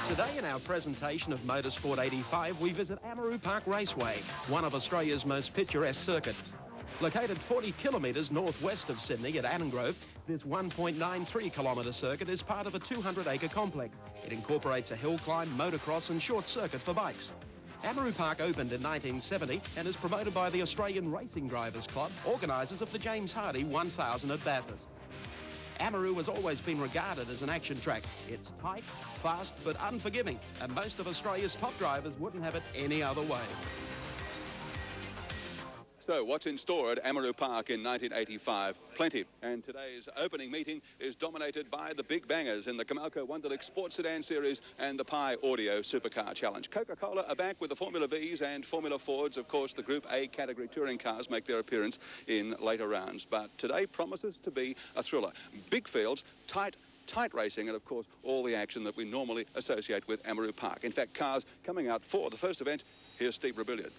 Today in our presentation of Motorsport 85, we visit Amaroo Park Raceway, one of Australia's most picturesque circuits. Located 40 kilometres northwest of Sydney at Annangrove, this 1.93 kilometre circuit is part of a 200-acre complex. It incorporates a hill climb, motocross and short circuit for bikes. Amaroo Park opened in 1970 and is promoted by the Australian Racing Drivers Club, organisers of the James Hardy 1000 at Bathurst. Amaroo has always been regarded as an action track. It's tight, fast but unforgiving, and most of Australia's top drivers wouldn't have it any other way. So what's in store at Amaroo Park in 1985? Plenty. And today's opening meeting is dominated by the big bangers in the Comalco Wunderlich Sports Sedan Series and the Pi Audio Supercar Challenge. Coca-Cola are back with the Formula Vs and Formula Fords. Of course, the Group A category touring cars make their appearance in later rounds. But today promises to be a thriller. Big fields, tight racing, and of course all the action that we normally associate with Amaroo Park. In fact, cars coming out for the first event. Here's Steve Rebellion.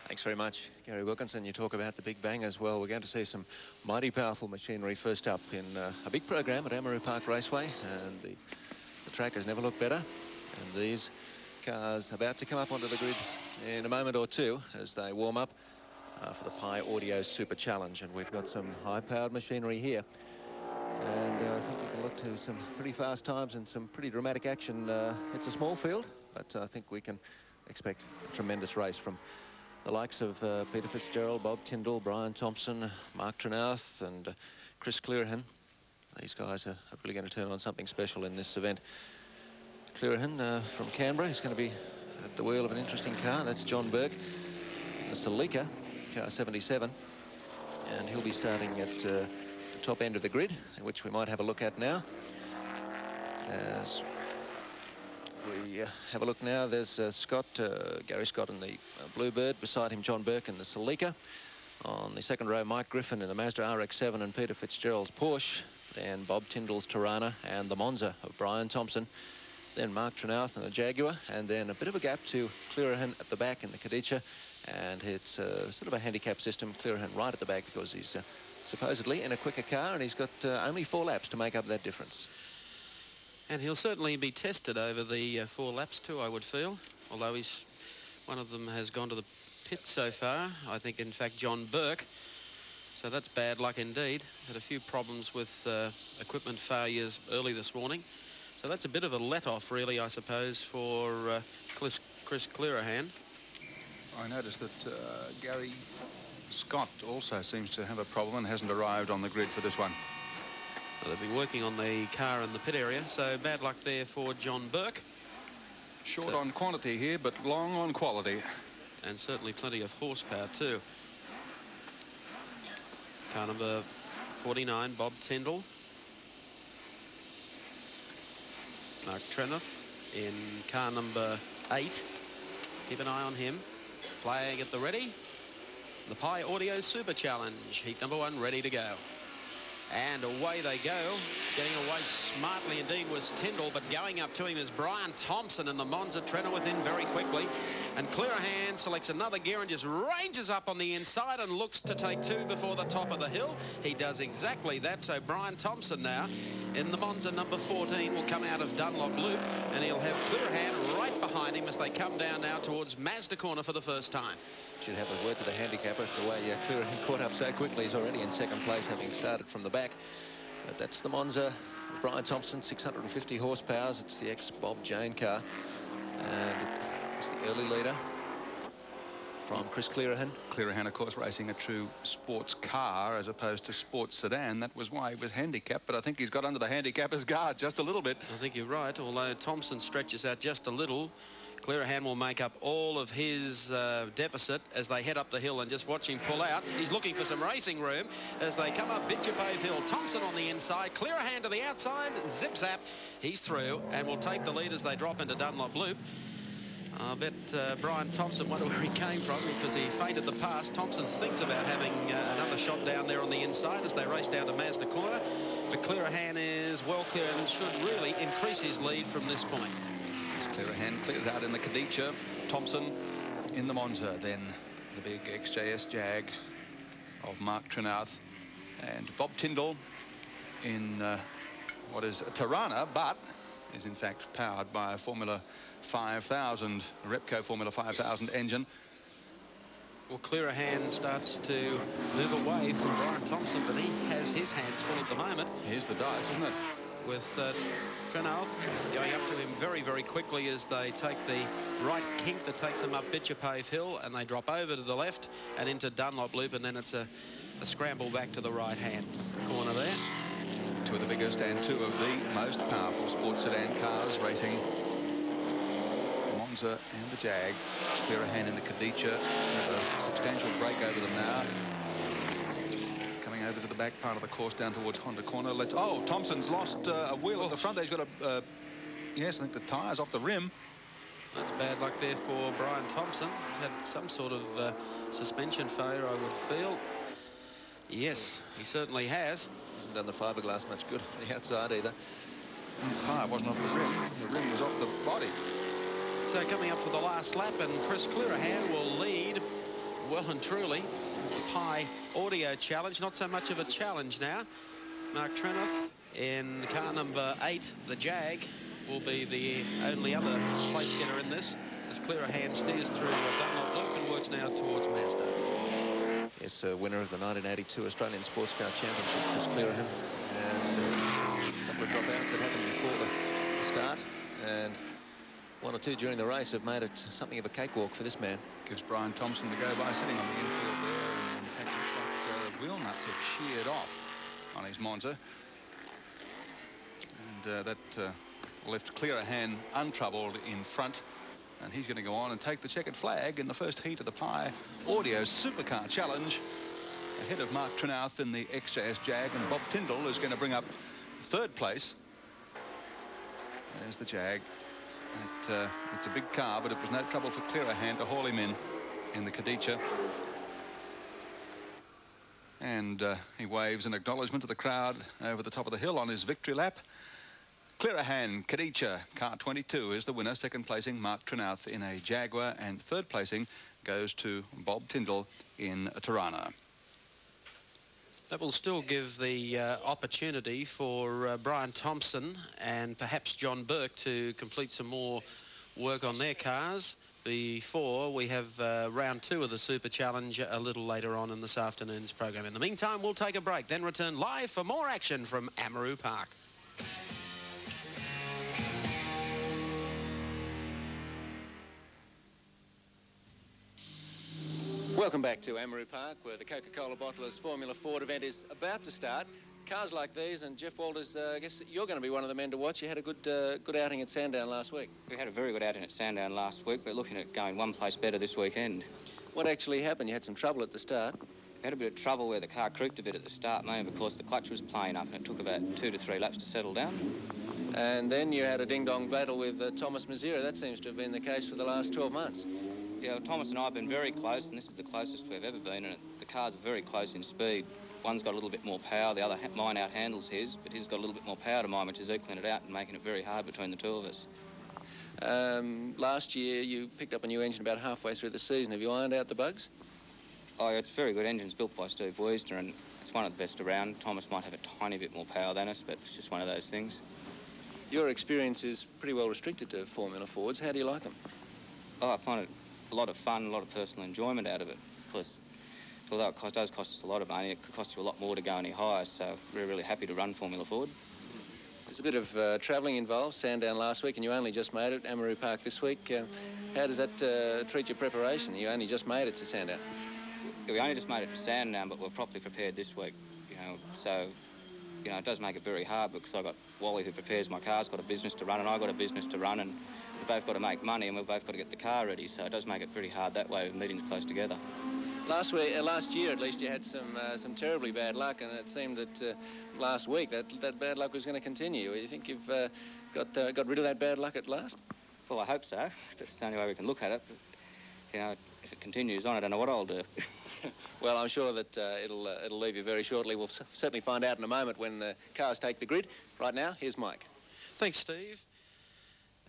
Thanks very much, Gary Wilkinson. You talk about the big bang as well. We're going to see some mighty powerful machinery first up in a big program at Amaroo Park Raceway, and the track has never looked better. And these cars about to come up onto the grid in a moment or two as they warm up for the Pi Audio Super Challenge. And we've got some high-powered machinery here. And I think we can look to some pretty fast times and some pretty dramatic action. It's a small field, but I think we can expect a tremendous race from the likes of Peter Fitzgerald, Bob Tyndall, Brian Thompson, Mark Trenouth and Chris Clearahan. These guys are really going to turn on something special in this event. Clearahan from Canberra is going to be at the wheel of an interesting car. That's John Burke, the Celica, car 77. And he'll be starting at the top end of the grid, which we might have a look at now. As we have a look now, there's Gary Scott in the Bluebird, beside him John Burke in the Celica. On the second row, Mike Griffin in the Mazda RX-7 and Peter Fitzgerald's Porsche. Then Bob Tyndall's Tirana and the Monza of Brian Thompson. Then Mark Trenouth in the Jaguar, and then a bit of a gap to Clearahan at the back in the Kadisha. And it's sort of a handicap system, Clearahan right at the back because he's supposedly in a quicker car, and he's got only 4 laps to make up that difference. And he'll certainly be tested over the 4 laps too, I would feel. Although one of them has gone to the pits so far. I think, in fact, John Burke. So that's bad luck indeed. Had a few problems with equipment failures early this morning. So that's a bit of a let-off, really, I suppose, for Chris Clearahan. I noticed that Gary Scott also seems to have a problem and hasn't arrived on the grid for this one. Well, they've been working on the car in the pit area, so bad luck there for John Burke. Short on quantity here, but long on quality. And certainly plenty of horsepower too. Car number 49, Bob Tyndall. Mark Trenouth in car number 8. Keep an eye on him. Flag at the ready. The Pi Audio Super Challenge. Heat number 1 ready to go. And away they go. Getting away smartly indeed was Tyndall, but going up to him is Brian Thompson and the Monza. Trenouth in very quickly. And Clearahan selects another gear and just ranges up on the inside and looks to take 2 before the top of the hill. He does exactly that. So Brian Thompson now in the Monza number 14 will come out of Dunlop Loop, and he'll have Clearahan right behind him as they come down now towards Mazda Corner for the first time. Should have a word to the handicapper the way Clearahan caught up so quickly. He's already in second place, having started from the back. But that's the Monza. Brian Thompson, 650 horsepower. It's the ex-Bob Jane car. And it's the early leader from Chris Clearahan. Clearahan, of course, racing a true sports car as opposed to sports sedan. That was why he was handicapped, but I think he's got under the handicapper's guard just a little bit. I think you're right, although Thompson stretches out just a little. Clearahan will make up all of his deficit as they head up the hill, and just watch him pull out. He's looking for some racing room as they come up Bitchapave Hill. Thompson on the inside, Clearahan to the outside, zip-zap. He's through and will take the lead as they drop into Dunlop Loop. I bet Brian Thompson wondered where he came from because he fainted the pass. Thompson thinks about having another shot down there on the inside as they race down to Mazda Corner. But Clearahan is well clear and should really increase his lead from this point. Clearahan clears out in the Kadisha. Thompson in the Monza. Then the big XJS Jag of Mark Trenouth. And Bob Tyndall in what is a Tirana, but is in fact powered by a Formula 5000, Repco Formula 5000 engine. Well, Clearer Hand starts to move away from Brian Thompson, but he has his hands full at the moment. Here's the dice, isn't it? With Trenouth going up to him very, very quickly as they take the right kink that takes them up Bitchapave Hill, and they drop over to the left and into Dunlop Loop, and then it's a scramble back to the right-hand corner there. Two of the biggest and two of the most powerful sports sedan cars racing. Monza and the Jag. Clearer Hand in the Khadija with a substantial break over them now. Coming over to the back part of the course down towards Honda Corner. Oh, Thompson's lost a wheel at the front there. He's got a, yes, I think the tyre's off the rim. That's bad luck there for Brian Thompson. He's had some sort of suspension failure, I would feel. Yes, he certainly has. Hasn't done the fiberglass much good on the outside either. The tyre wasn't off the rim. The rim was off the body. So coming up for the last lap, and Chris Clearahan will lead well and truly. The Pi Audio Challenge, not so much of a challenge now. Mark Trenouth in car number 8, the Jag, will be the only other place getter in this, as Clearahan steers through Dunlop Loop and works now towards Mazda. Yes, winner of the 1982 Australian Sports Car Championship, Chris Clearahan. And a couple of dropouts that happened before the start, and one or two during the race have made it something of a cakewalk for this man. Gives Brian Thompson the go by sitting on the infield there. And in fact, the wheel nuts have sheared off on his Monza. And that left Clearahan untroubled in front. And he's going to go on and take the checkered flag in the first heat of the Pi Audio Supercar Challenge. Ahead of Mark Trenouth in the XJS Jag. And Bob Tyndall is going to bring up third place. There's the Jag. It's a big car, but it was no trouble for Clearahan to haul him in the Khadija. And he waves an acknowledgement to the crowd over the top of the hill on his victory lap. Clearahan, Khadija, car 22 is the winner. Second placing, Mark Trenouth in a Jaguar, and third placing goes to Bob Tyndall in a Tirana. That will still give the opportunity for Brian Thompson and perhaps John Burke to complete some more work on their cars before we have round 2 of the Super Challenge a little later on in this afternoon's program. In the meantime, we'll take a break, then return live for more action from Amaroo Park. Welcome back to Amaroo Park, where the Coca-Cola Bottlers Formula Ford event is about to start. Cars like these, and Jeff Walters, I guess you're going to be one of the men to watch. You had a good outing at Sandown last week. We had a very good outing at Sandown last week. We're looking at going one place better this weekend. What actually happened? You had some trouble at the start. We had a bit of trouble where the car creaked a bit at the start, mainly because the clutch was playing up, and it took about 2 to 3 laps to settle down. And then you had a ding-dong battle with Thomas Mazira. That seems to have been the case for the last 12 months. Yeah, well, Thomas and I have been very close, and this is the closest we've ever been, and the cars are very close in speed. One's got a little bit more power, the other, mine out-handles his, but he's got a little bit more power to mine, which is equaling it out and making it very hard between the two of us. Last year, you picked up a new engine about halfway through the season. Have you ironed out the bugs? Oh, yeah, it's a very good engine. It's built by Steve Weisner, and it's one of the best around. Thomas might have a tiny bit more power than us, but it's just one of those things. Your experience is pretty well restricted to Formula Fords. How do you like them? Oh, I find it a lot of fun, a lot of personal enjoyment out of it. Plus, although it does cost us a lot of money, it could cost you a lot more to go any higher, so we're really happy to run Formula Ford. There's a bit of travelling involved. Sandown last week, and you only just made it. Amaroo Park this week. How does that treat your preparation? You only just made it to Sandown. We only just made it to Sandown, but we're properly prepared this week, you know, so, you know, it does make it very hard because I've got Wally, who prepares my cars, got a business to run, and I've got a business to run, and we've both got to make money, and we've both got to get the car ready, so it does make it very hard that way with meetings close together. Last year, at least, you had some terribly bad luck, and it seemed that last week that bad luck was going to continue. You think you've got rid of that bad luck at last? Well, I hope so. That's the only way we can look at it. But, you know, if it continues on, I don't know what I'll do. Well, I'm sure that it'll leave you very shortly. We'll certainly find out in a moment when the cars take the grid. Right now, here's Mike. Thanks, Steve.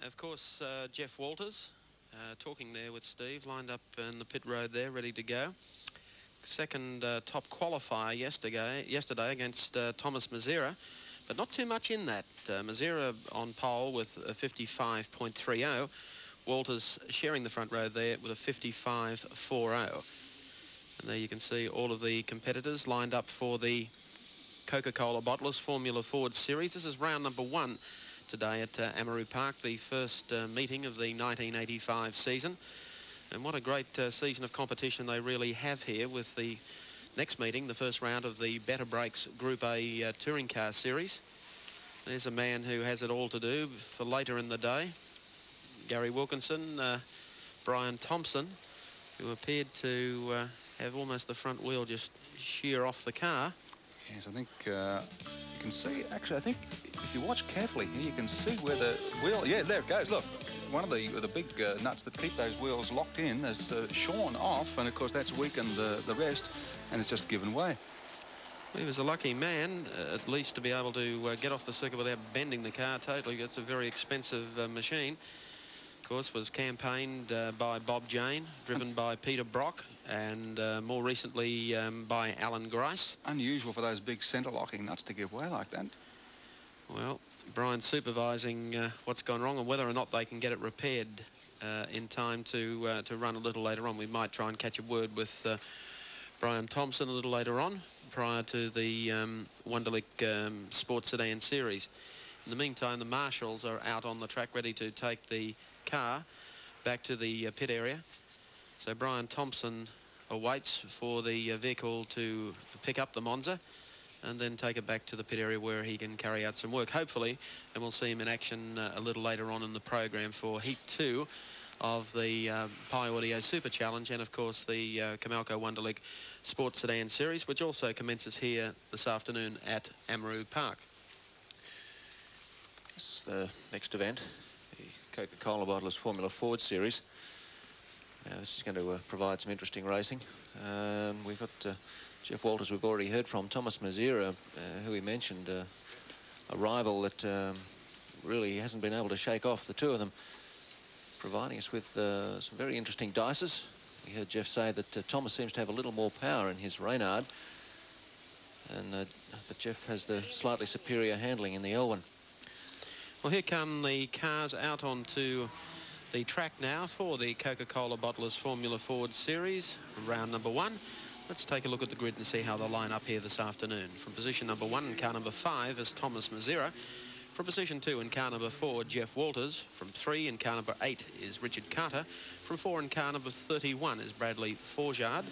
Of course, Jeff Walters. Talking there with Steve, lined up in the pit road there, ready to go. Second top qualifier yesterday against Thomas Mazira. but not too much in that. Mazera on pole with a 55.30. Walters sharing the front row there with a 55.40. And there you can see all of the competitors lined up for the Coca-Cola Bottlers Formula Ford Series. This is round number 1 today at Amaroo Park, the first meeting of the 1985 season. And what a great season of competition they really have here, with the next meeting, the first round of the Better Breaks Group A Touring Car Series. There's a man who has it all to do for later in the day. Gary Wilkinson, Brian Thompson, who appeared to have almost the front wheel just shear off the car. Yes, I think you can see, actually, I think if you watch carefully here, you can see where the wheel, yeah, there it goes, look. One of the big nuts that keep those wheels locked in has shorn off, and of course that's weakened the rest, and it's just given way. He was a lucky man, at least, to be able to get off the circuit without bending the car totally. It's a very expensive machine. Of course, was campaigned by Bob Jane, driven by Peter Brock, and more recently by Alan Grice. Unusual for those big centre locking nuts to give way like that. Well, Brian's supervising what's gone wrong and whether or not they can get it repaired in time to run a little later on. We might try and catch a word with Brian Thompson a little later on, prior to the Wunderlich Sports Sedan Series. In the meantime, the marshals are out on the track ready to take the car back to the pit area. So Brian Thompson awaits for the vehicle to pick up the Monza and then take it back to the pit area where he can carry out some work, hopefully, and we'll see him in action a little later on in the program for Heat 2 of the Pi Audio Super Challenge, and of course the Comalco Wunderlich Sports Sedan Series, which also commences here this afternoon at Amaroo Park. This is the next event, the Coca-Cola Bottlers Formula Ford Series. Now, this is going to provide some interesting racing. We've got Jeff Walters, we've already heard from. Thomas Mazera, who he mentioned, a rival that really hasn't been able to shake off, the two of them, providing us with some very interesting dices. We heard Jeff say that Thomas seems to have a little more power in his Reynard, and that Jeff has the slightly superior handling in the Elwyn. Well, here come the cars out onto the track now for the Coca-Cola Bottlers Formula Ford Series, round number 1. Let's take a look at the grid and see how they line up here this afternoon. From position number 1 in car number 5 is Thomas Mazera. From position 2 in car number 4, Jeff Walters. From 3 in car number 8 is Richard Carter. From 4 in car number 31 is Bradley Forjard.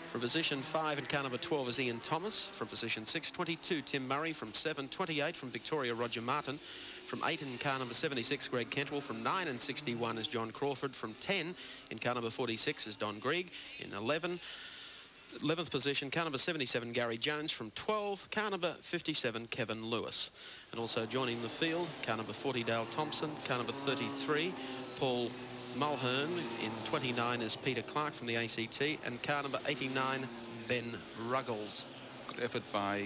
From position 5 in car number 12 is Ian Thomas. From position 6, 22, Tim Murray. From 7, 28 from Victoria, Roger Martin. From 8 in car number 76, Greg Cantwell. From 9 and 61 is John Crawford. From 10 in car number 46 is Don Grigg. In 11th position, car number 77, Gary Jones. From 12, car number 57, Kevin Lewis. And also joining the field, car number 40, Dale Thompson. Car number 33, Paul Mulhern. In 29 is Peter Clark from the ACT. And car number 89, Ben Ruggles. Good effort by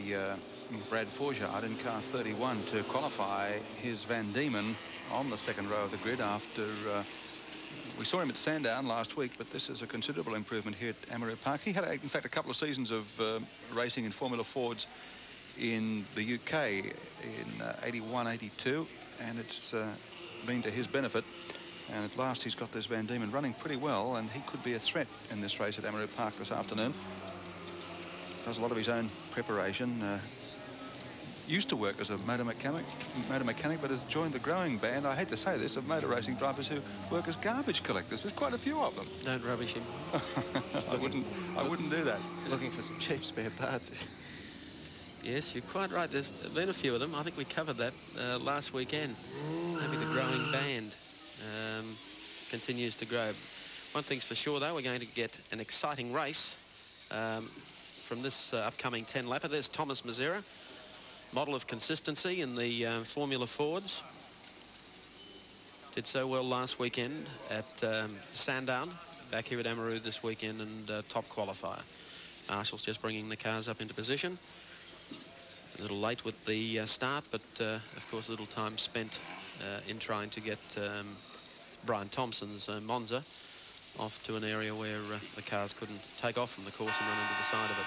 Brad Forjard in car 31 to qualify his Van Diemen on the second row of the grid after we saw him at Sandown last week, but this is a considerable improvement here at Amaroo Park. He had, in fact, a couple of seasons of racing in Formula Fords in the UK in 81, 82, and it's been to his benefit. And at last he's got this Van Diemen running pretty well, and he could be a threat in this race at Amaroo Park this afternoon. Does a lot of his own preparation. Used to work as a motor mechanic, but has joined the growing band, I hate to say this, of motor racing drivers who work as garbage collectors. There's quite a few of them. Don't rubbish him. I wouldn't do that. Looking for some cheap spare parts. Yes, you're quite right. There's been a few of them. I think we covered that last weekend. Maybe the growing band continues to grow. One thing's for sure, though, we're going to get an exciting race from this upcoming 10-lapper. There's Thomas Mazera, model of consistency in the Formula Fords. Did so well last weekend at Sandown, back here at Amaroo this weekend, and top qualifier. Marshall's just bringing the cars up into position. A little late with the start, but of course a little time spent in trying to get Brian Thompson's Monza off to an area where the cars couldn't take off from the course and run into the side of it.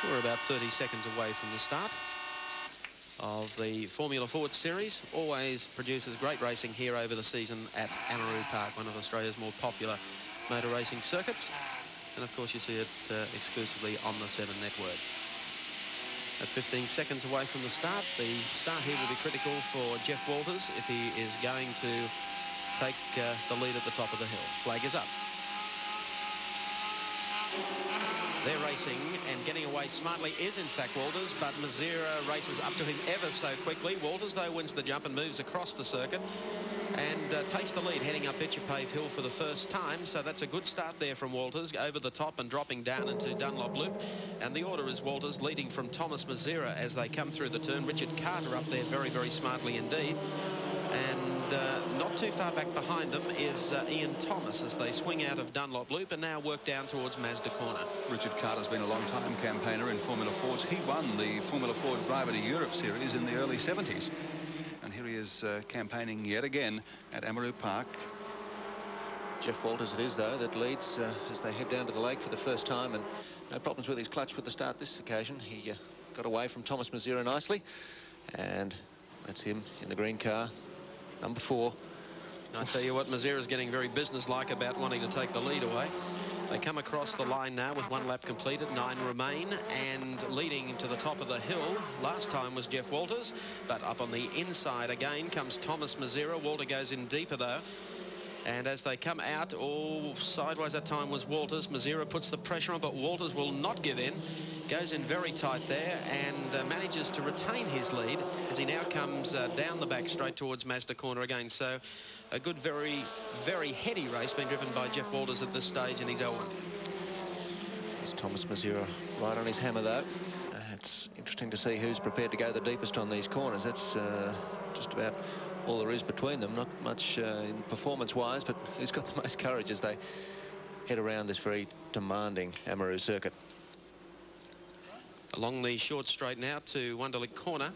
So we're about 30 seconds away from the start. of the Formula Ford Series. Always produces great racing here over the season at Amaroo Park, one of Australia's more popular motor racing circuits. And of course you see it exclusively on the Sedan network. At 15 seconds away from the start, the start here will be critical for Jeff Walters if he is going to take the lead at the top of the hill. Flag is up. They're racing, and getting away smartly is in fact Walters, but Mazira races up to him ever so quickly. Walters though wins the jump and moves across the circuit and takes the lead heading up Etchepave Hill for the first time. So that's a good start there from Walters, over the top and dropping down into Dunlop Loop. And the order is Walters leading from Thomas Mazira as they come through the turn. Richard Carter up there very, very smartly indeed. And not too far back behind them is Ian Thomas as they swing out of Dunlop Loop and now work down towards Mazda Corner. Richard Carter's been a long-time campaigner in Formula Fords. He won the Formula Ford Driver to Europe series in the early 70s. And here he is campaigning yet again at Amaroo Park. Jeff Walters it is, though, that leads as they head down to the lake for the first time, and no problems with his clutch with the start this occasion. He got away from Thomas Mazira nicely, and that's him in the green car, number 4. I tell you what, Mazira's getting very businesslike about wanting to take the lead away. They come across the line now with 1 lap completed, 9 remain, and leading to the top of the hill last time was Jeff Walters, but up on the inside again comes Thomas Mazira. Walter goes in deeper though, and as they come out, sideways that time was Walters. Mazira puts the pressure on, but Walters will not give in. Goes in very tight there and manages to retain his lead as he now comes down the back straight towards Mazda Corner again. So a good, very, very heady race being driven by Jeff Walters at this stage in his L1. There's Thomas Mazira right on his hammer, though. It's interesting to see who's prepared to go the deepest on these corners. That's just about all there is between them. Not much in performance-wise, but who's got the most courage as they head around this very demanding Amaroo circuit. Along the short straight now to Wunderlich Corner.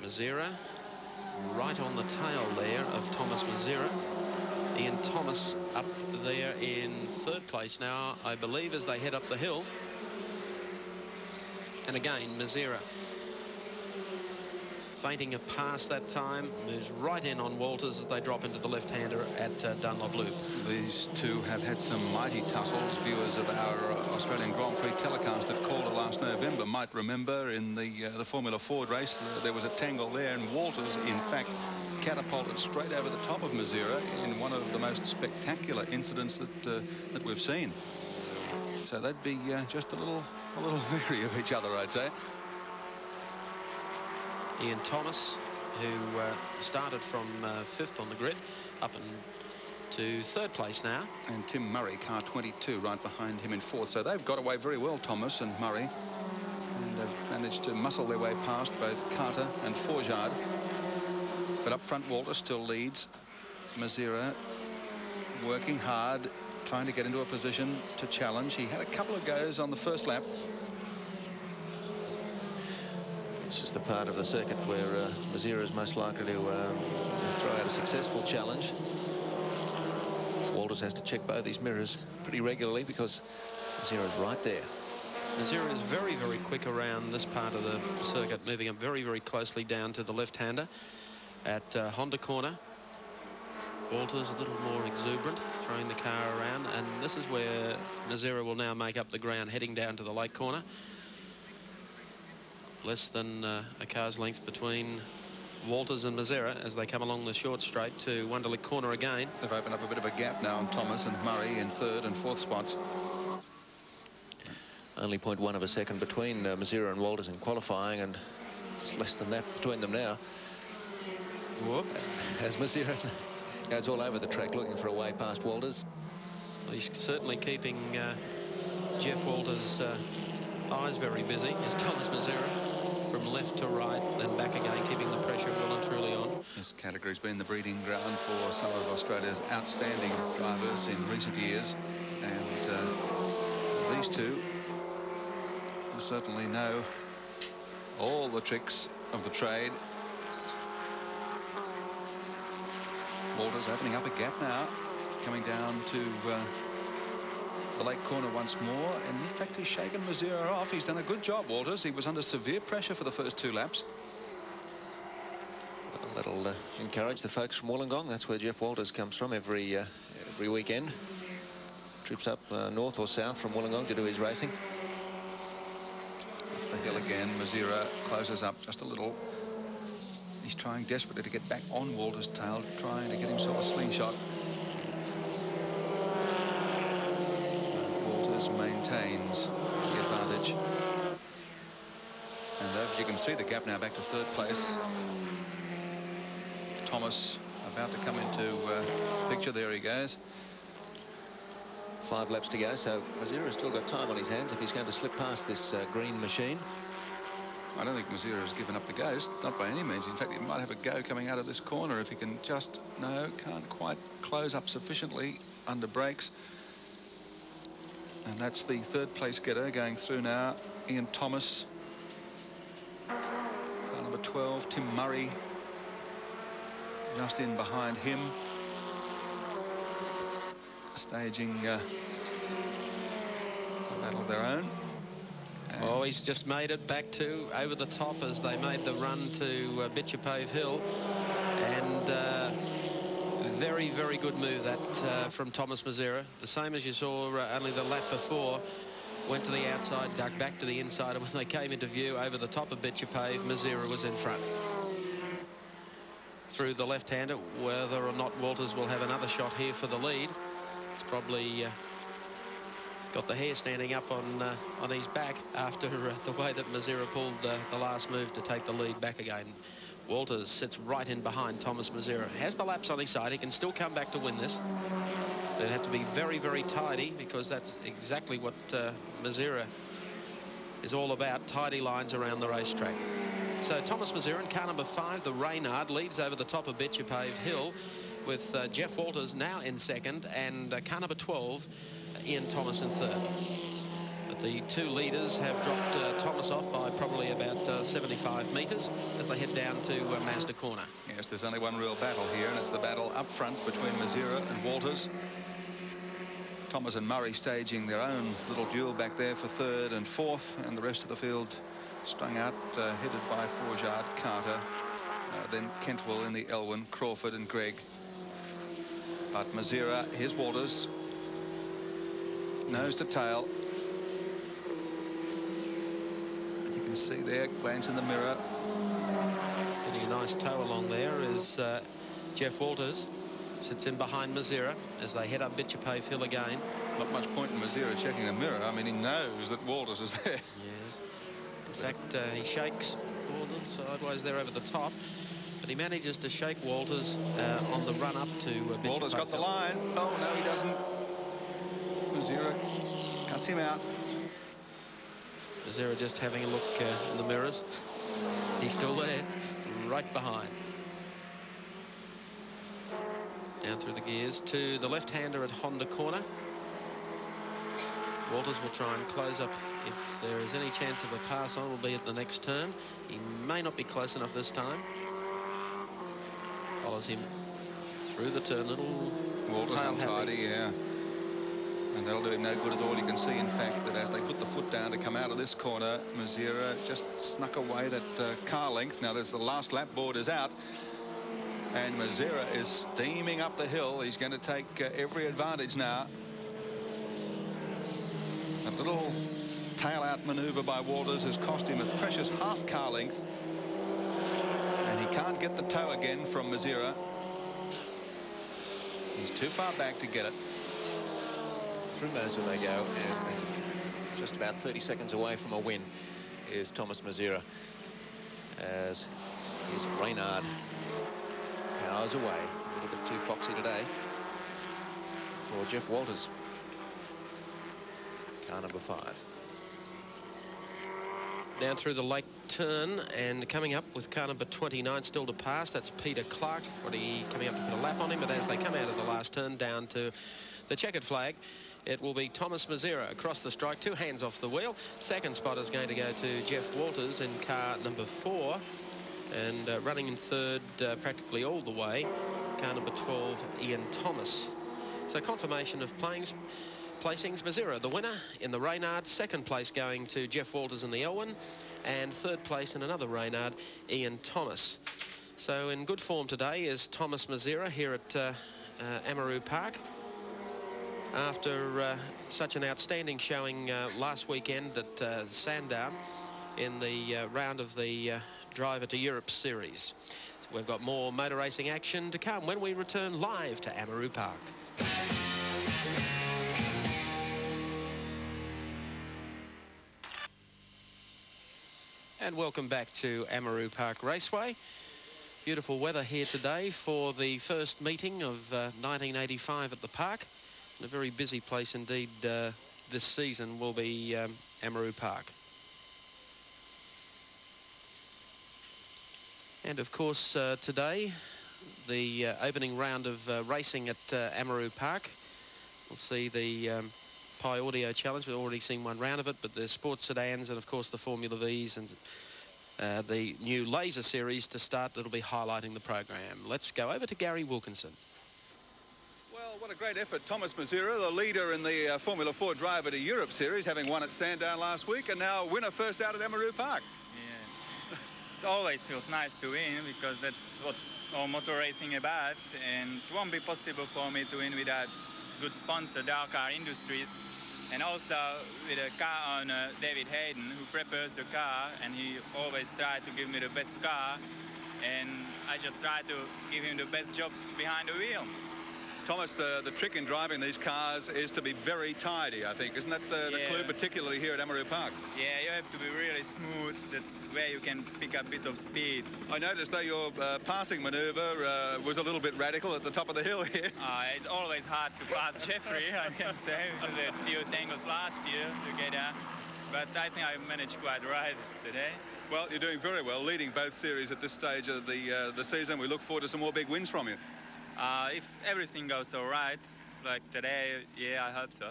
Mazira right on the tail there of Thomas Mazira. Ian Thomas up there in 3rd place now, I believe, as they head up the hill. And again, Mazira feinting a pass that time, moves right in on Walters as they drop into the left-hander at Dunlop Loop. These two have had some mighty tussles. Viewers of our Australian Grand Prix telecast at Calder last November might remember in the Formula Ford race there was a tangle there, and Walters in fact catapulted straight over the top of Mazira in one of the most spectacular incidents that we've seen. So they'd be just a little weary of each other, I'd say. Ian Thomas, who started from 5th on the grid, up to 3rd place now. And Tim Murray, car 22, right behind him in 4th. So they've got away very well, Thomas and Murray. And they've managed to muscle their way past both Carter and Forjard. But up front, Walter still leads. Mazira working hard, trying to get into a position to challenge. He had a couple of goes on the first lap. It's just the part of the circuit where Mazira is most likely to throw out a successful challenge. Walters has to check both his mirrors pretty regularly because Mazira is right there. Mazira is very, very quick around this part of the circuit, moving up very, very closely down to the left-hander at Honda Corner. Walters a little more exuberant, throwing the car around, and this is where Mazira will now make up the ground, heading down to the lake corner. Less than a car's length between Walters and Mazira as they come along the short straight to Wunderlich Corner again. They've opened up a bit of a gap now on Thomas and Murray in 3rd and 4th spots. Only 0.1 of a second between Mazira and Walters in qualifying, and it's less than that between them now. Whoop. As Mazira goes all over the track looking for a way past Walters. He's certainly keeping Jeff Walters' eyes very busy. Is Thomas Mazira from left to right, then back again, keeping the pressure well and truly on. This category's been the breeding ground for some of Australia's outstanding drivers in recent years, and these two certainly know all the tricks of the trade. Walters opening up a gap now, coming down to the lake corner once more, and in fact he's shaken Mazira off. He's done a good job, Walters. He was under severe pressure for the first 2 laps. Well, that'll encourage the folks from Wollongong. That's where Jeff Walters comes from every weekend. Trips up north or south from Wollongong to do his racing. Up the hill again. Mazira closes up just a little. He's trying desperately to get back on Walters' tail, trying to get himself a slingshot. Walters maintains the advantage. And you can see the gap now back to third place. Thomas about to come into picture. There he goes. 5 laps to go, so Mazira's still got time on his hands if he's going to slip past this green machine. I don't think Mazira has given up the ghost, not by any means. In fact, he might have a go coming out of this corner if he can just... No, can't quite close up sufficiently under brakes. And that's the third place getter going through now. Ian Thomas. Car number 12, Tim Murray. Just in behind him. Staging a battle of their own. Oh, he's just made it back to over the top as they made the run to Bitchapave Hill. And very, very good move that from Thomas Mazira. The same as you saw only the lap before. Went to the outside, ducked back to the inside, and when they came into view over the top of Bitchapave, Mazira was in front. Through the left-hander, whether or not Walters will have another shot here for the lead. It's probably got the hair standing up on his back after the way that Mazira pulled the last move to take the lead back again. Walters sits right in behind Thomas Mazira. Has the laps on his side. He can still come back to win this. They'd have to be very, very tidy because that's exactly what Mazira is all about. Tidy lines around the racetrack. So Thomas Mazira in car number 5, the Reynard, leads over the top of Bitchapave Hill with Jeff Walters now in second and car number 12, Ian Thomas in third. But the two leaders have dropped Thomas off by probably about 75 metres as they head down to Mazda Corner. Yes, there's only one real battle here, and it's the battle up front between Mazira and Walters. Thomas and Murray staging their own little duel back there for third and fourth, and the rest of the field strung out, headed by Forjard, Carter, then Kentwell in the Elwyn, Crawford and Gregg. But Mazira, here's Walters, nose to tail. You can see there, glance in the mirror. Getting a nice toe along there is Jeff Walters. Sits in behind Mazira as they head up Bitchapave Hill again. Not much point in Mazira checking the mirror. I mean, he knows that Walters is there. Yes. In fact, he shakes Walters sideways there over the top, but he manages to shake Walters on the run up to Bitchapave. Walters got the line. Oh, no, he doesn't. Mazira cuts him out. Mazira just having a look in the mirrors. He's still there, right behind. Down through the gears to the left-hander at Honda Corner. Walters will try and close up. If there is any chance of a pass on, will be at the next turn. He may not be close enough this time. Follows him through the turn. Little Walters tail untidy, yeah. And that'll do him no good at all. You can see, in fact, that as they put the foot down to come out of this corner, Mazira just snuck away that car length. Now, there's the last lap board is out. And Mazira is steaming up the hill. He's going to take every advantage now. A little tail-out manoeuvre by Walters has cost him a precious half car length. And he can't get the toe again from Mazira. He's too far back to get it. Through Mazda they go, and just about 30 seconds away from a win is Thomas Mazira, as his Reynard powers away. A little bit too foxy today for Jeff Walters. Car number 5. Down through the lake turn and coming up with car number 29 still to pass. That's Peter Clark. Already coming up to put a lap on him, but as they come out of the last turn down to the checkered flag, it will be Thomas Mazira across the strike, 2 hands off the wheel. Second spot is going to go to Jeff Walters in car number 4. And running in third practically all the way, car number 12, Ian Thomas. So confirmation of placings. Mazira, the winner in the Reynard. Second place going to Jeff Walters in the Elwyn. And third place in another Reynard, Ian Thomas. So in good form today is Thomas Mazera here at Amaroo Park. After such an outstanding showing last weekend at Sandown in the round of the Driver to Europe series. We've got more motor racing action to come when we return live to Amaroo Park. And welcome back to Amaroo Park Raceway. Beautiful weather here today for the first meeting of 1985 at the park. And a very busy place indeed this season will be Amaroo Park. And of course today the opening round of racing at Amaroo Park. We'll see the Pi Audio Challenge. We've already seen one round of it, but the sports sedans and of course the Formula Vs and the new laser series to start that'll be highlighting the program. Let's go over to Gary Wilkinson. Well, what a great effort. Thomas Mazera, the leader in the Formula 4 Driver to Europe series, having won at Sandown last week, and now winner first out at Amaroo Park. Yeah, it always feels nice to win because that's what all motor racing about, and it won't be possible for me to win without good sponsor, Dakar Industries. And also with a car owner, David Hayden, who prepares the car, and he always tries to give me the best car, and I just try to give him the best job behind the wheel. Thomas, the trick in driving these cars is to be very tidy, I think. Isn't that the clue, particularly here at Amaroo Park? Yeah, you have to be really smooth. That's where you can pick up a bit of speed. I noticed that your passing manoeuvre was a little bit radical at the top of the hill here. It's always hard to pass Jeffrey, I can say. We had a few tangles last year together, but I think I managed quite right today. Well, you're doing very well, leading both series at this stage of the season. We look forward to some more big wins from you. If everything goes all right, like today, yeah, I hope so.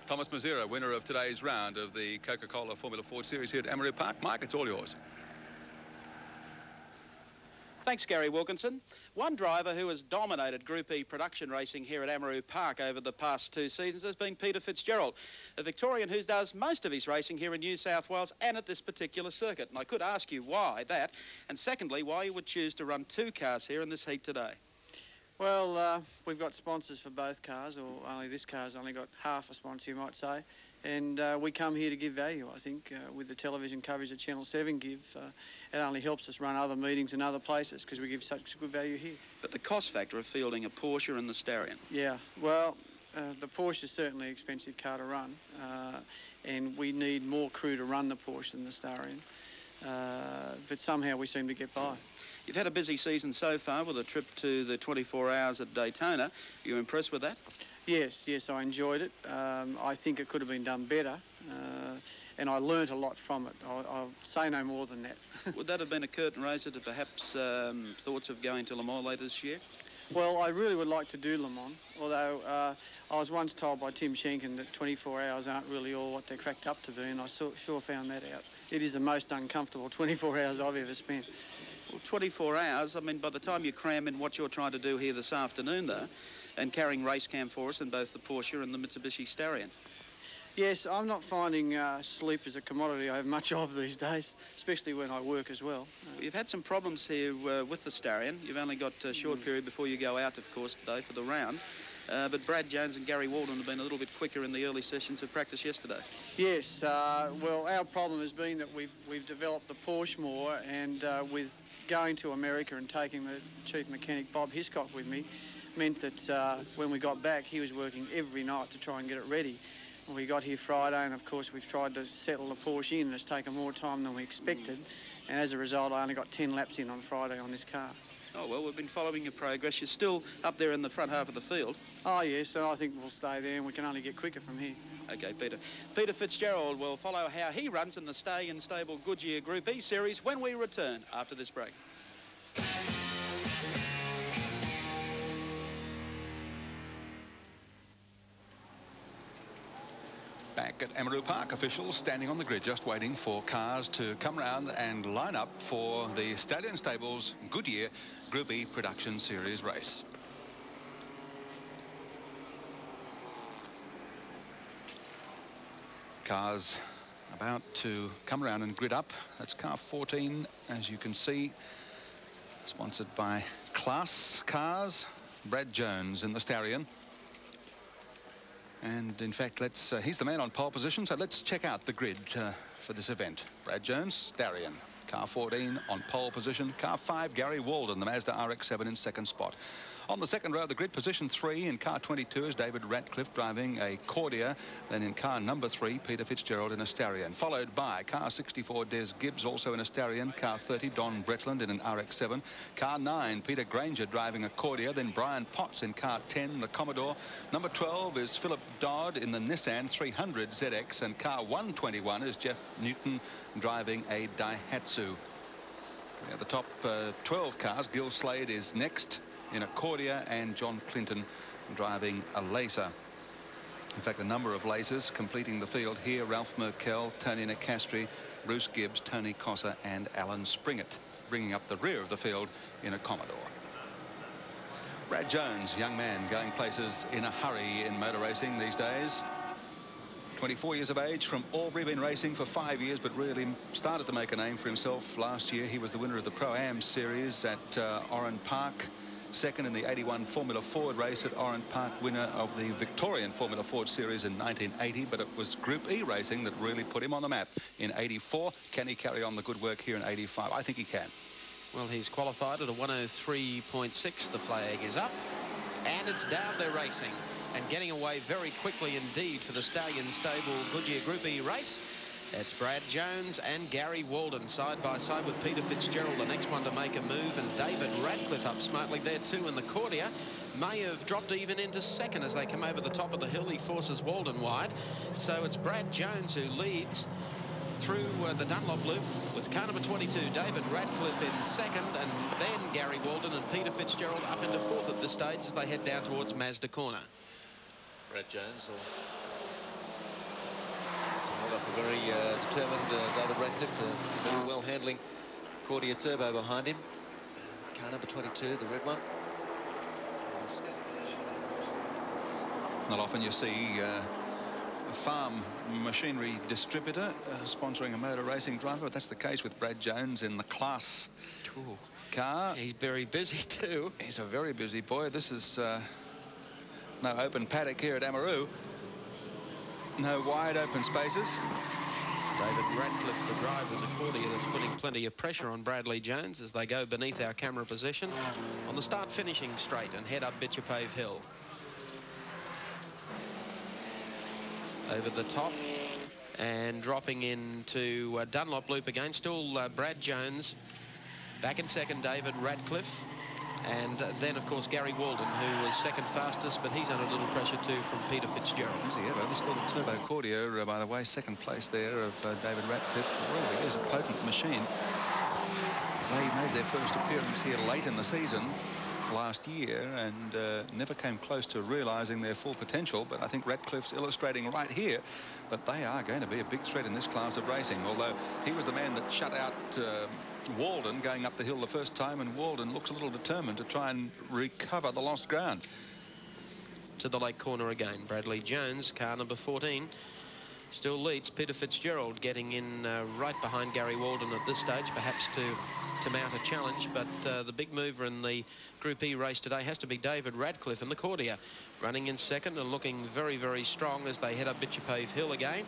Thomas Mazera, winner of today's round of the Coca-Cola Formula 4 series here at Amaroo Park. Mike, it's all yours. Thanks, Gary Wilkinson. One driver who has dominated Group E production racing here at Amaroo Park over the past 2 seasons has been Peter Fitzgerald, a Victorian who does most of his racing here in New South Wales and at this particular circuit. And I could ask you why that, and secondly, why you would choose to run 2 cars here in this heat today. Well, we've got sponsors for both cars, or only this car's only got half a sponsor, you might say. And we come here to give value, I think, with the television coverage that Channel 7 give. It only helps us run other meetings in other places because we give such good value here. But the cost factor of fielding a Porsche and the Starion? Yeah, well, the Porsche is certainly an expensive car to run, and we need more crew to run the Porsche than the Starion. But somehow we seem to get by. You've had a busy season so far with a trip to the 24 Hours at Daytona. Are you impressed with that? Yes, I enjoyed it. I think it could have been done better, and I learnt a lot from it. I'll say no more than that. Would that have been a curtain raiser to perhaps thoughts of going to Le Mans later this year? Well, I really would like to do Le Mans, although I was once told by Tim Schenken that 24 hours aren't really all what they're cracked up to be, and I sure found that out. It is the most uncomfortable 24 hours I've ever spent. Well, 24 hours, I mean, by the time you cram in what you're trying to do here this afternoon, though, and carrying race cam for us in both the Porsche and the Mitsubishi Starion. Yes, I'm not finding sleep as a commodity I have much of these days, especially when I work as well. You've had some problems here with the Starion. You've only got a short period before you go out, of course, today for the round. But Brad Jones and Gary Walden have been a little bit quicker in the early sessions of practice yesterday. Yes, well, our problem has been that we've developed the Porsche more, and with going to America and taking the chief mechanic Bob Hiscock with me, meant that when we got back, he was working every night to try and get it ready. We got here Friday, and of course we've tried to settle the Porsche in, and it's taken more time than we expected, and as a result I only got 10 laps in on Friday on this car. Oh, well, we've been following your progress. You're still up there in the front half of the field. Oh, yes, and I think we'll stay there, and we can only get quicker from here. OK, Peter. Peter Fitzgerald will follow how he runs in the Stay and Stable Goodyear Group E Series when we return after this break. Back at Amaroo Park, officials standing on the grid just waiting for cars to come round and line up for the Stallion Stables Goodyear Group E Production Series race. Cars about to come around and grid up. That's car 14, as you can see. Sponsored by Class Cars. Brad Jones in the Stallion. And in fact, he's the man on pole position, so let's check out the grid for this event. Brad Jones, Stallion. Car 14 on pole position. Car 5, Gary Walden, the Mazda RX-7 in second spot. On the second row of the grid, position 3 in car 22 is David Ratcliffe driving a Cordia. Then in car number 3, Peter Fitzgerald in a Stallion. Followed by car 64, Des Gibbs, also in a Stallion. Car 30, Don Bretland in an RX-7. Car 9, Peter Granger driving a Cordia. Then Brian Potts in car 10, the Commodore. Number 12 is Philip Dodd in the Nissan 300 ZX. And car 121 is Jeff Newton driving a Daihatsu. Yeah, the top 12 cars, Gil Slade is next in a Cordia, and John Clinton driving a Lacer. In fact, a number of Lacers completing the field here: Ralph Merkel, Tony Nicastri, Bruce Gibbs, Tony Cossa and Alan Springett, bringing up the rear of the field in a Commodore. Brad Jones, young man going places in a hurry in motor racing these days. 24 years of age, from Albury, been racing for 5 years, but really started to make a name for himself last year. He was the winner of the Pro-Am series at Oran Park. Second in the 81 Formula Ford race at Oran Park, winner of the Victorian Formula Ford series in 1980, but it was Group E racing that really put him on the map in 84. Can he carry on the good work here in 85? I think he can. Well, he's qualified at a 103.6. The flag is up, and it's down to racing, and getting away very quickly indeed for the Stallion Stable Goodyear Group E race. It's Brad Jones and Gary Walden side by side with Peter Fitzgerald, the next one to make a move, and David Ratcliffe up smartly there too in the Cordia. May have dropped even into second as they come over the top of the hill. He forces Walden wide. So it's Brad Jones who leads through the Dunlop loop with car number 22, David Ratcliffe in second, and then Gary Walden and Peter Fitzgerald up into fourth at this stage as they head down towards Mazda Corner. Brad Jones off a very determined David Ratcliffe, very well handling Cordia Turbo behind him. Car number 22, the red one. Not often you see a farm machinery distributor sponsoring a motor racing driver. That's the case with Brad Jones in the Class car. He's very busy too. He's a very busy boy. This is no open paddock here at Amaroo. No wide open spaces. David Ratcliffe, the driver in the Cordia, that's putting plenty of pressure on Bradley Jones as they go beneath our camera position on the start finishing straight and head up Bitchapave Hill. Over the top and dropping into Dunlop Loop again. Still Brad Jones. Back in second, David Ratcliffe. And then, of course, Gary Walden, who was second fastest, but he's under a little pressure too from Peter Fitzgerald. Easy ever. This little turbo Cordia, by the way, second place there of David Ratcliffe. Really is a potent machine. They made their first appearance here late in the season last year and never came close to realising their full potential. But I think Ratcliffe's illustrating right here that they are going to be a big threat in this class of racing. Although he was the man that shut out Walden going up the hill the first time, and Walden looks a little determined to try and recover the lost ground. To the late corner again, Bradley Jones, car number 14, still leads. Peter Fitzgerald getting in right behind Gary Walden at this stage, perhaps to mount a challenge, but the big mover in the Group E race today has to be David Ratcliffe in the Cordia, running in second and looking very, very strong as they head up Bitchapave Hill again.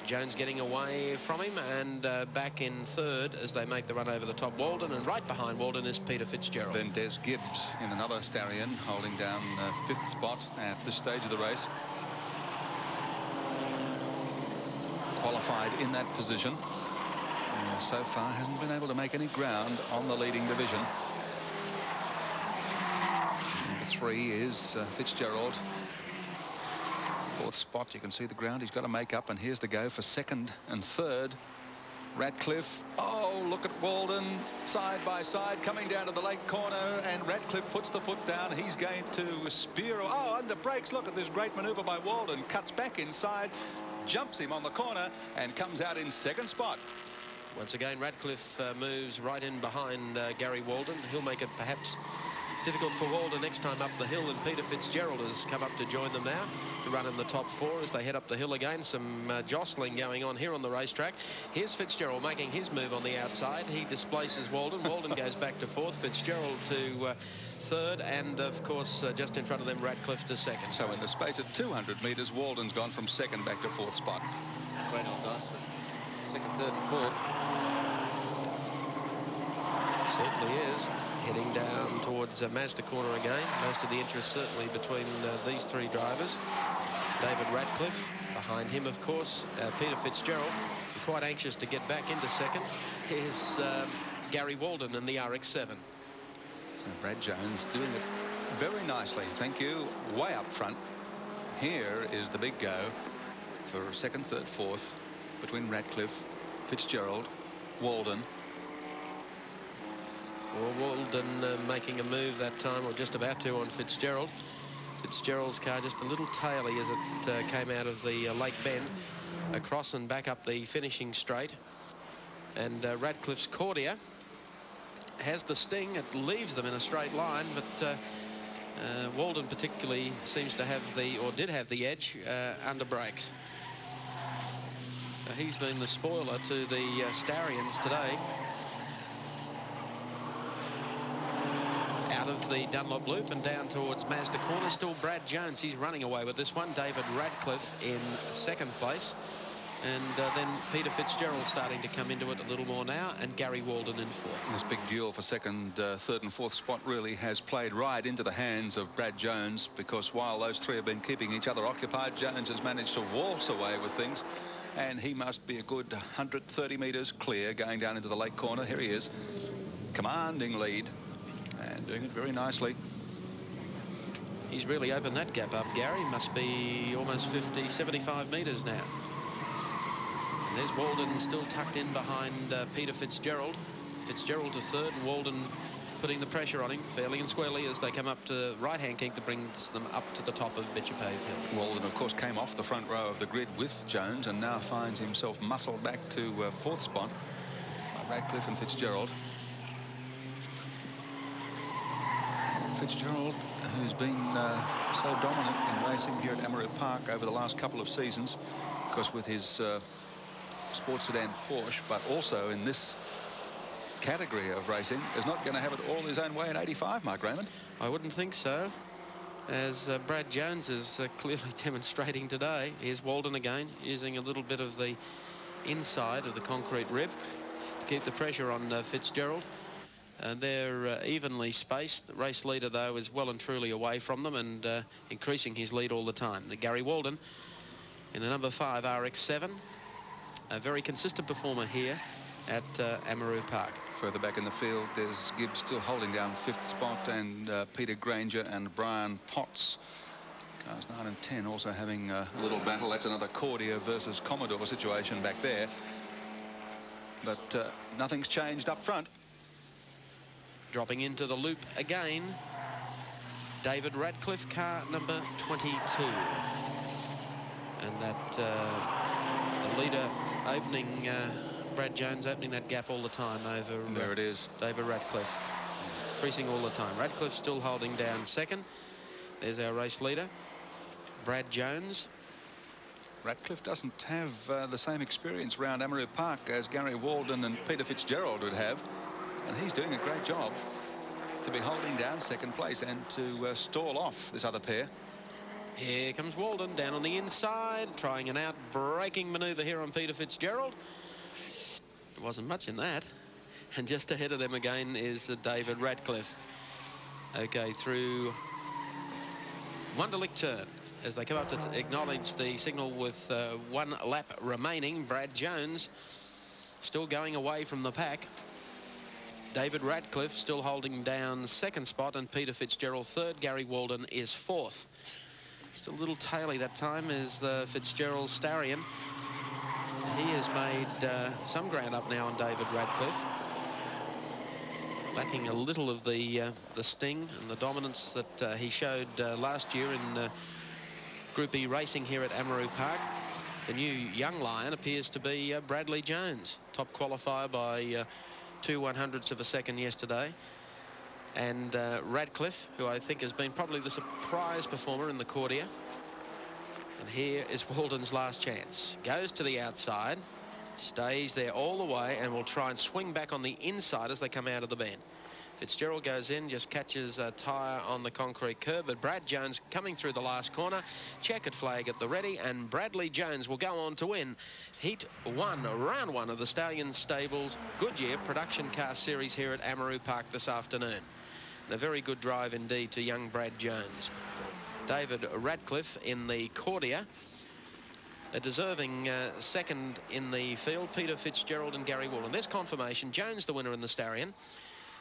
Jones getting away from him and back in third as they make the run over the top. Walden, and right behind Walden is Peter Fitzgerald. Then Des Gibbs in another Stallion holding down fifth spot at this stage of the race. Qualified in that position. So far hasn't been able to make any ground on the leading division. Number 3 is Fitzgerald. Fourth spot, you can see the ground he's got to make up, and here's the go for second and third. Ratcliffe, oh, look at Walden, side by side, coming down to the late corner, and Ratcliffe puts the foot down. He's going to spear, oh, under brakes, look at this great manoeuvre by Walden, cuts back inside, jumps him on the corner, and comes out in second spot. Once again, Ratcliffe moves right in behind Gary Walden. He'll make it perhaps difficult for Walden next time up the hill, and Peter Fitzgerald has come up to join them now to run in the top 4 as they head up the hill again. Some jostling going on here on the racetrack. Here's Fitzgerald making his move on the outside. He displaces Walden. Walden goes back to 4th. Fitzgerald to 3rd, and of course just in front of them Radcliffe to 2nd. So in the space of 200 metres, Walden's gone from 2nd back to 4th spot. Great old dice for 2nd, 3rd and 4th. Certainly is. Heading down towards Mazda corner again. Most of the interest certainly between these 3 drivers. David Radcliffe, behind him of course Peter Fitzgerald, quite anxious to get back into 2nd. Here's Gary Walden in the RX-7. So Brad Jones doing it very nicely, thank you, way up front. Here is the big go for 2nd, 3rd, 4th between Radcliffe, Fitzgerald, Walden. Well, Walden making a move that time, or just about to, on Fitzgerald. Fitzgerald's car just a little taily as it came out of the Lake Bend, across and back up the finishing straight. And Radcliffe's Cordia has the sting. It leaves them in a straight line, but Walden particularly seems to have the, or did have the edge under brakes. He's been the spoiler to the Starions today. Out of the Dunlop Loop and down towards Mazda corner. Still Brad Jones. He's running away with this one. David Radcliffe in 2nd place. And then Peter Fitzgerald starting to come into it a little more now, and Gary Walden in 4th. This big duel for 2nd, 3rd and 4th spot really has played right into the hands of Brad Jones, because while those 3 have been keeping each other occupied, Jones has managed to waltz away with things, and he must be a good 130 metres clear going down into the lake corner. Here he is, commanding lead and doing it very nicely. He's really opened that gap up, Gary. Must be almost 50, 75 metres now. And there's Walden still tucked in behind Peter Fitzgerald. Fitzgerald to 3rd, and Walden putting the pressure on him fairly and squarely as they come up to right-hand kink to bring them up to the top of Bitchapave Hill. Walden, of course, came off the front row of the grid with Jones and now finds himself muscled back to 4th spot by Radcliffe and Fitzgerald. Fitzgerald, who's been so dominant in racing here at Amaroo Park over the last couple of seasons, of course with his sports sedan Porsche, but also in this category of racing, is not going to have it all his own way in 85, Mark Raymond. I wouldn't think so, as Brad Jones is clearly demonstrating today. Here's Walden again, using a little bit of the inside of the concrete rib to keep the pressure on Fitzgerald. And they're evenly spaced. The race leader, though, is well and truly away from them and increasing his lead all the time. The Gary Walden in the number 5 RX-7, a very consistent performer here at Amaroo Park. Further back in the field, there's Gibbs still holding down 5th spot, and Peter Granger and Brian Potts, cars 9 and 10, also having a little battle. That's another Cordia versus Commodore situation back there. But nothing's changed up front. Dropping into the loop again, David Radcliffe, car number 22. And that the leader opening, Brad Jones opening that gap all the time over there it is, David Radcliffe, increasing all the time. Radcliffe still holding down 2nd. There's our race leader, Brad Jones. Radcliffe doesn't have the same experience around Amaroo Park as Gary Walden and Peter Fitzgerald would have. And he's doing a great job to be holding down 2nd place and to stall off this other pair. Here comes Walden down on the inside, trying an out-braking manoeuvre here on Peter Fitzgerald. There wasn't much in that. And just ahead of them again is David Radcliffe. Okay, through Wunderlich turn. As they come up to acknowledge the signal with 1 lap remaining, Brad Jones still going away from the pack. David Radcliffe still holding down 2nd spot, and Peter Fitzgerald 3rd. Gary Walden is 4th. Just a little taily that time is the Fitzgerald Starion. He has made some ground up now on David Radcliffe. Lacking a little of the sting and the dominance that he showed last year in Group E racing here at Amaroo Park. The new young lion appears to be Bradley Jones, top qualifier by 2/100ths of a second yesterday. And Radcliffe, who I think has been probably the surprise performer in the Cordia. And here is Walden's last chance. Goes to the outside, stays there all the way, and will try and swing back on the inside as they come out of the bend. Fitzgerald goes in, just catches a tyre on the concrete curb, but Brad Jones coming through the last corner. Checkered flag at the ready, and Bradley Jones will go on to win Heat 1, Round 1 of the Stallion Stables Goodyear Production Car Series here at Amaroo Park this afternoon. And a very good drive indeed to young Brad Jones. David Radcliffe in the Cordia. A deserving second in the field, Peter Fitzgerald and Gary Walden. There's confirmation. Jones the winner in the Starion.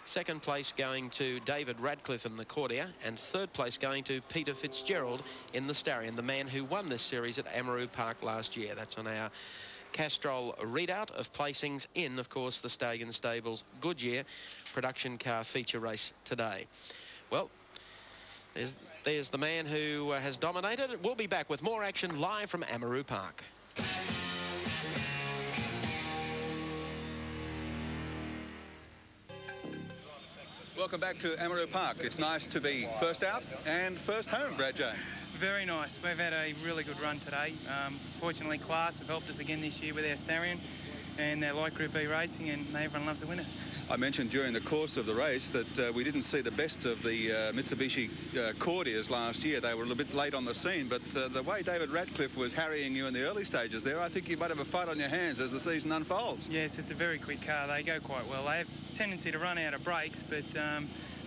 Second place going to David Radcliffe in the Cordia, and third place going to Peter Fitzgerald in the Starion, the man who won this series at Amaroo Park last year. That's on our Castrol readout of placings in, of course, the Stallion Stables Goodyear Production Car Feature Race today. Well, there's the man who has dominated. We'll be back with more action live from Amaroo Park. Welcome back to Amaroo Park. It's nice to be first out and first home, Brad Jones. Very nice. We've had a really good run today. Fortunately, Class have helped us again this year with our Starion, and they like Group B racing, and everyone loves a winner. I mentioned during the course of the race that we didn't see the best of the Mitsubishi Cordias last year. They were a little bit late on the scene, but the way David Radcliffe was harrying you in the early stages there, I think you might have a fight on your hands as the season unfolds. Yes, it's a very quick car. They go quite well. They have a tendency to run out of brakes, but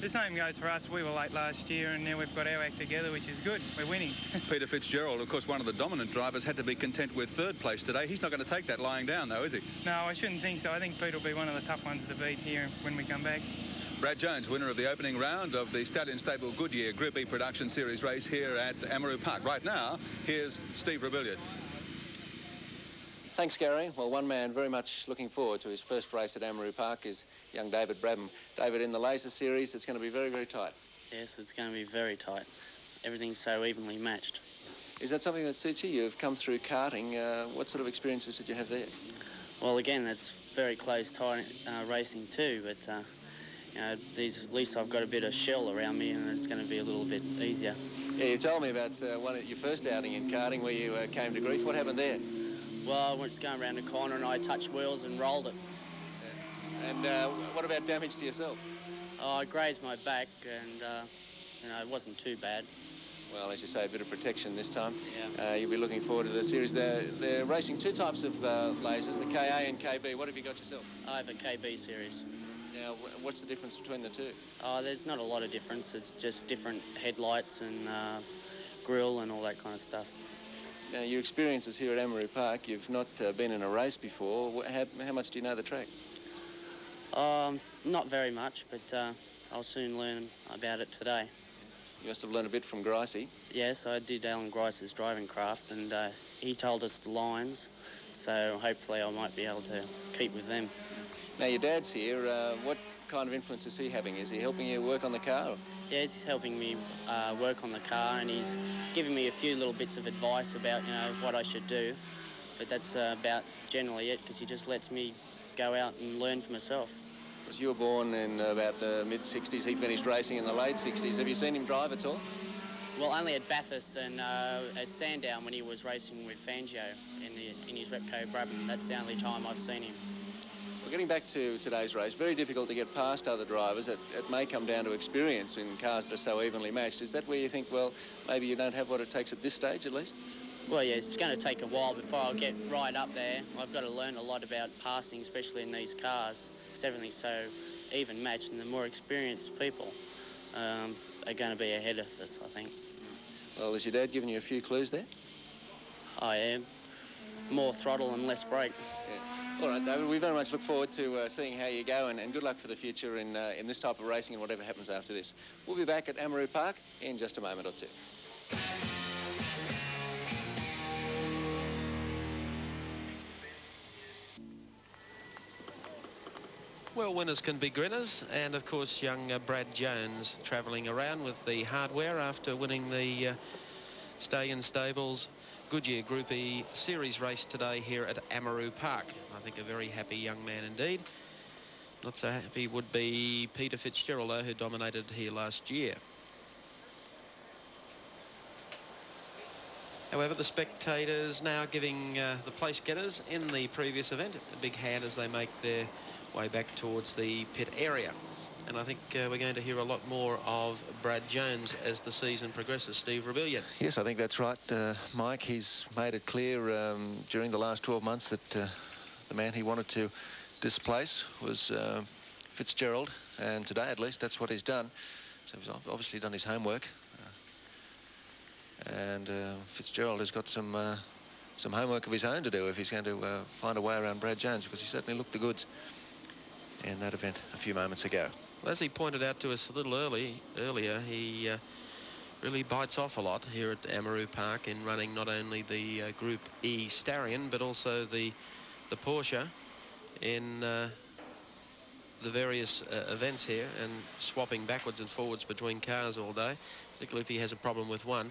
the same goes for us. We were late last year, and now we've got our act together, which is good. We're winning. Peter Fitzgerald, of course, one of the dominant drivers, had to be content with third place today. He's not going to take that lying down, though, is he? No, I shouldn't think so. I think Pete will be one of the tough ones to beat here when we come back. Brad Jones, winner of the opening round of the Stallion Stable Goodyear Group E Production Series race here at Amaroo Park. Right now, here's Steve Rebellion. Thanks, Gary. Well, one man very much looking forward to his first race at Amaroo Park is young David Brabham. David, in the Laser Series, it's going to be very, very tight. Yes, it's going to be very tight. Everything's so evenly matched. Is that something that suits you? You've come through karting. What sort of experiences did you have there? Well, again, that's very close tight racing too, but you know, at least I've got a bit of shell around me, and it's going to be a little bit easier. Yeah, you told me about your first outing in karting where you came to grief. What happened there? Well, I was going around the corner and I touched wheels and rolled it. Yeah. And what about damage to yourself? Oh, I grazed my back, and you know, it wasn't too bad. Well, as you say, a bit of protection this time. Yeah. You'll be looking forward to the series. They're racing two types of lasers, the KA and KB. What have you got yourself? I have a KB series. Now, what's the difference between the two? Oh, there's not a lot of difference. It's just different headlights and grille and all that kind of stuff. Now, your experiences here at Amaroo Park, you've not been in a race before. How much do you know the track? Not very much, but I'll soon learn about it today. You must have learned a bit from Gricey. Yes, I did Alan Grice's driving craft, and he told us the lines, so hopefully I might be able to keep with them. Now, your dad's here. What kind of influence is he having? Is he helping you work on the car? Yes, he's helping me work on the car, and he's giving me a few little bits of advice about, you know, what I should do. But that's about generally it, because he just lets me go out and learn for myself. Because you were born in about the mid-60s. He finished racing in the late 60s. Have you seen him drive at all? Well, only at Bathurst and at Sandown when he was racing with Fangio in his Repco Brabham. That's the only time I've seen him. Well, getting back to today's race, very difficult to get past other drivers. It may come down to experience in cars that are so evenly matched. Is that where you think, well, maybe you don't have what it takes at this stage at least? Well, yeah, it's going to take a while before I'll get right up there. I've got to learn a lot about passing, especially in these cars, because everything's so even matched, and the more experienced people are going to be ahead of us, I think. Well, has your dad given you a few clues there? I am. More throttle and less brake. Yeah. All right, David, we very much look forward to seeing how you go, and good luck for the future in this type of racing and whatever happens after this. We'll be back at Amaroo Park in just a moment or two. Well, winners can be grinners, and of course young Brad Jones travelling around with the hardware after winning the Stallion Stables Goodyear Group E Series race today here at Amaroo Park. I think a very happy young man indeed. Not so happy would be Peter Fitzgerald, though, who dominated here last year. However, the spectators now giving the place getters in the previous event a big hand as they make their way back towards the pit area. And I think we're going to hear a lot more of Brad Jones as the season progresses. Steve Rebellion. Yes, I think that's right, Mike. He's made it clear during the last 12 months that the man he wanted to displace was Fitzgerald, and today at least that's what he's done. So he's obviously done his homework, and Fitzgerald has got some homework of his own to do if he's going to find a way around Brad Jones, because he certainly looked the goods in that event a few moments ago. Well, as he pointed out to us a little earlier, he really bites off a lot here at Amaroo Park in running not only the Group E Starion but also the Porsche in the various events here, and swapping backwards and forwards between cars all day, particularly if he has a problem with one.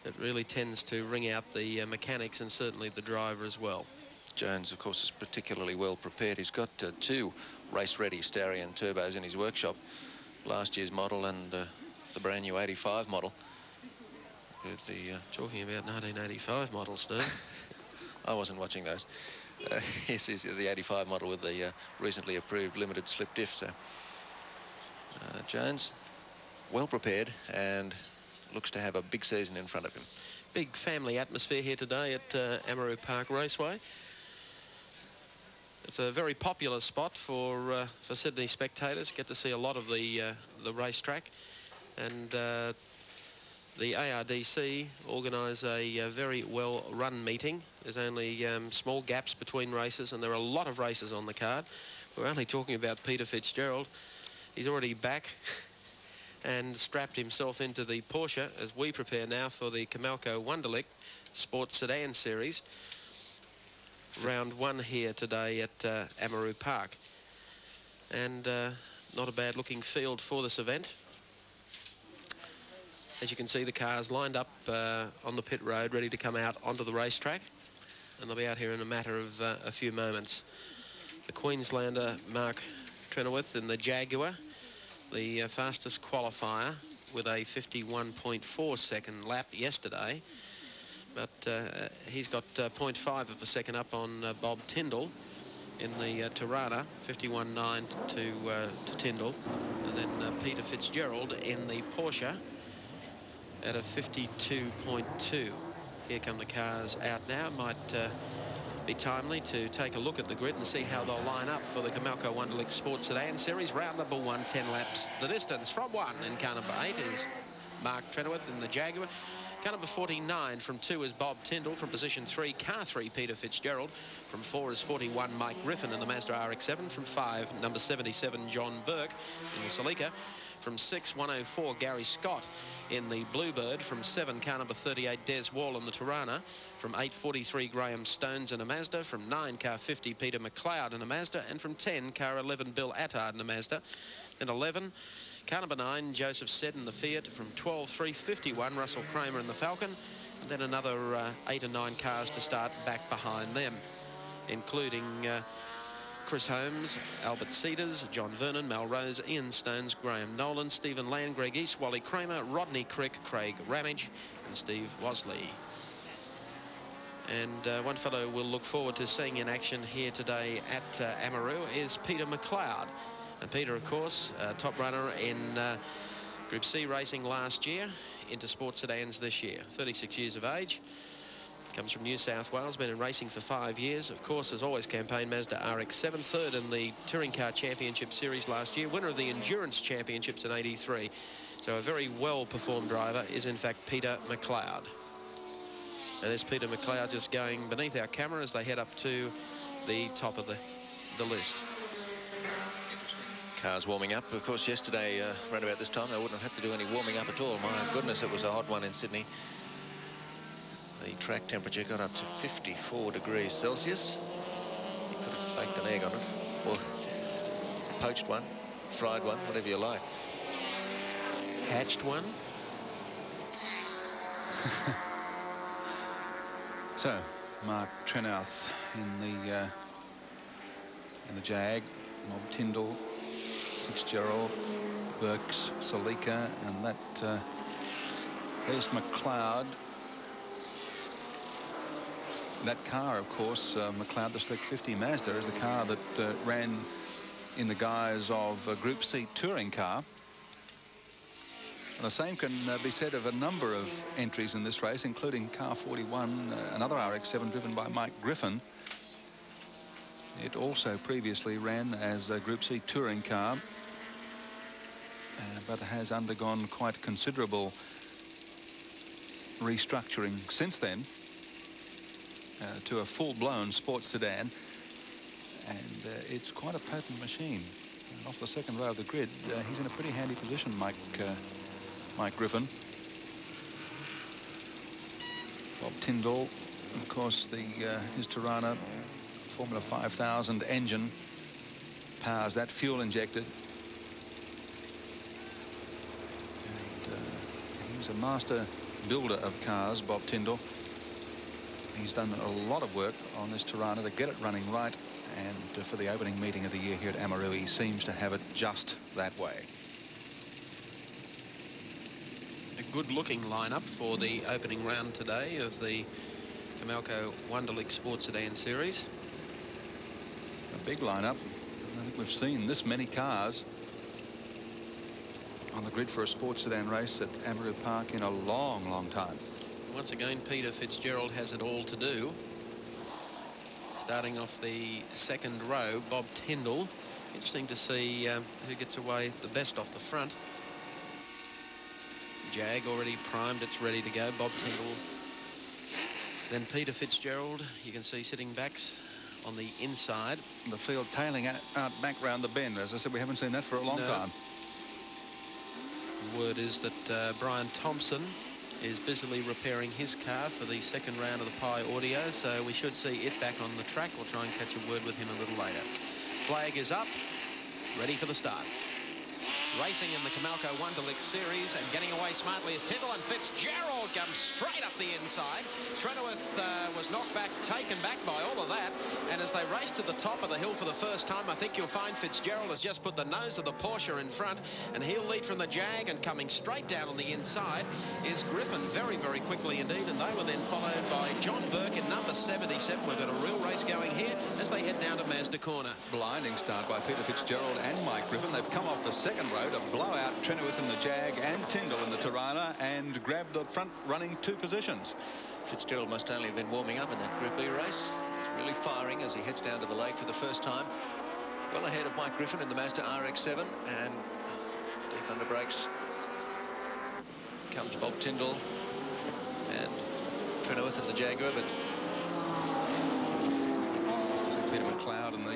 It really tends to ring out the mechanics and certainly the driver as well. Jones, of course, is particularly well prepared. He's got two race-ready Starion turbos in his workshop, last year's model and the brand new 85 model. With the talking about 1985 models, Steve. I wasn't watching those. Yes, is the 85 model with the recently approved limited slip diff. So Jones, well prepared, and looks to have a big season in front of him. Big family atmosphere here today at Amaroo Park Raceway. It's a very popular spot for Sydney spectators. Get to see a lot of the racetrack, and the ARDC organise a very well-run meeting. There's only small gaps between races, and there are a lot of races on the card. We're only talking about Peter Fitzgerald. He's already back and strapped himself into the Porsche as we prepare now for the Comalco Wunderlich Sports Sedan Series. Round one here today at Amaroo Park. And not a bad looking field for this event. As you can see, the cars lined up on the pit road, ready to come out onto the racetrack. And they'll be out here in a matter of a few moments. The Queenslander, Mark Trenoweth, in the Jaguar, the fastest qualifier with a 51.4 second lap yesterday. But he's got 0.5 of a second up on Bob Tyndall in the Tirana, 51.9 to Tyndall. And then Peter Fitzgerald in the Porsche at a 52.2. Here come the cars out now. Might be timely to take a look at the grid and see how they'll line up for the Comalco Wunderlich Sports Sedan Series. Round number 1, 10 laps. The distance from 1 in car number 8 is Mark Trenoweth in the Jaguar. Car number 49 from 2 is Bob Tyndall. From position 3, car 3, Peter Fitzgerald. From 4 is 41, Mike Griffin in the Mazda RX-7. From 5, number 77, John Burke in the Celica. From 6, 104, Gary Scott in the Bluebird. From 7, car number 38, Des Wall in the Tirana. From 8, 43, Graham Stones in a Mazda. From 9, car 50, Peter McLeod in a Mazda. And from 10, car 11, Bill Attard in a Mazda. And 11, car number 9, Joseph Sedan in the Fiat. From 12, 351, Russell Kramer in the Falcon. And then another 8 and 9 cars to start back behind them, including Chris Holmes, Albert Cedars, John Vernon, Mal Rose, Ian Stones, Graham Nolan, Stephen Land, Greg East, Wally Kramer, Rodney Crick, Craig Ramage, and Steve Wosley. And one fellow we'll look forward to seeing in action here today at Amaroo is Peter McLeod. And Peter, of course, top runner in Group C racing last year, into sports sedans this year. 36 years of age. Comes from New South Wales, been in racing for 5 years. Of course, has always campaigned Mazda RX-7, third in the Touring Car Championship Series last year, winner of the Endurance Championships in '83. So a very well-performed driver is, in fact, Peter McLeod. And there's Peter McLeod just going beneath our camera as they head up to the top of the list. Cars warming up. Of course, yesterday, around about this time, they wouldn't have had to do any warming up at all. My goodness, it was a hot one in Sydney. The track temperature got up to 54 degrees Celsius. You could have baked an egg on it, or poached one, fried one, whatever you like. Hatched one. So, Mark Trenoweth in the Jag. Bob Tyndall, Fitzgerald, Burks, Salika, and that there's McLeod. That car, of course, McLeod, the Slick 50 Mazda, is the car that ran in the guise of a Group C touring car. And the same can be said of a number of entries in this race, including car 41, another RX-7 driven by Mike Griffin. It also previously ran as a Group C touring car, but has undergone quite considerable restructuring since then to a full-blown sports sedan, and it's quite a potent machine. And off the second row of the grid, he's in a pretty handy position, Mike Griffin. Bob Tyndall, of course, his Tirana Formula 5000 engine powers that, fuel injected. And he's a master builder of cars, Bob Tyndall. He's done a lot of work on this Tirana to get it running right, and for the opening meeting of the year here at Amaroo, he seems to have it just that way. A good-looking lineup for the opening round today of the Comalco Wunderlich Sports Sedan Series. A big lineup. I think we've seen this many cars on the grid for a sports sedan race at Amaroo Park in a long, long time. Once again, Peter Fitzgerald has it all to do. Starting off the second row, Bob Tyndall. Interesting to see who gets away the best off the front. Jag already primed, it's ready to go. Bob Tyndall. Then Peter Fitzgerald, you can see sitting backs on the inside. The field tailing out back round the bend. As I said, we haven't seen that for a long time. The word is that Brian Thompson is busily repairing his car for the second round of the Pi Audio, so we should see it back on the track. We'll try and catch a word with him a little later. Flag is up, ready for the start. Racing in the Comalco Wunderlich Series and getting away smartly is Tyndall, and Fitzgerald comes straight up the inside. Trenoweth was knocked back, taken back by all of that, and as they race to the top of the hill for the first time, I think you'll find Fitzgerald has just put the nose of the Porsche in front, and he'll lead from the Jag, and coming straight down on the inside is Griffin very, very quickly indeed, and they were then followed by John Burke in number 77. We've got a real race going here as they head down to Mazda Corner. Blinding start by Peter Fitzgerald and Mike Griffin. They've come off the second row to blow out Trenoweth in the Jag and Tyndall in the Tirana and grab the front running two positions. Fitzgerald must only have been warming up in that Group B race. He's really firing as he heads down to the lake for the first time. Well ahead of Mike Griffin in the Mazda RX-7, and deep under brakes comes Bob Tyndall and Trenoweth in the Jaguar, but Peter McLeod and the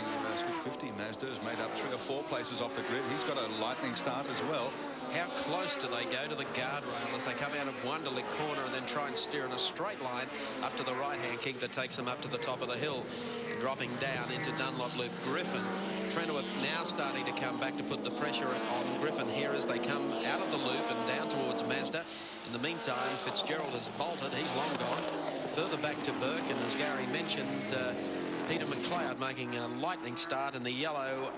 50 Mazda has made up 3 or 4 places off the grid. He's got a lightning start as well. How close do they go to the guardrail as they come out of Wunderlich Corner and then try and steer in a straight line up to the right-hand kick that takes them up to the top of the hill, and dropping down into Dunlop Loop. Griffin, Trenoweth now starting to come back to put the pressure on Griffin here as they come out of the loop and down towards Mazda. In the meantime, Fitzgerald has bolted. He's long gone. Further back to Burke, and as Gary mentioned, Peter McLeod making a lightning start in the yellow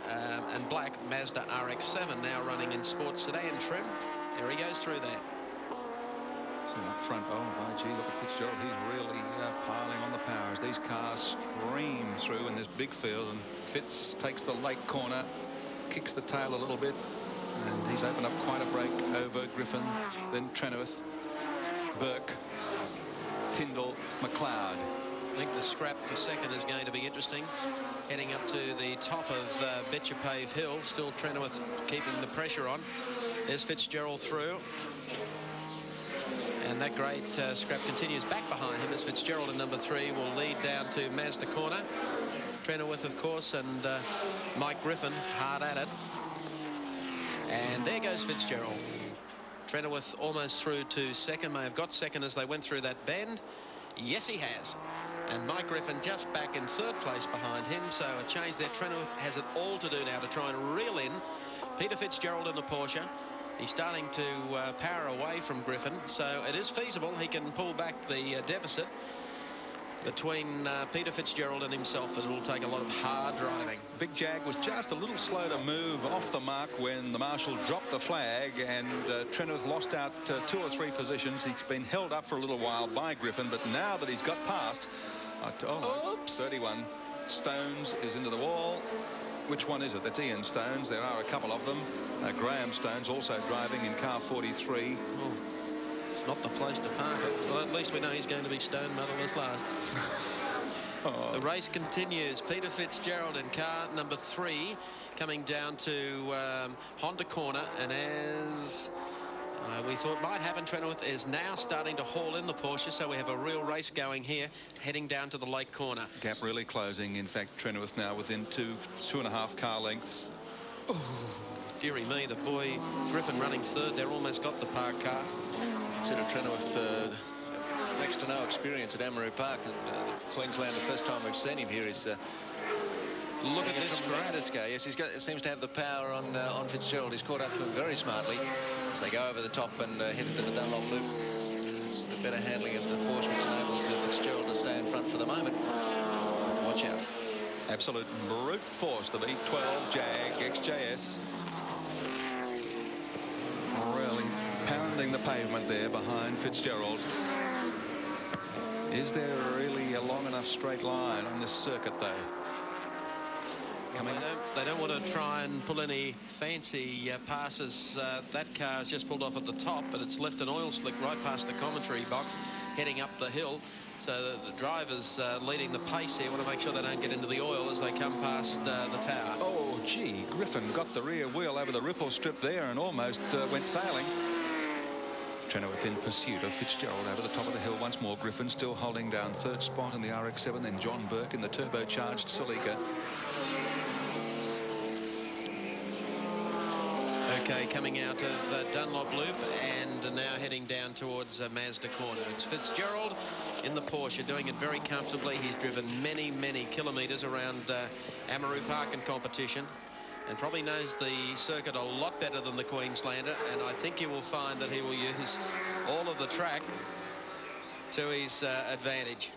and black Mazda RX-7, now running in sports sedan trim. There he goes through there. So up front, oh, gee, look at Fitzgerald. He's really piling on the power as these cars stream through in this big field, and Fitz takes the lake corner, kicks the tail a little bit, and he's opened up quite a break over Griffin, then Trenoweth, Burke, Tyndall, McLeod. I think the scrap for second is going to be interesting. Heading up to the top of Betchapave Hill, still Trenoweth keeping the pressure on. There's Fitzgerald through. And that great scrap continues back behind him as Fitzgerald in number 3 will lead down to Mazda Corner. Trenoweth, of course, and Mike Griffin hard at it. And there goes Fitzgerald. Trenoweth almost through to second, may have got second as they went through that bend. Yes, he has. And Mike Griffin just back in third place behind him, so a change there. Trenoweth has it all to do now to try and reel in Peter Fitzgerald in the Porsche. He's starting to power away from Griffin, so it is feasible he can pull back the deficit. between Peter Fitzgerald and himself, but it'll take a lot of hard driving. Big Jag was just a little slow to move off the mark when the marshal dropped the flag, and Trenoweth lost out 2 or 3 positions. He's been held up for a little while by Griffin, but now that he's got past, 31 Stones is into the wall. Which one is it? That's Ian Stones. There are a couple of them. Graham Stones also driving in car 43. Oh, it's not the place to park it. Well, at least we know he's going to be Stone medalist last. Oh. The race continues. Peter Fitzgerald in car number 3 coming down to Honda Corner, and as we thought might happen, Trenoweth is now starting to haul in the Porsche, so we have a real race going here, heading down to the Lake Corner. Gap really closing. In fact, Trenoweth now within 2.5 car lengths. Ooh, dearie me, the boy Griffin running 3rd. They're almost got the park car. Consider Trenoweth next to no experience at Amaroo Park, and Queensland, the first time we've seen him here, is look at this tremendous go. Yes, seems to have the power on Fitzgerald. He's caught up to him very smartly as they go over the top and head into the Dunlop loop. It's the better handling of the Porsche which enables Fitzgerald to stay in front for the moment. But watch out. Absolute brute force, the V12 Jag XJS. Really pounding the pavement there behind Fitzgerald. Is there really a long enough straight line on this circuit, though? They don't want to try and pull any fancy passes. That car's just pulled off at the top, but it's left an oil slick right past the commentary box, heading up the hill. So the drivers leading the pace here want to make sure they don't get into the oil as they come past the tower. Oh, gee, Griffin got the rear wheel over the ripple strip there and almost went sailing. Trenoweth in pursuit of Fitzgerald over the top of the hill once more. Griffin still holding down 3rd spot in the RX-7, then John Burke in the turbocharged Celica. Okay, coming out of Dunlop Loop and now heading down towards Mazda Corner. It's Fitzgerald in the Porsche, doing it very comfortably. He's driven many, many kilometres around Amaroo Park in competition, and probably knows the circuit a lot better than the Queenslander, and I think you will find that he will use all of the track to his advantage.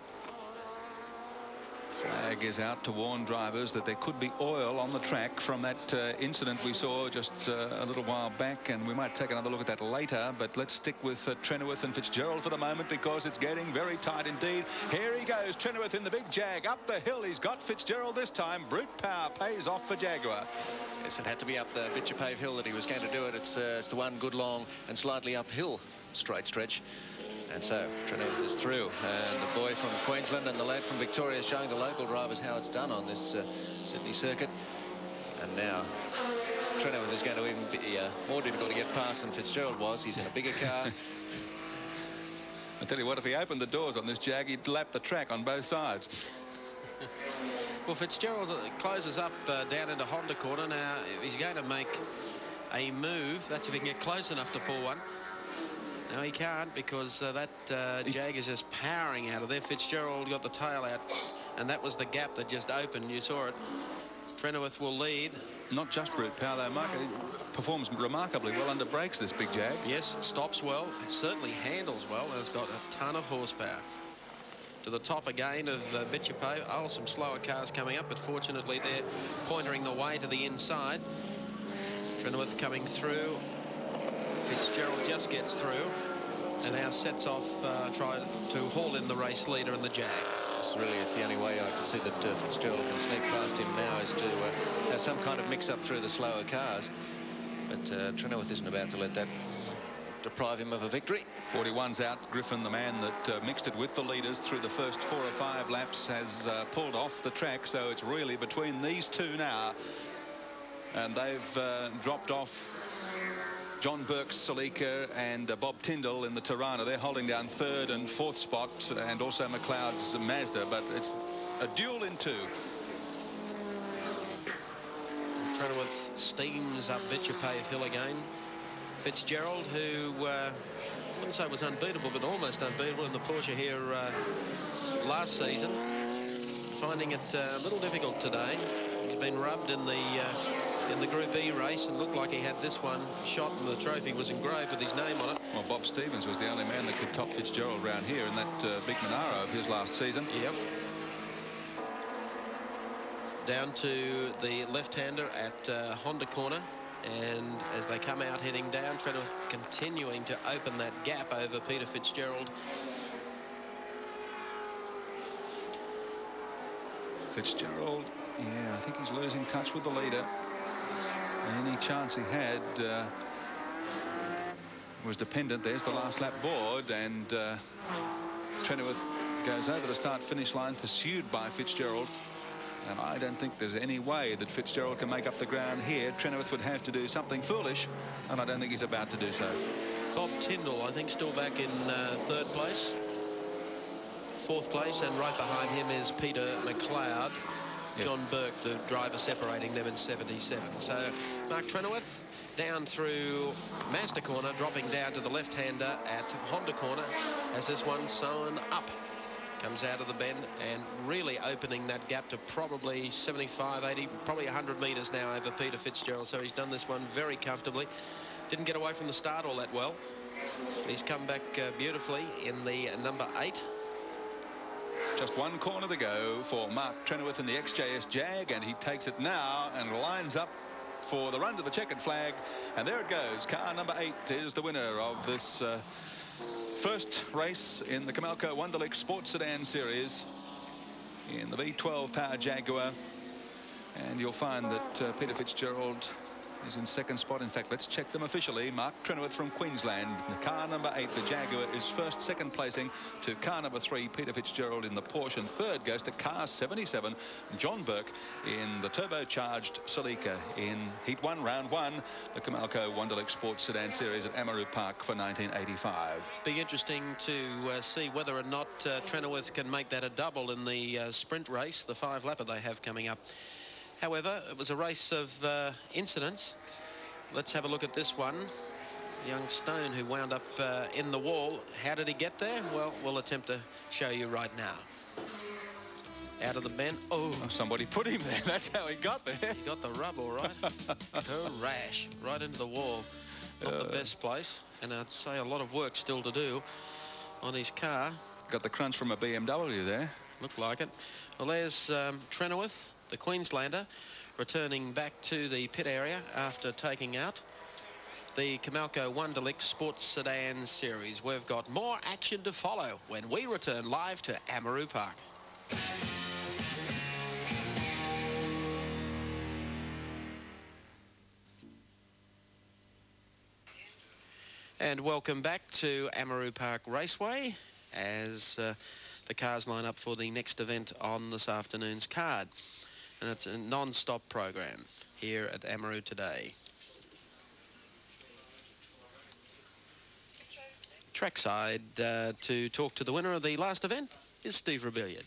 Flag is out to warn drivers that there could be oil on the track from that incident we saw just a little while back, and we might take another look at that later, but let's stick with Trenoweth and Fitzgerald for the moment because it's getting very tight indeed. Here he goes, Trenoweth in the big Jag up the hill. He's got Fitzgerald this time. Brute power pays off for Jaguar. Yes, it had to be up the Bitchapave Hill that he was going to do it. It's the one good long and slightly uphill straight stretch. And so Trenoweth is through, and the boy from Queensland and the lad from Victoria showing the local drivers how it's done on this Sydney circuit. And now Trenoweth is going to even be more difficult to get past than Fitzgerald was. He's in a bigger car. I tell you what, if he opened the doors on this Jag, he'd lap the track on both sides. Well, Fitzgerald closes up down into Honda Corner. Now, he's going to make a move. That's if he can get close enough to pull one. No, he can't, because that Jag is just powering out of there. Fitzgerald got the tail out, and that was the gap that just opened. You saw it. Trenoweth will lead. Not just brute power, though, Mark. He performs remarkably well under brakes, this big Jag. Yes, stops well, certainly handles well, and has got a ton of horsepower. To the top again of Bitchapave. Oh, some slower cars coming up, but fortunately they're pointering the way to the inside. Trenoweth coming through. Fitzgerald just gets through and now sets off trying to haul in the race leader in the Jag. It's the only way I can see that Fitzgerald can sneak past him now is to have some kind of mix-up through the slower cars. But Trenoweth isn't about to let that deprive him of a victory. 41's out. Griffin, the man that mixed it with the leaders through the first 4 or 5 laps, has pulled off the track, so it's really between these two now. And they've dropped off John Burke's Celica and Bob Tyndall in the Tirana. They're holding down 3rd and 4th spot, and also McLeod's Mazda, but it's a duel in 2. Trenoweth steams up Bitchapave Hill again. Fitzgerald, who I wouldn't say was unbeatable, but almost unbeatable in the Porsche here last season, finding it a little difficult today. He's been rubbed in the in the Group E race and looked like he had this one shot, and the trophy was engraved with his name on it. Well, Bob Stevens was the only man that could top Fitzgerald round here in that big Monaro of his last season. Yep. Down to the left-hander at Honda corner, and as they come out heading down, Trenoweth continuing to open that gap over Peter Fitzgerald. Fitzgerald, yeah, I think he's losing touch with the leader. Any chance he had was dependent. There's the last lap board, and Trenoweth goes over the start-finish line, pursued by Fitzgerald. And I don't think there's any way that Fitzgerald can make up the ground here. Trenoweth would have to do something foolish, and I don't think he's about to do so. Bob Tyndall, I think, still back in third place. Fourth place, and right behind him is Peter McLeod. Yep. John Burke, the driver, separating them in 77. So Mark Trenoweth down through Mazda corner, dropping down to the left-hander at Honda corner as this one sewn up. Comes out of the bend and really opening that gap to probably 75, 80, probably 100 metres now over Peter Fitzgerald. So he's done this one very comfortably. Didn't get away from the start all that well. He's come back beautifully in the number 8. Just one corner to go for Mark Trenoweth in the XJS Jag, and he takes it now and lines up for the run to the checkered flag. And there it goes. Car number 8 is the winner of this first race in the Comalco Wunderlich Sports Sedan Series in the V12 Power Jaguar. And you'll find that Peter Fitzgerald is in second spot. In fact, let's check them officially. Mark Trenoweth from Queensland. Car number 8, the Jaguar, is first. Second placing to car number 3, Peter Fitzgerald in the Porsche. And third goes to car 77, John Burke in the turbocharged Celica in Heat 1, Round 1, the Comalco Wunderlich Sports Sedan Series at Amaroo Park for 1985. Be interesting to see whether or not Trenoweth can make that a double in the sprint race, the 5-lapper they have coming up. However, it was a race of incidents. Let's have a look at this one. Young Stone, who wound up in the wall. How did he get there? Well, we'll attempt to show you right now. Out of the bend. Oh, somebody put him there. That's how he got there. He got the rub all right. Crash right into the wall. Not the best place. And I'd say a lot of work still to do on his car. Got the crunch from a BMW there. Looked like it. Well, there's Trenoweth, the Queenslander, returning back to the pit area after taking out the Comalco Wunderlich Sports Sedan Series. We've got more action to follow when we return live to Amaroo Park. And welcome back to Amaroo Park Raceway as the cars line up for the next event on this afternoon's card. And it's a non-stop program here at Amaroo today. Trackside to talk to the winner of the last event is Steve Rebellion.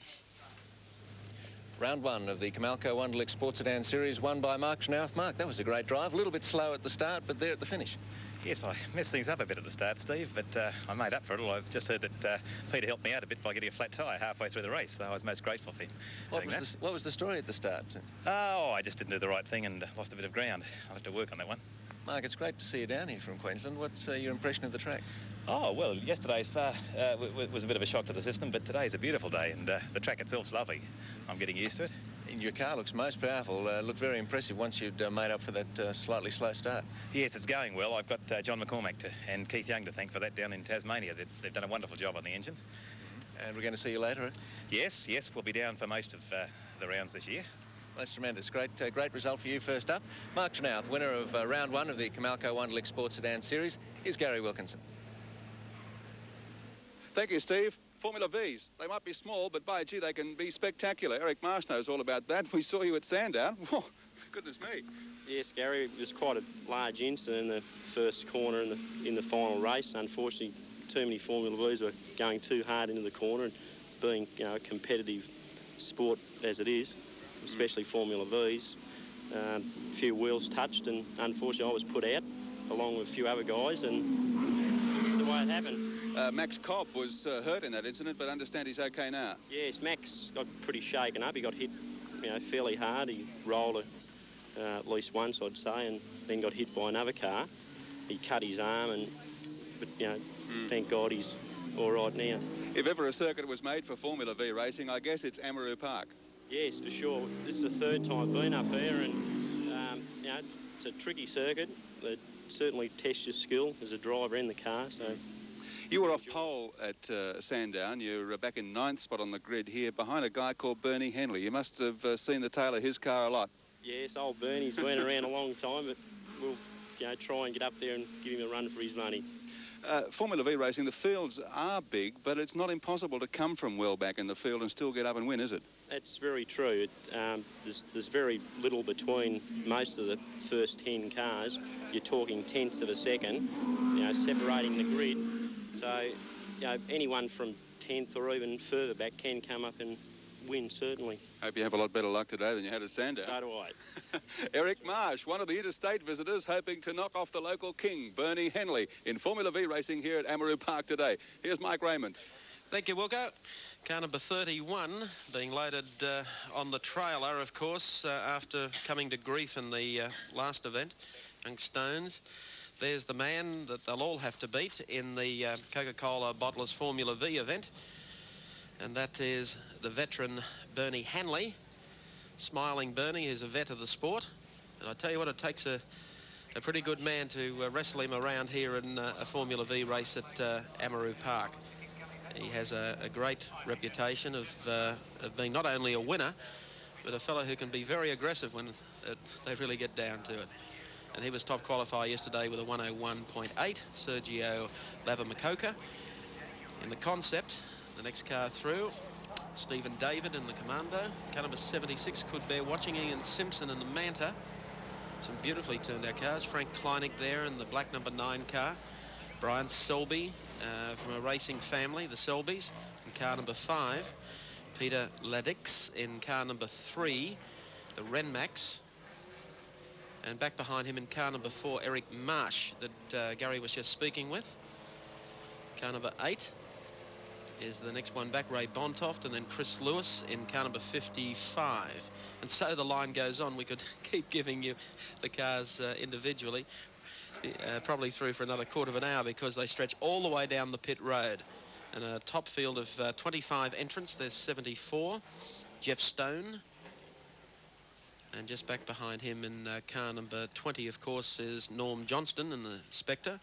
Round 1 of the Comalco Wunderlich Sports Sedan Series, won by Mark Trenoweth. Mark, that was a great drive. A little bit slow at the start, but there at the finish. Yes, I messed things up a bit at the start, Steve, but I made up for it all. I've just heard that Peter helped me out a bit by getting a flat tyre halfway through the race, so I was most grateful for him. What was the story at the start? Oh, I just didn't do the right thing and lost a bit of ground. I'll have to work on that one. Mark, it's great to see you down here from Queensland. What's your impression of the track? Oh, well, yesterday's was a bit of a shock to the system, but today's a beautiful day, and the track itself's lovely. I'm getting used to it. And your car looks most powerful. Looked very impressive once you'd made up for that slightly slow start. Yes, it's going well. I've got John McCormack and Keith Young to thank for that down in Tasmania. They've done a wonderful job on the engine. And we're going to see you later, eh? Yes, we'll be down for most of the rounds this year. That's tremendous. Great result for you first up. Mark Trenoweth, winner of round 1 of the Comalco Wunderlich Sports Sedan Series. Here's Gary Wilkinson. Thank you, Steve. Formula Vs. They might be small, but by gee, they can be spectacular. Eric Marsh knows all about that. We saw you at Sandown. Whoa, goodness me. Yes, Gary, it was quite a large incident in the first corner in the final race. Unfortunately, too many Formula Vs were going too hard into the corner, and being a competitive sport as it is, especially Formula Vs, a few wheels touched, and unfortunately I was put out along with a few other guys, and that's the way it happened. Max Cobb was hurt in that incident, but I understand he's okay now. Yes, Max got pretty shaken up. He got hit, fairly hard. He rolled at least once, I'd say, and then got hit by another car. He cut his arm, but you know, thank God he's all right now. If ever a circuit was made for Formula V racing, I guess it's Amaroo Park. Yes, for sure. This is the third time I've been up here, and you know, it's a tricky circuit. It certainly tests your skill as a driver in the car. So. You were off pole at Sandown. You're back in 9th spot on the grid here behind a guy called Bernie Henley. You must have seen the tail of his car a lot. Yes, old Bernie's been around a long time, but we'll try and get up there and give him a run for his money. Formula V racing, the fields are big, but it's not impossible to come from well back in the field and still get up and win, is it? That's very true. There's very little between most of the first 10 cars. You're talking tenths of a second, separating the grid. So, anyone from 10th or even further back can come up and win, certainly. Hope you have a lot better luck today than you had at Sandown. So do I. Eric Marsh, one of the interstate visitors, hoping to knock off the local king, Bernie Henley, in Formula V racing here at Amaroo Park today. Here's Mike Raymond. Thank you, Wilco. Car number 31 being loaded on the trailer, of course, after coming to grief in the last event, Young Stones. There's the man that they'll all have to beat in the Coca-Cola Bottlers Formula V event. And that is the veteran Bernie Henley. Smiling Bernie, who's a vet of the sport. And I tell you what, it takes a pretty good man to wrestle him around here in a Formula V race at Amaroo Park. He has a great reputation of being not only a winner, but a fellow who can be very aggressive when they really get down to it. And he was top qualifier yesterday with a 101.8, Sergio Lavamakokka. In the concept, the next car through, Stephen David in the Commando. Car number 76 could bear watching. Ian Simpson in the Manta. Some beautifully turned out cars. Frank Kleinig there in the black number 9 car. Brian Selby from a racing family, the Selbys, in car number 5. Peter Ladix in car number 3, the Renmax. And back behind him in car number 4, Eric Marsh, that Gary was just speaking with. Car number 8 is the next one back, Ray Bontoft, and then Chris Lewis in car number 55. And so the line goes on. We could keep giving you the cars individually, probably through for another quarter of an hour, because they stretch all the way down the pit road. And a top field of 25 entrants. There's 74. Jeff Stone. And just back behind him in car number 20, of course, is Norm Johnston in the Spectre.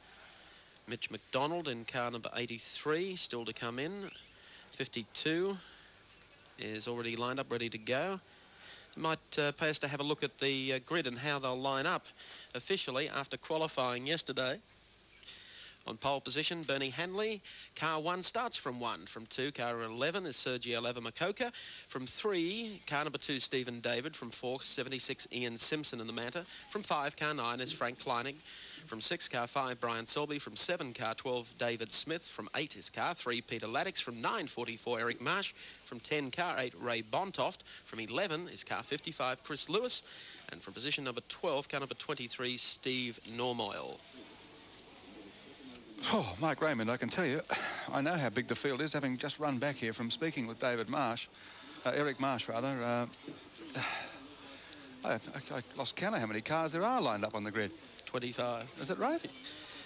Mitch McDonald in car number 83, still to come in. 52 is already lined up, ready to go. It might pay us to have a look at the grid and how they'll line up officially after qualifying yesterday. On pole position, Bernie Henley. Car 1 starts from 1. From 2, car 11 is Sergio Lavamakokka. From 3, car number 2, Stephen David. From 4, 76, Ian Simpson in the Manta. From 5, car 9 is Frank Kleinig. From 6, car 5, Brian Selby. From 7, car 12, David Smith. From 8 is car 3, Peter Ladix. From 9, 44, Eric Marsh. From 10, car 8, Ray Bontoft. From 11 is car 55, Chris Lewis. And from position number 12, car number 23, Steve Normoyle. Oh, Mike Raymond, I can tell you, I know how big the field is, having just run back here from speaking with David Marsh, Eric Marsh, rather. I lost count of how many cars there are lined up on the grid. 25. Is that right?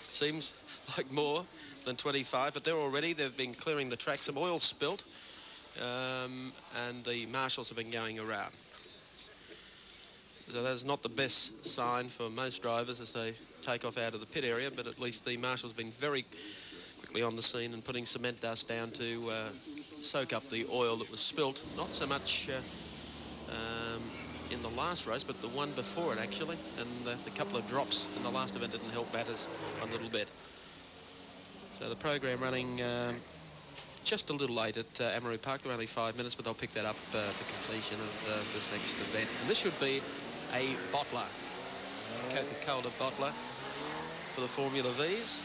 Seems like more than 25, but they've been clearing the track. Some oil spilt, and the marshals have been going around. So that's not the best sign for most drivers as they take off out of the pit area, but at least the marshal's been very quickly on the scene and putting cement dust down to soak up the oil that was spilt. Not so much in the last race, but the one before it, actually. And the couple of drops in the last event didn't help matters a little bit. So the program running just a little late at Amaroo Park. They're only 5 minutes, but they'll pick that up for completion of this next event. And this should be a bottler, Coca-Cola bottler for the Formula Vs.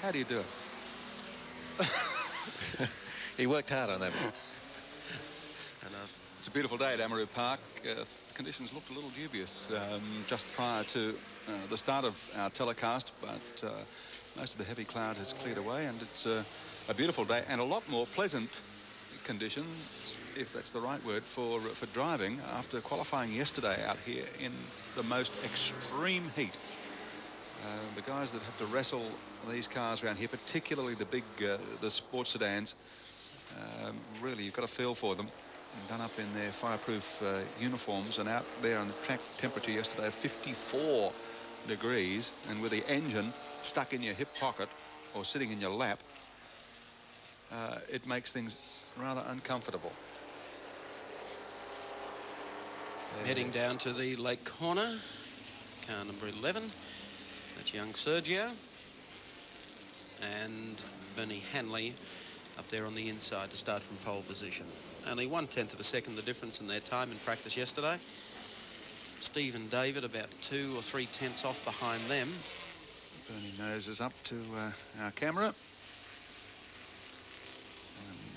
How do you do it? He worked hard on that. Enough. It's a beautiful day at Amaroo Park. Conditions looked a little dubious just prior to the start of our telecast, but most of the heavy cloud has cleared away, and it's a beautiful day and a lot more pleasant conditions if that's the right word, for driving after qualifying yesterday out here in the most extreme heat. The guys that have to wrestle these cars around here, particularly the sports sedans, really you've got a feel for them. Done up in their fireproof uniforms and out there on the track temperature yesterday of 54 degrees, and with the engine stuck in your hip pocket or sitting in your lap, it makes things rather uncomfortable. Heading down to the lake corner, car number 11, that's young Sergio, and Bernie Hanley up there on the inside to start from pole position. Only 1/10 of a second the difference in their time in practice yesterday. Steve and David about 2 or 3 tenths off behind them. Bernie noses up to our camera.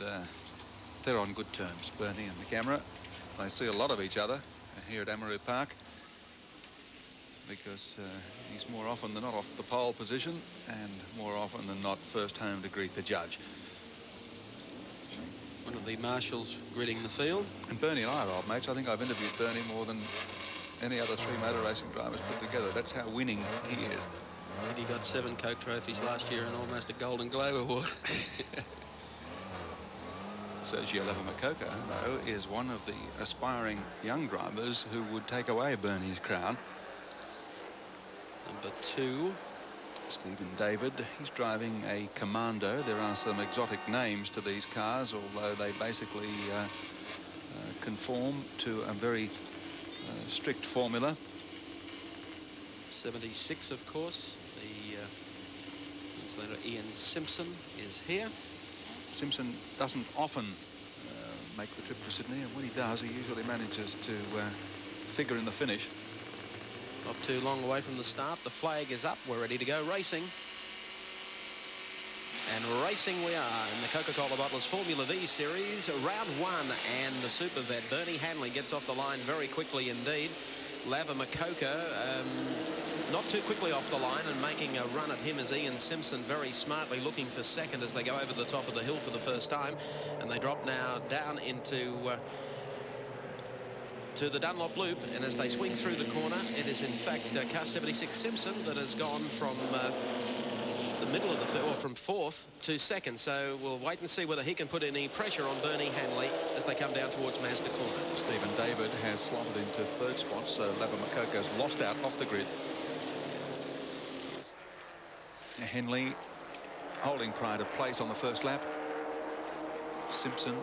And they're on good terms, Bernie and the camera. They see a lot of each other here at Amaroo Park, because he's more often than not off the pole position and more often than not first home to greet the judge. One of the marshals gridding the field. And Bernie and I are old mates. I think I've interviewed Bernie more than any other 3 motor racing drivers put together. That's how winning he is. He got 7 Coke trophies last year and almost a Golden Globe award. Sergio Lavamakoko, though, is one of the aspiring young drivers who would take away Bernie's crown. Number 2. Stephen David, he's driving a Commando. There are some exotic names to these cars, although they basically conform to a very strict formula. 76, of course. The Queenslander Ian Simpson is here. Simpson doesn't often make the trip to Sydney, and when he does, he usually manages to figure in the finish. Not too long away from the start. The flag is up. We're ready to go racing. And racing we are in the Coca-Cola Bottlers Formula V Series. Round 1, and the super vet Bernie Hanley gets off the line very quickly indeed. Lavamakoko not too quickly off the line, and making a run at him is Ian Simpson, very smartly looking for second as they go over the top of the hill for the first time. And they drop now down into to the Dunlop Loop, and as they swing through the corner, it is in fact car 76 Simpson that has gone from the middle of the field, or from 4th to 2nd. So we'll wait and see whether he can put any pressure on Bernie Hanley as they come down towards Mazda corner. Stephen David has slotted into 3rd spot, so Lavamakoko lost out off the grid. Henley holding pride of place on the first lap. Simpson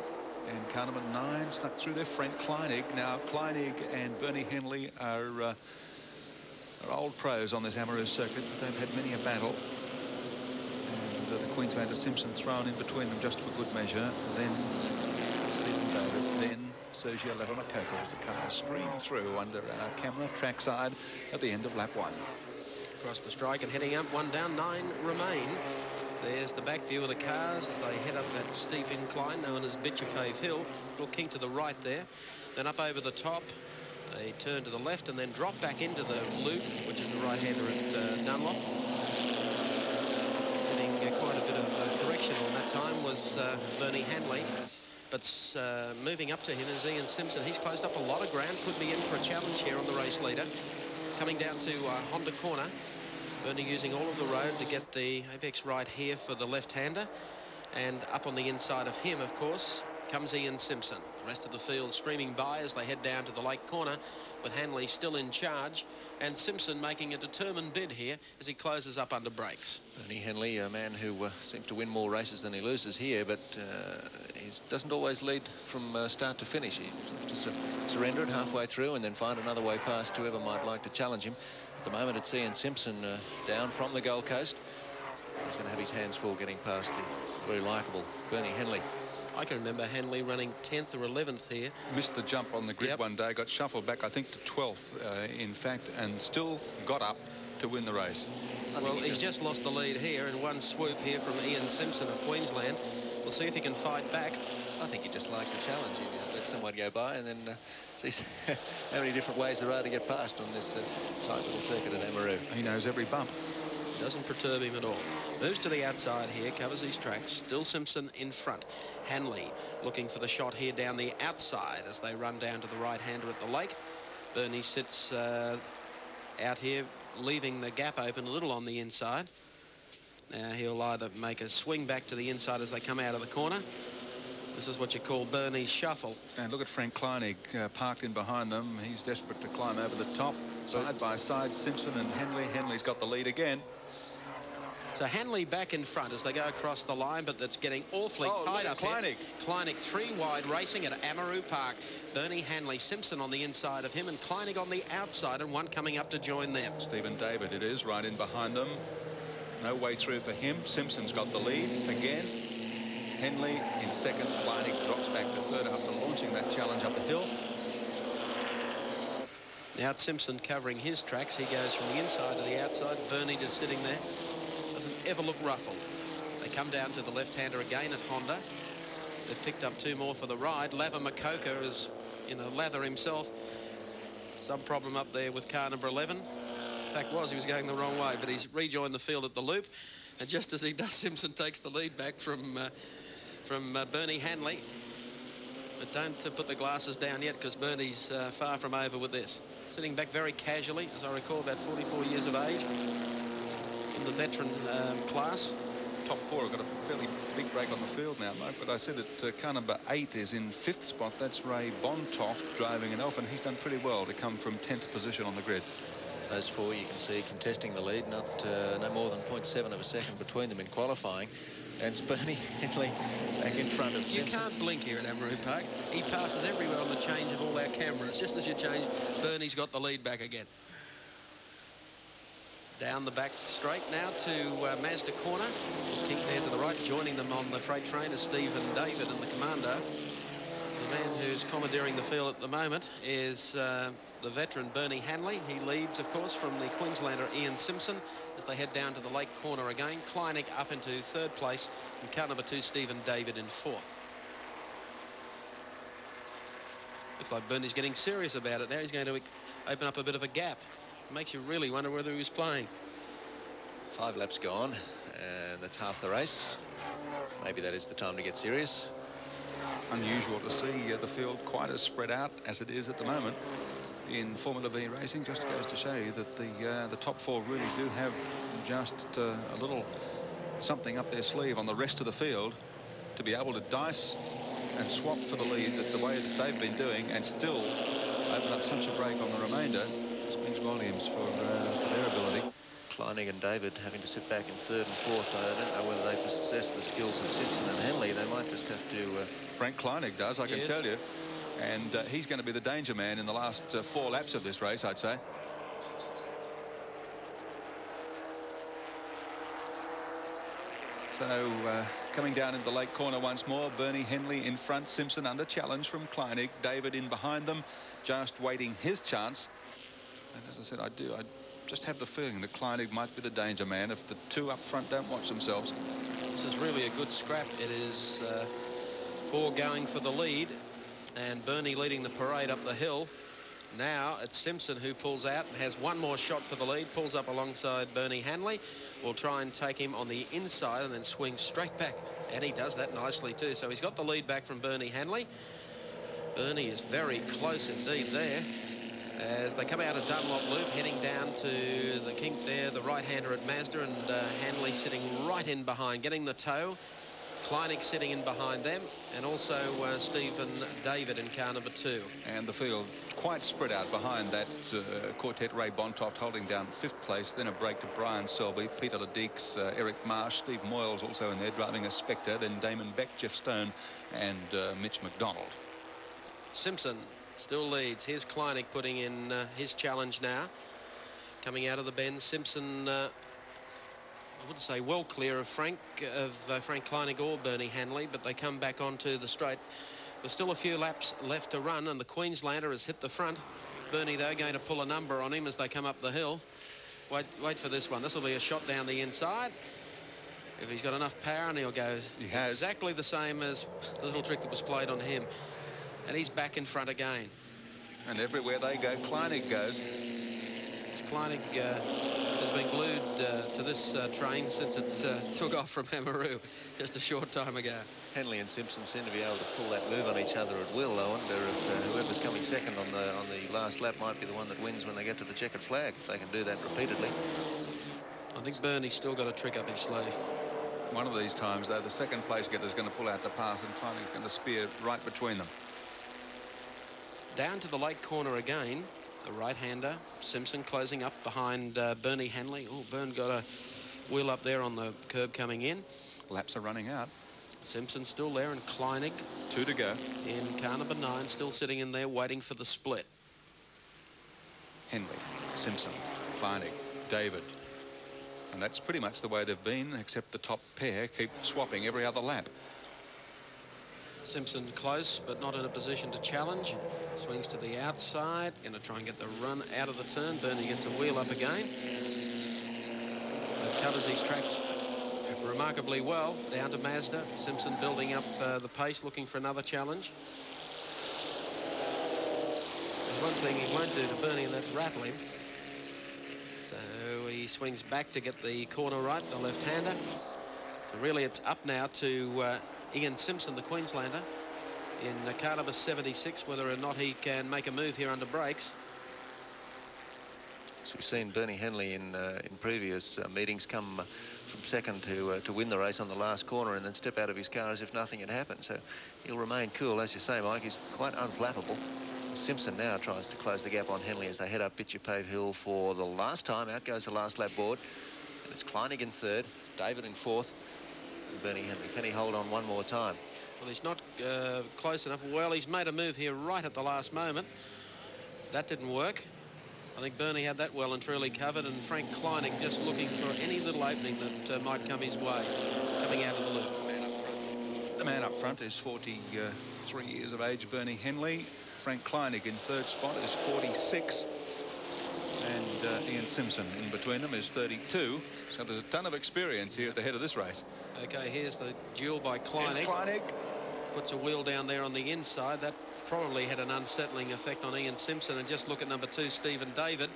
and car number 9 snuck through their friend Kleinig. Now Kleinig and Bernie Henley are old pros on this Amaroo circuit, but they've had many a battle. And the Queenslander Simpson thrown in between them just for good measure. Then Stephen David, then Sergio Lavamakoko as the car streamed through under our camera trackside at the end of lap 1. Across the strike and heading up, 1 down, 9 remain. There's the back view of the cars as they head up that steep incline known as Bitchapave Hill. Looking to the right there. Then up over the top, they turn to the left and then drop back into the loop, which is the right-hander at Dunlop. Getting quite a bit of correction on that time was Bernie Hanley. But moving up to him is Ian Simpson. He's closed up a lot of ground, could be in for a challenge here on the race leader. Coming down to Honda corner. Bernie using all of the road to get the apex right here for the left-hander. And up on the inside of him, of course, comes Ian Simpson. The rest of the field streaming by as they head down to the lake corner, with Hanley still in charge and Simpson making a determined bid here as he closes up under brakes. Bernie Henley, a man who seems to win more races than he loses here, but he doesn't always lead from start to finish. He seems to surrender it halfway through and then find another way past whoever might like to challenge him. At the moment, it's Ian Simpson down from the Gold Coast. He's going to have his hands full getting past the very likeable Bernie Henley. I can remember Henley running 10th or 11th here. Missed the jump on the grid one day, got shuffled back, I think, to 12th, in fact, and still got up to win the race. Well, he's just lost the lead here in one swoop here from Ian Simpson of Queensland. We'll see if he can fight back. I think he just likes a challenge. He lets someone go by and then sees how many different ways there are to get past on this tight little circuit at Amaroo. He knows every bump. Doesn't perturb him at all. Moves to the outside here, covers his tracks. Still Simpson in front. Hanley looking for the shot here down the outside as they run down to the right-hander at the lake. Bernie sits out here, leaving the gap open a little on the inside. Now he'll either make a swing back to the inside as they come out of the corner. This is what you call Bernie's shuffle. And look at Frank Kleinig parked in behind them. He's desperate to climb over the top. Side by side, Simpson and Henley. Henley's got the lead again. So Hanley back in front as they go across the line, but that's getting awfully tight up here. Kleinig 3 wide racing at Amaroo Park. Bernie, Hanley, Simpson on the inside of him, and Kleinig on the outside, and one coming up to join them. Stephen David it is, right in behind them. No way through for him. Simpson's got the lead again. Henley in second. Kleinig drops back to third after launching that challenge up the hill. Now it's Simpson covering his tracks. He goes from the inside to the outside. Bernie just sitting there. Doesn't ever look ruffled. They come down to the left-hander again at Honda. They've picked up 2 more for the ride. Lava Makoka is in a lather himself. Some problem up there with car number 11. Fact was he was going the wrong way, but he's rejoined the field at the loop. And just as he does, Simpson takes the lead back from Bernie Hanley. But don't put the glasses down yet, because Bernie's far from over with this. Sitting back very casually, as I recall, about 44 years of age. In the veteran class. Top 4 have got a fairly big break on the field now, Mike, but I see that car number 8 is in 5th spot. That's Ray Bontoft driving an Elf, and he's done pretty well to come from 10th position on the grid. Those 4 you can see contesting the lead, no more than 0.7 of a second between them in qualifying. And it's Bernie Henley back in front of Simpson. You can't blink here at Amaroo Park. He passes everywhere on the change of all our cameras. Just as you change, Bernie's got the lead back again. Down the back straight now to Mazda corner. Pink there to the right, joining them on the freight train is Stephen David and the commando. The man who's commandeering the field at the moment is the veteran Bernie Hanley. He leads, of course, from the Queenslander Ian Simpson as they head down to the lake corner again. Kleinig up into 3rd place, and car number 2, Stephen David, in 4th. Looks like Bernie's getting serious about it now. He's going to open up a bit of a gap. Makes you really wonder whether he was playing. 5 laps gone, and that's half the race. Maybe that is the time to get serious. Unusual to see the field quite as spread out as it is at the moment in Formula V racing. Just goes to show you that the top 4 really do have just a little something up their sleeve on the rest of the field to be able to dice and swap for the lead the way that they've been doing, and still open up such a break on the remainder. Speaks volumes for their ability. Kleinig and David having to sit back in 3rd and 4th. I don't know whether they possess the skills of Simpson and Henley. They might just have to... Frank Kleinig does, I can tell you. And he's going to be the danger man in the last 4 laps of this race, I'd say. So coming down into the lake corner once more, Bernie Henley in front, Simpson under challenge from Kleinig, David in behind them, just waiting his chance. And as I said, I just have the feeling that Kleinig might be the danger man if the 2 up front don't watch themselves. This is really a good scrap. It is 4 going for the lead, and Bernie leading the parade up the hill. Now it's Simpson who pulls out and has 1 more shot for the lead, pulls up alongside Bernie Hanley. Will try and take him on the inside and then swing straight back, and he does that nicely too. So he's got the lead back from Bernie Hanley. Bernie is very close indeed there as they come out of Dunlop Loop, heading down to the kink there, the right-hander at Mazda, and Hanley sitting right in behind, getting the tow. Kleinig sitting in behind them, and also Stephen David in car number 2. And the field quite spread out behind that quartet. Ray Bontoft holding down 5th place, then a break to Brian Selby, Peter Ledeeks, Eric Marsh, Steve Moyles also in there driving a Spectre, then Damon Beck, Jeff Stone, and Mitch McDonald. Simpson still leads. Here's Kleinig putting in his challenge now. Coming out of the bend, Simpson, I wouldn't say well clear of Frank Kleinig or Bernie Hanley, but they come back onto the straight. There's still a few laps left to run, and the Queenslander has hit the front. Bernie, though, going to pull a number on him as they come up the hill. Wait for this one. This will be a shot down the inside. If he's got enough power, and he'll go exactly the same as the little trick that was played on him. And he's back in front again. And everywhere they go, Kleinig goes. Kleinig has been glued to this train since it took off from Amaroo just a short time ago. Henley and Simpson seem to be able to pull that move on each other at will. I wonder if whoever's coming second on the last lap might be the one that wins when they get to the checkered flag, if they can do that repeatedly. I think Bernie's still got a trick up his sleeve. One of these times, though, the second place getter is going to pull out the pass and finally going to spear right between them. Down to the late corner again, the right-hander, Simpson closing up behind Bernie Henley. Oh, Byrne got a wheel up there on the curb coming in. Laps are running out. Simpson still there, and Kleinig. 2 to go. In car number 9, still sitting in there waiting for the split. Henley, Simpson, Kleinig, David. And that's pretty much the way they've been, except the top pair keep swapping every other lap. Simpson close, but not in a position to challenge. Swings to the outside, going to try and get the run out of the turn. Bernie gets a wheel up again. But covers these tracks remarkably well. Down to Mazda. Simpson building up the pace, looking for another challenge. There's one thing he won't do to Bernie, and that's rattle him. So he swings back to get the corner right, the left-hander. So really it's up now to Ian Simpson, the Queenslander, in car number 76, whether or not he can make a move here under brakes. So we've seen Bernie Henley in previous meetings come from second to win the race on the last corner and then step out of his car as if nothing had happened. So he'll remain cool, as you say, Mike. He's quite unflappable. Simpson now tries to close the gap on Henley as they head up Bitcher Pave Hill for the last time. Out goes the last lap board. And it's Kleinig in third, David in fourth, and Bernie Henley. Can he hold on one more time? Well, he's not close enough. Well, he's made a move here right at the last moment. That didn't work. I think Bernie had that well and truly covered, and Frank Kleinig just looking for any little opening that might come his way, coming out of the loop. The man up front is 43 years of age, Bernie Henley. Frank Kleinig in third spot is 46. And Ian Simpson in between them is 32. So there's a ton of experience here at the head of this race. Okay, here's the duel by Kleinig. Here's Kleinig. Puts a wheel down there on the inside. That probably had an unsettling effect on Ian Simpson. And just look at number 2, Stephen David,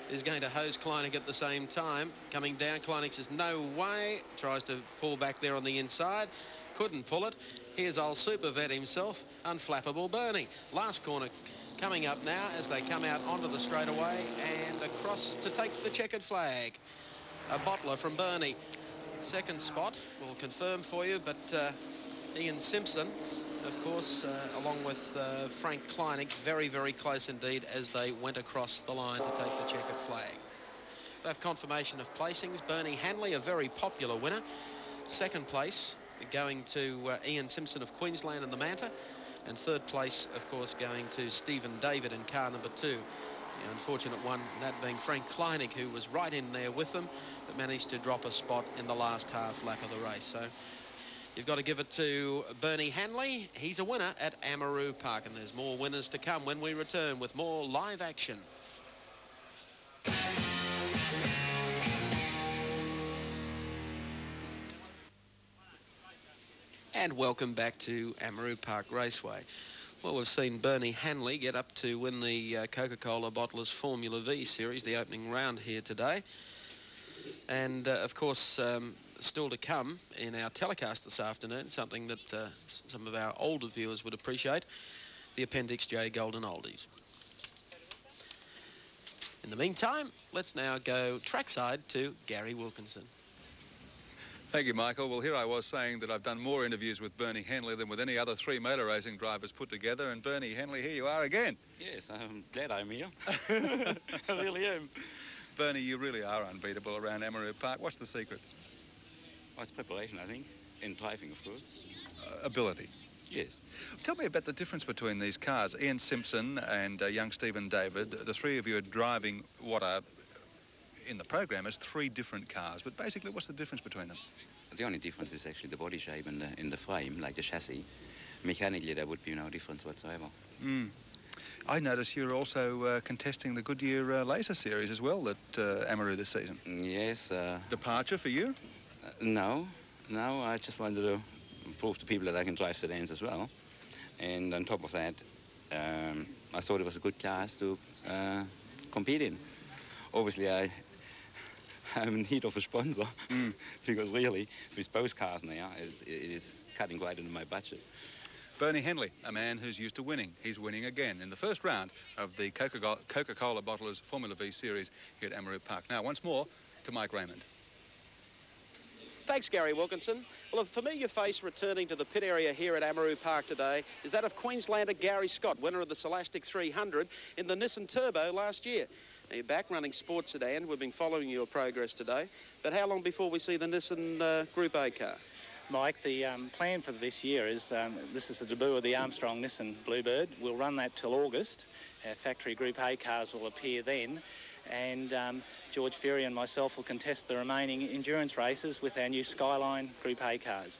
is going to hose Kleinig at the same time. Coming down, Kleinig says, no way. Tries to pull back there on the inside. Couldn't pull it. Here's old super vet himself, unflappable Bernie. Last corner coming up now as they come out onto the straightaway and across to take the checkered flag. A bottler from Bernie. Second spot, we'll confirm for you, but Ian Simpson, of course, along with Frank Kleinig, very, very close indeed as they went across the line to take the checkered flag. They have confirmation of placings. Bernie Henley, a very popular winner. Second place going to Ian Simpson of Queensland in the Manta, and third place, of course, going to Stephen David in car number 2. The unfortunate one, that being Frank Kleinig, who was right in there with them, but managed to drop a spot in the last half lap of the race. So you've got to give it to Bernie Henley. He's a winner at Amaroo Park, and there's more winners to come when we return with more live action. And welcome back to Amaroo Park Raceway. Well, we've seen Bernie Henley get up to win the Coca-Cola Bottlers Formula V Series, the opening round here today. And, of course, still to come in our telecast this afternoon, something that some of our older viewers would appreciate, the Appendix J Golden Oldies. In the meantime, let's now go trackside to Gary Wilkinson. Thank you, Michael. Well, here I was saying that I've done more interviews with Bernie Henley than with any other 3 motor racing drivers put together. And Bernie Henley, here you are again. Yes, I'm glad I'm here. I really am. Bernie, you really are unbeatable around Amaroo Park. What's the secret? Well, it's preparation, I think, and driving, of course. Ability. Yes. Tell me about the difference between these cars. Ian Simpson and young Stephen David, the 3 of you are driving what are, in the program, as 3 different cars. But basically, what's the difference between them? The only difference is actually the body shape and the frame, like the chassis. Mechanically, there would be no difference whatsoever. Mm. I notice you're also contesting the Goodyear Laser Series as well at Amaroo this season. Yes. Departure for you? No, I just wanted to prove to people that I can drive sedans as well. And on top of that, I thought it was a good class to compete in. Obviously, I'm in need of a sponsor because really, with both cars now, it is cutting right into my budget. Bernie Henley, a man who's used to winning. He's winning again in the first round of the Coca-Cola Bottlers Formula V Series here at Amaroo Park. Now, once more to Mike Raymond. Thanks, Gary Wilkinson. Well, a familiar face returning to the pit area here at Amaroo Park today is that of Queenslander Gary Scott, winner of the Scholastic 300 in the Nissan Turbo last year. Now, you're back running sports sedan. We've been following your progress today. But how long before we see the Nissan Group A car? Mike, the plan for this year is, this is the debut of the Armstrong Nissan Bluebird. We'll run that till August. Our factory Group A cars will appear then. And George Fury and myself will contest the remaining endurance races with our new Skyline Group A cars.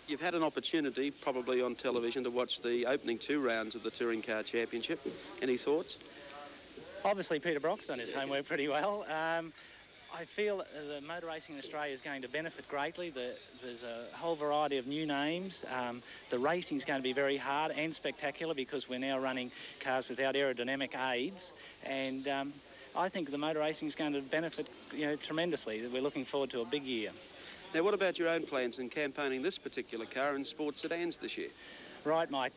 You've had an opportunity, probably on television, to watch the opening 2 rounds of the Touring Car Championship. Any thoughts? Obviously, Peter Brock's done his homework pretty well. I feel the motor racing in Australia is going to benefit greatly. There's a whole variety of new names. The racing is going to be very hard and spectacular because we're now running cars without aerodynamic aids. And I think the motor racing is going to benefit, tremendously. We're looking forward to a big year. Now, what about your own plans in campaigning this particular car in sports sedans this year? Right, Mike.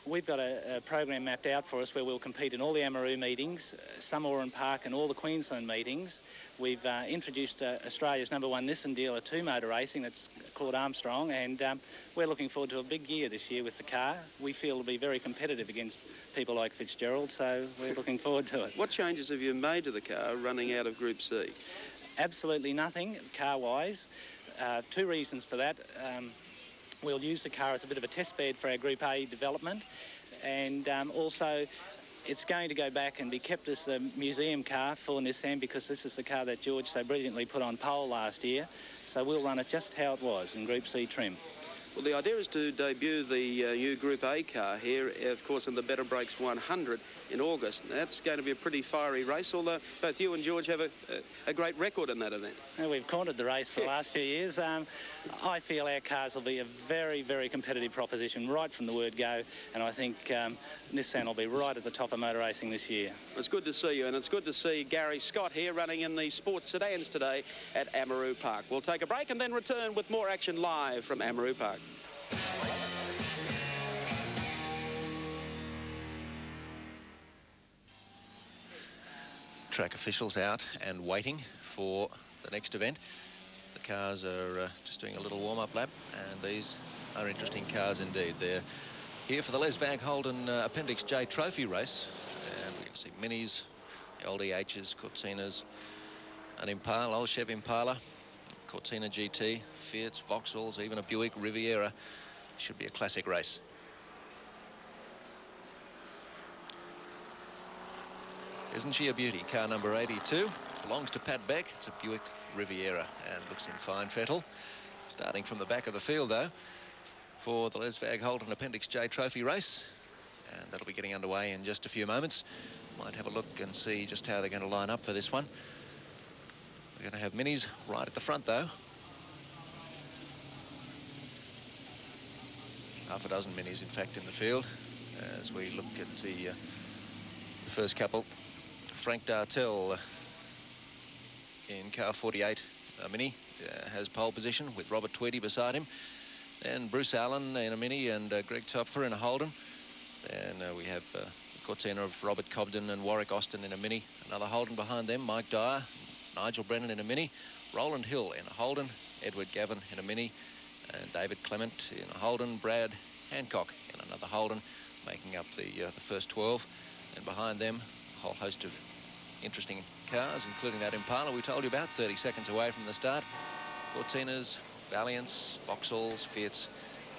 We've got a program mapped out for us where we'll compete in all the Amaroo meetings, Summerwarren Park and all the Queensland meetings. We've introduced Australia's #1 Nissan dealer to motor racing, that's called Armstrong, and we're looking forward to a big year this year with the car. We feel it'll be very competitive against people like Fitzgerald, so we're looking forward to it. What changes have you made to the car running out of Group C? Absolutely nothing car-wise. 2 reasons for that. We'll use the car as a bit of a test bed for our Group A development, and also it's going to go back and be kept as a museum car for Nissan because this is the car that George so brilliantly put on pole last year. So we'll run it just how it was in Group C trim. Well, the idea is to debut the new Group A car here, of course, in the Better Brakes 100 in August. Now, that's going to be a pretty fiery race, although both you and George have a great record in that event. Well, we've cornered the race for the last few years. I feel our cars will be a very, very competitive proposition right from the word go, and I think Nissan will be right at the top of motor racing this year. It's good to see you, and it's good to see Gary Scott here running in the sports sedans today at Amaroo Park. We'll take a break and then return with more action live from Amaroo Park. Track officials out and waiting for the next event. The cars are just doing a little warm-up lap, and these are interesting cars indeed. They're here for the Les Van Holden Appendix J Trophy race, and we're going to see Minis, LDHs, Cortinas, an Impala, old Chev Impala, Cortina GT, Fiats, Vauxhalls, even a Buick Riviera. Should be a classic race. Isn't she a beauty? Car number 82 belongs to Pat Beck. It's a Buick Riviera and looks in fine fettle. Starting from the back of the field, though, for the Les Van Holden Appendix J Trophy race. And that'll be getting underway in just a few moments. Might have a look and see just how they're going to line up for this one. We're going to have Minis right at the front, though. Half a dozen Minis, in fact, in the field as we look at the first couple. Frank Dartell in car 48 Mini has pole position with Robert Tweedy beside him. And Bruce Allen in a Mini and Greg Topfer in a Holden. And we have the Cortina of Robert Cobden and Warwick Austin in a Mini. Another Holden behind them, Mike Dyer, Nigel Brennan in a Mini, Roland Hill in a Holden, Edward Gavin in a Mini, and David Clement in a Holden, Brad Hancock in another Holden, making up the first 12. And behind them, a whole host of interesting cars, including that Impala we told you about, 30 seconds away from the start. Cortinas, Valiants, Vauxhalls, Fiats,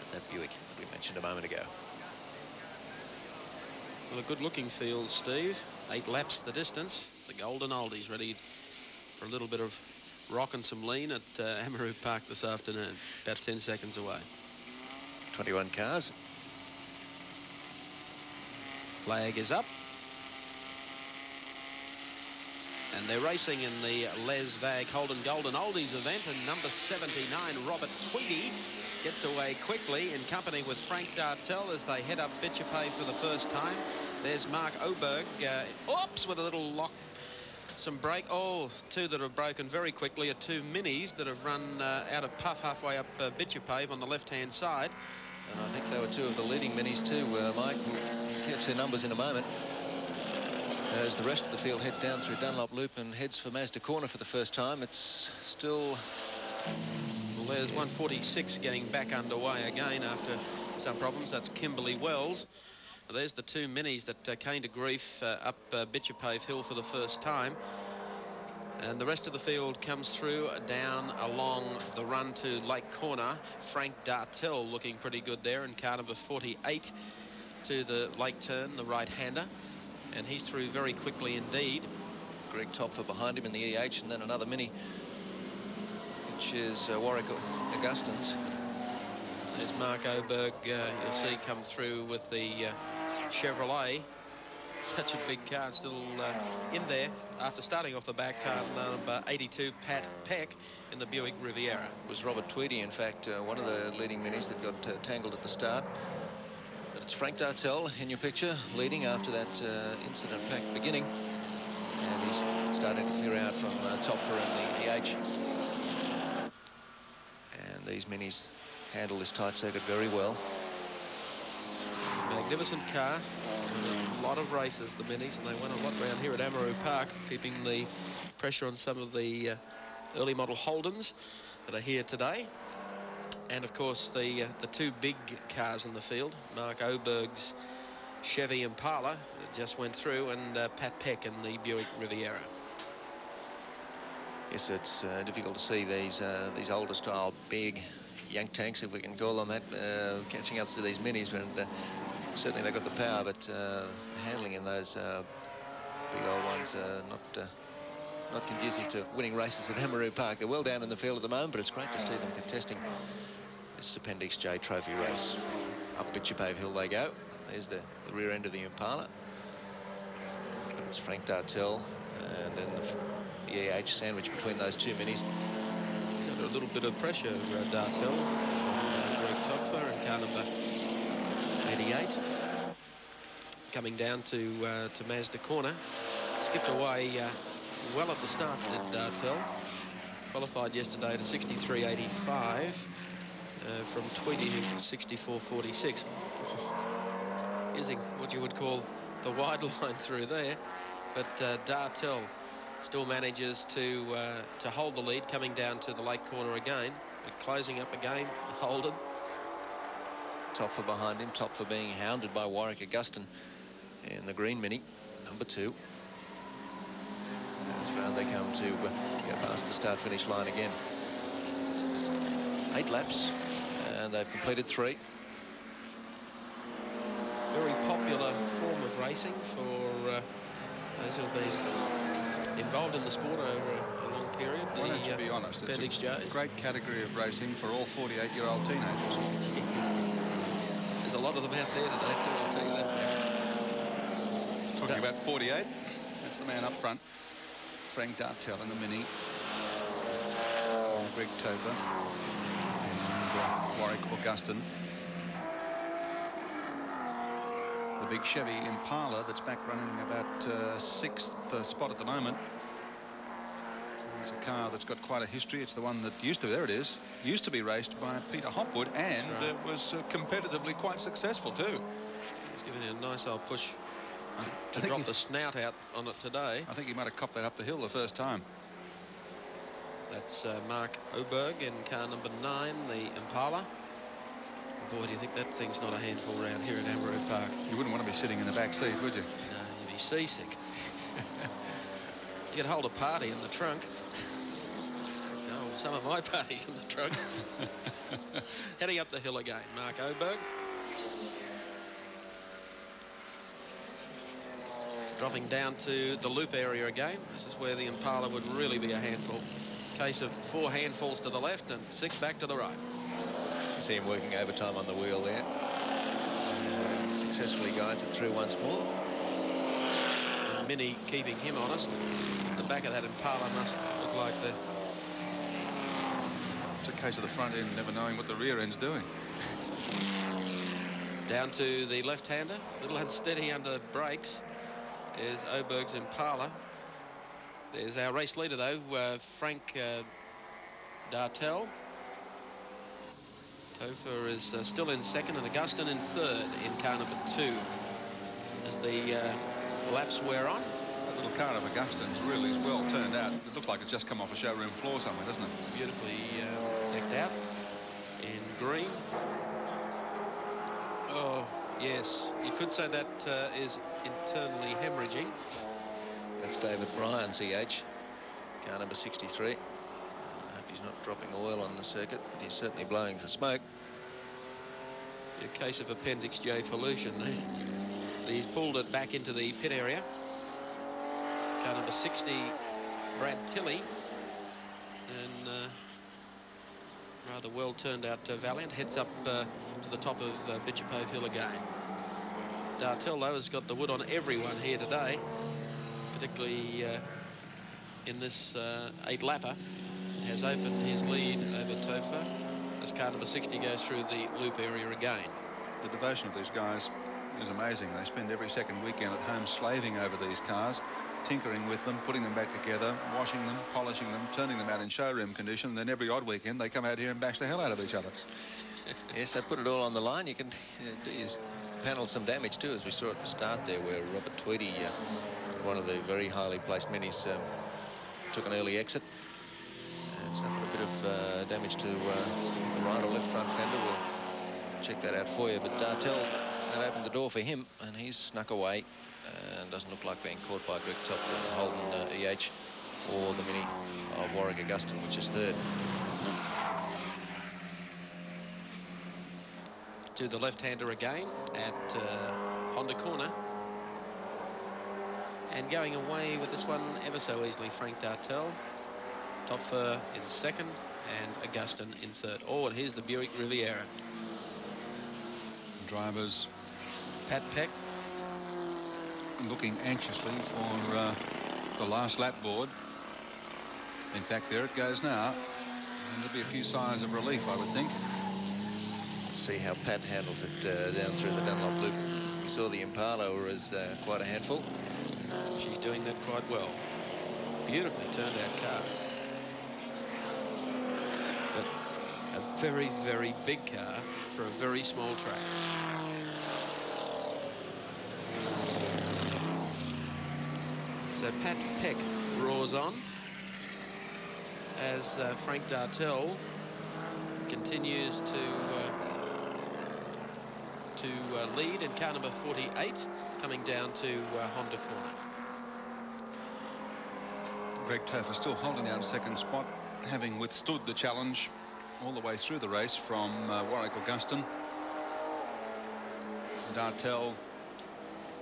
and that Buick that we mentioned a moment ago. Well, a good-looking field, Steve. 8 laps the distance. The Golden Oldies ready for a little bit of rock and some lean at Amaroo Park this afternoon. About 10 seconds away. 21 cars. Flag is up. And they're racing in the Les Vag Holden Golden Oldies event, and number 79, Robert Tweedy, gets away quickly in company with Frank Dartell as they head up Bitchapay for the first time. There's Mark Oberg, oops, with a little lock some break. Oh, two that have broken very quickly are two minis that have run out of puff halfway up Bitchapave on the left-hand side. And I think they were two of the leading minis too, Mike. We'll catch their numbers in a moment. As the rest of the field heads down through Dunlop Loop and heads for Mazda Corner for the first time, it's still... Well, there's 146 getting back underway again after some problems. That's Kimberly Wells. There's the two minis that came to grief up Bitchapave Hill for the first time. And the rest of the field comes through down along the run to Lake Corner. Frank Dartell looking pretty good there in car number 48 to the lake turn, the right-hander. And he's through very quickly indeed. Greg Topfer behind him in the EH, and then another mini, which is Warwick Augustins. There's Mark Oberg, you'll see, come through with the Chevrolet. Such a big car, still in there after starting off the back, car number 82, Pat Peck, in the Buick Riviera. It was Robert Tweedy, in fact, one of the leading minis that got tangled at the start. But it's Frank Dartell in your picture, leading after that incident-packed beginning. And he's starting to clear out from Topfer in the EH. And these minis handle this tight circuit very well. Magnificent car. A lot of races, the minis, and they went a lot around here at Amaroo Park, keeping the pressure on some of the early model Holdens that are here today. And of course the two big cars in the field, Mark Oberg's Chevy Impala that just went through, and Pat Peck in the Buick Riviera. Yes, it's difficult to see these older style big yank tanks, if we can call them that, catching up to these minis, and certainly they've got the power, but handling in those big old ones not conducive to winning races at Amaroo Park. They're well down in the field at the moment, but it's great to see them contesting this Appendix J trophy race. Up Bitchapave Hill they go. There's the rear end of the Impala. It's Frank Dartell, and then the EH sandwich between those two minis. He's under a little bit of pressure, Dartell, from Greg Topfer and car number 88. Coming down to Mazda Corner. Skipped away well at the start, did Dartell. Qualified yesterday to 63.85 from Tweedy to 64.46. Using what you would call the wide line through there. But Dartell still manages to hold the lead, coming down to the Lake Corner again. But closing up again, Holden. Topfer behind him, Topfer being hounded by Warwick Augustin in the green mini, number 2. As round they come to go past the start-finish line again. 8 laps, and they've completed 3. Very popular form of racing for those who have been involved in the sport over a long period. Why don't you be honest, it's a great category of racing for all 48-year-old teenagers. There's a lot of them out there today too, I'll tell you that. Talking about 48, that's the man up front. Frank Dartell in the mini. Greg Topfer and Warwick Augustin. The big Chevy Impala that's back running about 6th spot at the moment. It's a car that's got quite a history. It's the one that used to, there it is, used to be raced by Peter Hopwood, and was competitively quite successful too. He's giving it a nice old push to drop the snout out on it today. I think he might have copped that up the hill the first time. That's Mark Oberg in car number 9, the Impala. Boy, do you think that thing's not a handful around here at Amaroo Park? You wouldn't want to be sitting in the back seat, would you? No, you'd be seasick. You could hold a party in the trunk. No, some of my parties in the trunk. Heading up the hill again, Mark Oberg. Dropping down to the loop area again. This is where the Impala would really be a handful. Case of 4 handfuls to the left and 6 back to the right. You see him working overtime on the wheel there. And successfully guides it through once more. And Mini keeping him honest. The back of that Impala must look like the... It's a case of the front end never knowing what the rear end's doing. Down to the left-hander. Little unsteady under brakes is Oberg's Impala. There's our race leader, though, Frank Dartel. Topher is still in second and Augustin in third in car number 2 as the laps wear on. That little car of Augustin's really well turned out. It looks like it's just come off a showroom floor somewhere, doesn't it? Beautifully decked out in green. Oh, yes, you could say that is internally hemorrhaging. That's David Bryan's EH, car number 63. I hope he's not dropping oil on the circuit, but he's certainly blowing the smoke. A case of Appendix J pollution there. He's pulled it back into the pit area. Car number 60, Brad Tilley. And rather well turned out Valiant. Heads up to the top of Bitchapove Hill again. Dartel, though, has got the wood on everyone here today, particularly in this 8-lapper. Has opened his lead over Topher as car number 60 goes through the loop area again. The devotion of these guys is amazing. They spend every second weekend at home slaving over these cars, tinkering with them, putting them back together, washing them, polishing them, turning them out in showroom condition. And then every odd weekend they come out here and bash the hell out of each other. Yes, they put it all on the line. You can do his panel some damage too, as we saw at the start there, where Robert Tweedy, one of the very highly placed minis, took an early exit. Suffered a bit of damage to the right or left front fender. We'll check that out for you. But Dartel had opened the door for him, and he's snuck away and doesn't look like being caught by Greg Topfer in the Holden EH or the Mini of Warwick Augustin, which is third. To the left-hander again at Honda Corner. And going away with this one ever so easily, Frank Dartel. Topfer in second and Augustin in third. Oh, and here's the Buick Riviera. Drivers Pat Peck looking anxiously for the last lap board. In fact, there it goes now. And there'll be a few signs of relief, I would think. See how Pat handles it down through the Dunlop loop. We saw the Impala was quite a handful. She's doing that quite well. Beautifully turned out car. But a very, very big car for a very small track. So Pat Peck roars on as Frank Dartel continues to lead in car number 48, coming down to Honda Corner. Greg Topher still holding out second spot, having withstood the challenge all the way through the race from Warwick Augustin. Dartel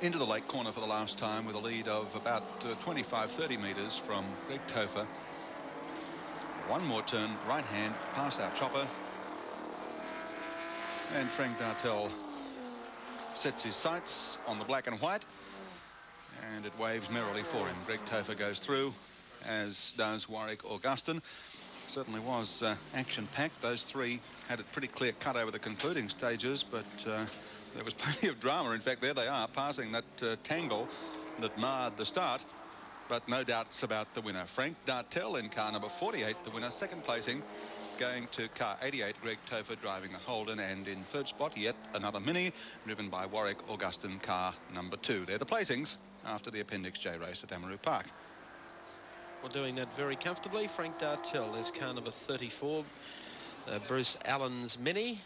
into the lake corner for the last time with a lead of about 25-30 metres from Greg Topher. One more turn, right hand, past our chopper. And Frank Dartel sets his sights on the black and white, and it waves merrily for him. Greg Topher goes through, as does Warwick Augustin. Certainly was action-packed. Those three had it pretty clear cut over the concluding stages, but there was plenty of drama. In fact, there they are, passing that tangle that marred the start. But no doubts about the winner. Frank Dartel in car number 48, the winner, second placing, going to car 88, Greg Topher driving the Holden, and in third spot, yet another Mini, driven by Warwick Augustin, car number 2. They're the placings after the Appendix J race at Amaroo Park. Well, doing that very comfortably, Frank Dartel is car number 34, Bruce Allen's Mini,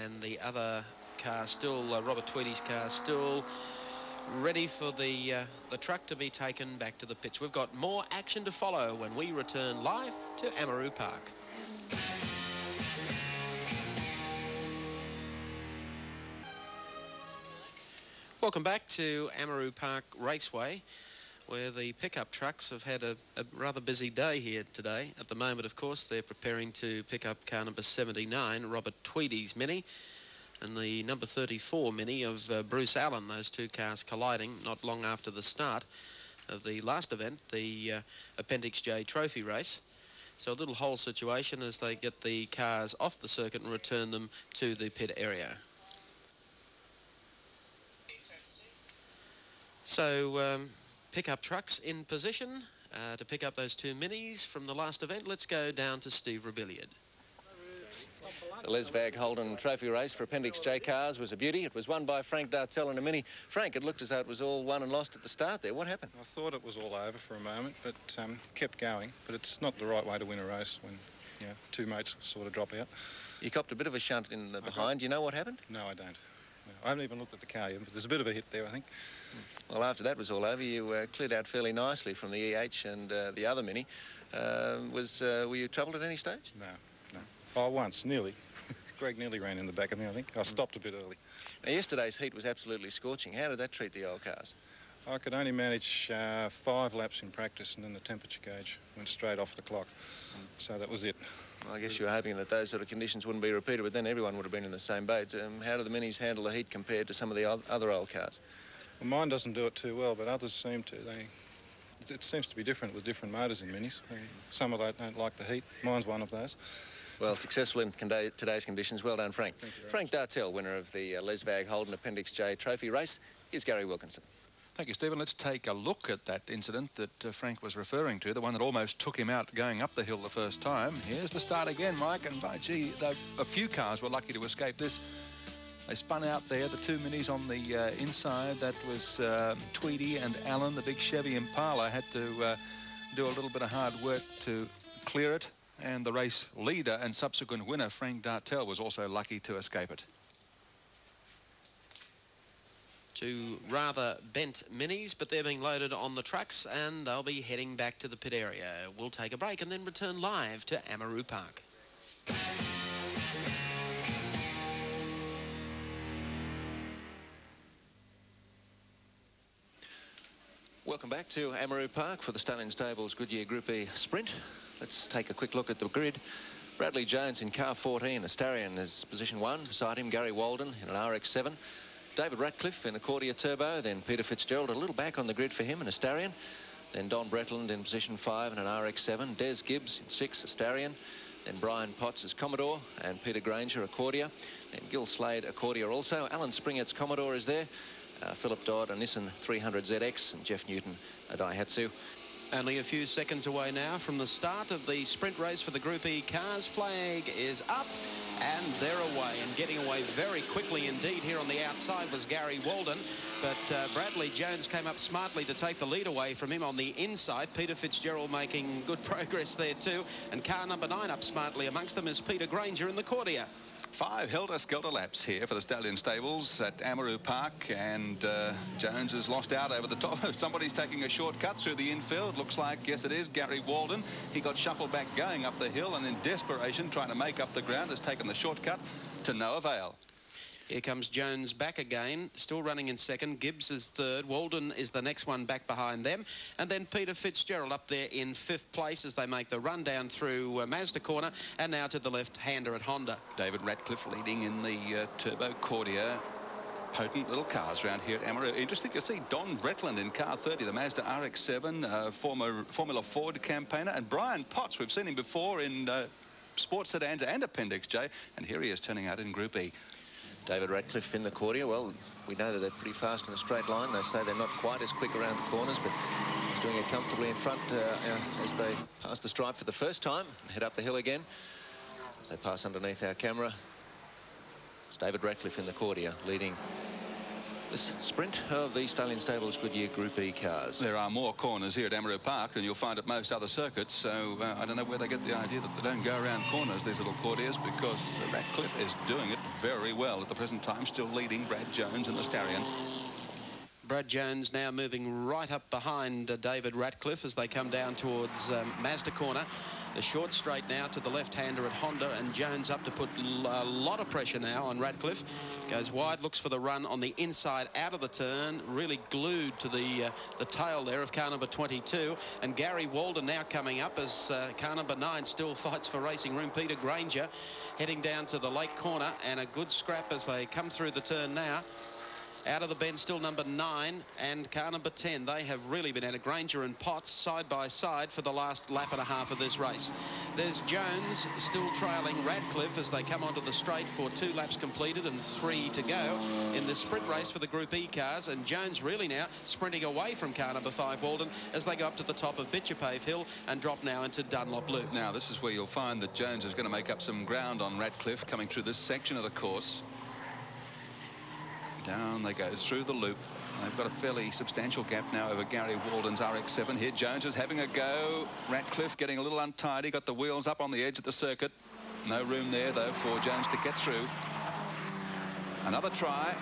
and the other car still, Robert Tweedy's car still ready for the truck to be taken back to the pits. We've got more action to follow when we return live to Amaroo Park. Welcome back to Amaroo Park Raceway, where the pickup trucks have had a rather busy day here today. At the moment, of course, they're preparing to pick up car number 79, Robert Tweedy's Mini, and the number 34 Mini of Bruce Allen. Those two cars colliding not long after the start of the last event, the Appendix J trophy race. So a little hole situation as they get the cars off the circuit and return them to the pit area. So pickup trucks in position, to pick up those 2 minis from the last event. Let's go down to Steve Rebellion. The Les Vag Holden Trophy race for Appendix J cars was a beauty. It was won by Frank Dartell in a mini. Frank, it looked as though it was all won and lost at the start there. What happened? I thought it was all over for a moment, but kept going. But it's not the right way to win a race when, you know, 2 mates sort of drop out. You copped a bit of a shunt in the behind. Do you know what happened? No, I don't. No, I haven't even looked at the car yet, but there's a bit of a hit there, I think. Well, after that was all over, you cleared out fairly nicely from the EH and the other mini. Were you troubled at any stage? No, no. Oh, once, nearly. Greg nearly ran in the back of me, I think. I stopped a bit early. Now, yesterday's heat was absolutely scorching. How did that treat the old cars? I could only manage 5 laps in practice, and then the temperature gauge went straight off the clock. So that was it. Well, I guess you were hoping that those sort of conditions wouldn't be repeated, but then everyone would have been in the same boat. How do the minis handle the heat compared to some of the other old cars? Well, mine doesn't do it too well, but others seem to. It seems to be different with different motors in minis. Some of them don't like the heat. Mine's one of those. Well, successful in today's conditions. Well done, Frank. Frank Dartell, winner of the Les Vag Holden Appendix J Trophy race, is Gary Wilkinson. Thank you, Stephen. Let's take a look at that incident that Frank was referring to, the one that almost took him out going up the hill the first time. Here's the start again, Mike, and by gee, a few cars were lucky to escape this. They spun out there, the 2 minis on the inside. That was Tweedy and Allen. The big Chevy Impala had to do a little bit of hard work to clear it. And the race leader and subsequent winner, Frank Dartell, was also lucky to escape it. 2 rather bent minis, but they're being loaded on the trucks and they'll be heading back to the pit area. We'll take a break and then return live to Amaroo Park. Welcome back to Amaroo Park for the Stallion Stables Goodyear Group E Sprint. Let's take a quick look at the grid. Bradley Jones in car 14. Astarion is position 1. Beside him, Gary Walden in an RX-7. David Ratcliffe in a Cordia Turbo. Then Peter Fitzgerald a little back on the grid for him in Astarion. Then Don Bretland in position 5 in an RX-7. Des Gibbs in 6, Astarion. Then Brian Potts as Commodore. And Peter Granger, a Cordia. And Gil Slade, a Cordia also. Alan Springett's Commodore is there. Philip Dodd, a Nissan 300ZX. And Jeff Newton, a Daihatsu. Only a few seconds away now from the start of the sprint race for the Group E cars. Flag is up and they're away, and getting away very quickly indeed here on the outside was Gary Walden, but Bradley Jones came up smartly to take the lead away from him on the inside. Peter Fitzgerald making good progress there too, and car number 9 up smartly amongst them is Peter Granger in the Cordia. 5 helter-skelter laps here for the Stallion Stables at Amaroo Park, and Jones has lost out over the top. Somebody's taking a shortcut through the infield. Looks like, yes, it is Gary Walden. He got shuffled back going up the hill, and in desperation, trying to make up the ground, has taken the shortcut to no avail. Here comes Jones back again, still running in second. Gibbs is third. Walden is the next one back behind them. And then Peter Fitzgerald up there in 5th place as they make the run down through Mazda corner and now to the left-hander at Honda. David Ratcliffe leading in the Turbo Cordia. Potent little cars around here at Amaroo. Interesting to see Don Bretland in car 30, the Mazda RX-7, former Formula Ford campaigner. And Brian Potts, we've seen him before in sports sedans and Appendix J. And here he is turning out in Group E. David Ratcliffe in the Cordia. Well, we know that they're pretty fast in a straight line. They say they're not quite as quick around the corners, but he's doing it comfortably in front as they pass the stripe for the first time and head up the hill again. As they pass underneath our camera, it's David Ratcliffe in the Cordia leading this sprint of the Stallion Stables Goodyear Group E cars. There are more corners here at Amaroo Park than you'll find at most other circuits, so I don't know where they get the idea that they don't go around corners, these little Cordias, because Ratcliffe is doing it very well at the present time, still leading Brad Jones and the Astarion. Brad Jones now moving right up behind David Ratcliffe as they come down towards Mazda corner. The short straight now to the left-hander at Honda, and Jones up to put a lot of pressure now on Ratcliffe. Goes wide, looks for the run on the inside out of the turn, really glued to the tail there of car number 22. And Gary Walden now coming up as car number 9 still fights for racing room. Peter Granger heading down to the lake corner, and a good scrap as they come through the turn now. Out of the bend, still number 9 and car number 10. They have really been at it. Granger and Potts side by side for the last lap and a half of this race. There's Jones still trailing Radcliffe as they come onto the straight for 2 laps completed and 3 to go in the sprint race for the Group E cars. And Jones really now sprinting away from car number 5, Walden, as they go up to the top of Bitchapave Hill and drop now into Dunlop Loop. Now, this is where you'll find that Jones is going to make up some ground on Radcliffe coming through this section of the course. Down they go through the loop. They've got a fairly substantial gap now over Gary Walden's RX-7. Here Jones is having a go. Radcliffe getting a little untidy, got the wheels up on the edge of the circuit. No room there though for Jones to get through. Another try.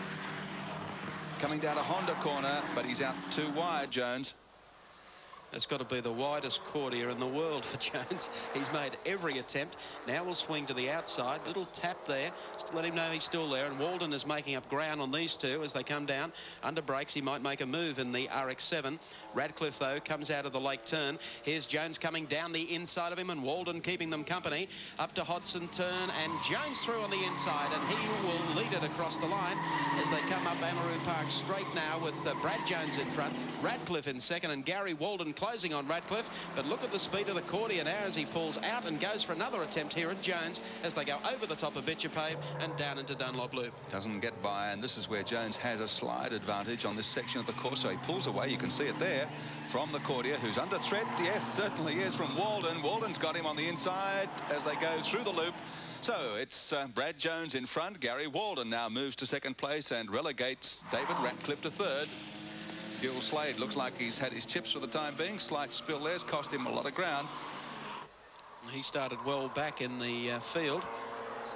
Coming down a Honda corner, but he's out too wide, Jones. It's got to be the widest cordia in the world for Jones. He's made every attempt. Now we'll swing to the outside. Little tap there just to let him know he's still there. And Walden is making up ground on these two as they come down. Under brakes, he might make a move in the RX-7. Radcliffe, though, comes out of the lake turn. Here's Jones coming down the inside of him and Walden keeping them company. Up to Hodson turn and Jones through on the inside and he will lead it across the line as they come up Amaroo Park straight now with Brad Jones in front. Radcliffe in second and Gary Walden closing on Radcliffe, but look at the speed of the cordia now as he pulls out and goes for another attempt here at Jones as they go over the top of Bitchapave and down into Dunlop Loop. Doesn't get by, and this is where Jones has a slide advantage on this section of the course, so he pulls away. You can see it there from the cordia, who's under threat. Yes, certainly is from Walden. Walden's got him on the inside as they go through the loop. So it's Brad Jones in front. Gary Walden now moves to second place and relegates David Radcliffe to third. Gil Slade looks like he's had his chips for the time being. Slight spill there's cost him a lot of ground. He started well back in the field.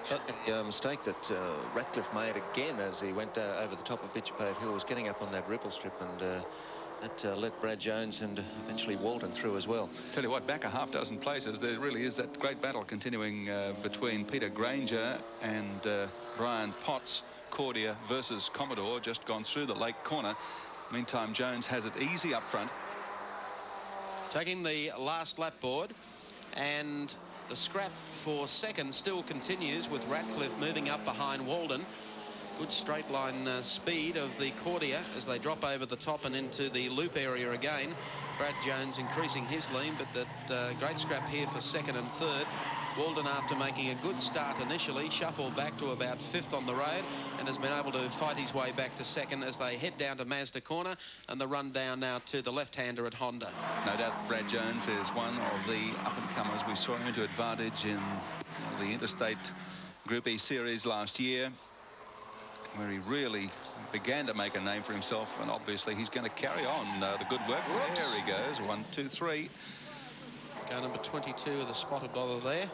But the mistake that Radcliffe made again as he went over the top of Bitchapave Hill was getting up on that ripple strip, and that let Brad Jones and eventually Walden through as well. Tell you what, back a half dozen places, there really is that great battle continuing between Peter Granger and Brian Potts. Cordia versus Commodore, just gone through the lake corner. Meantime, Jones has it easy up front. Taking the last lap board, and the scrap for second still continues with Radcliffe moving up behind Walden. Good straight line speed of the cordia as they drop over the top and into the loop area again. Brad Jones increasing his lead, but that great scrap here for second and third. Walden, after making a good start initially, shuffled back to about 5th on the road and has been able to fight his way back to second as they head down to Mazda Corner and the run down now to the left-hander at Honda. No doubt Brad Jones is one of the up-and-comers. We saw him into advantage in the Interstate Group E Series last year, where he really began to make a name for himself, and obviously he's going to carry on the good work. Whoops. There he goes, 1, 2, 3. Car number 22 with a spotted bother there,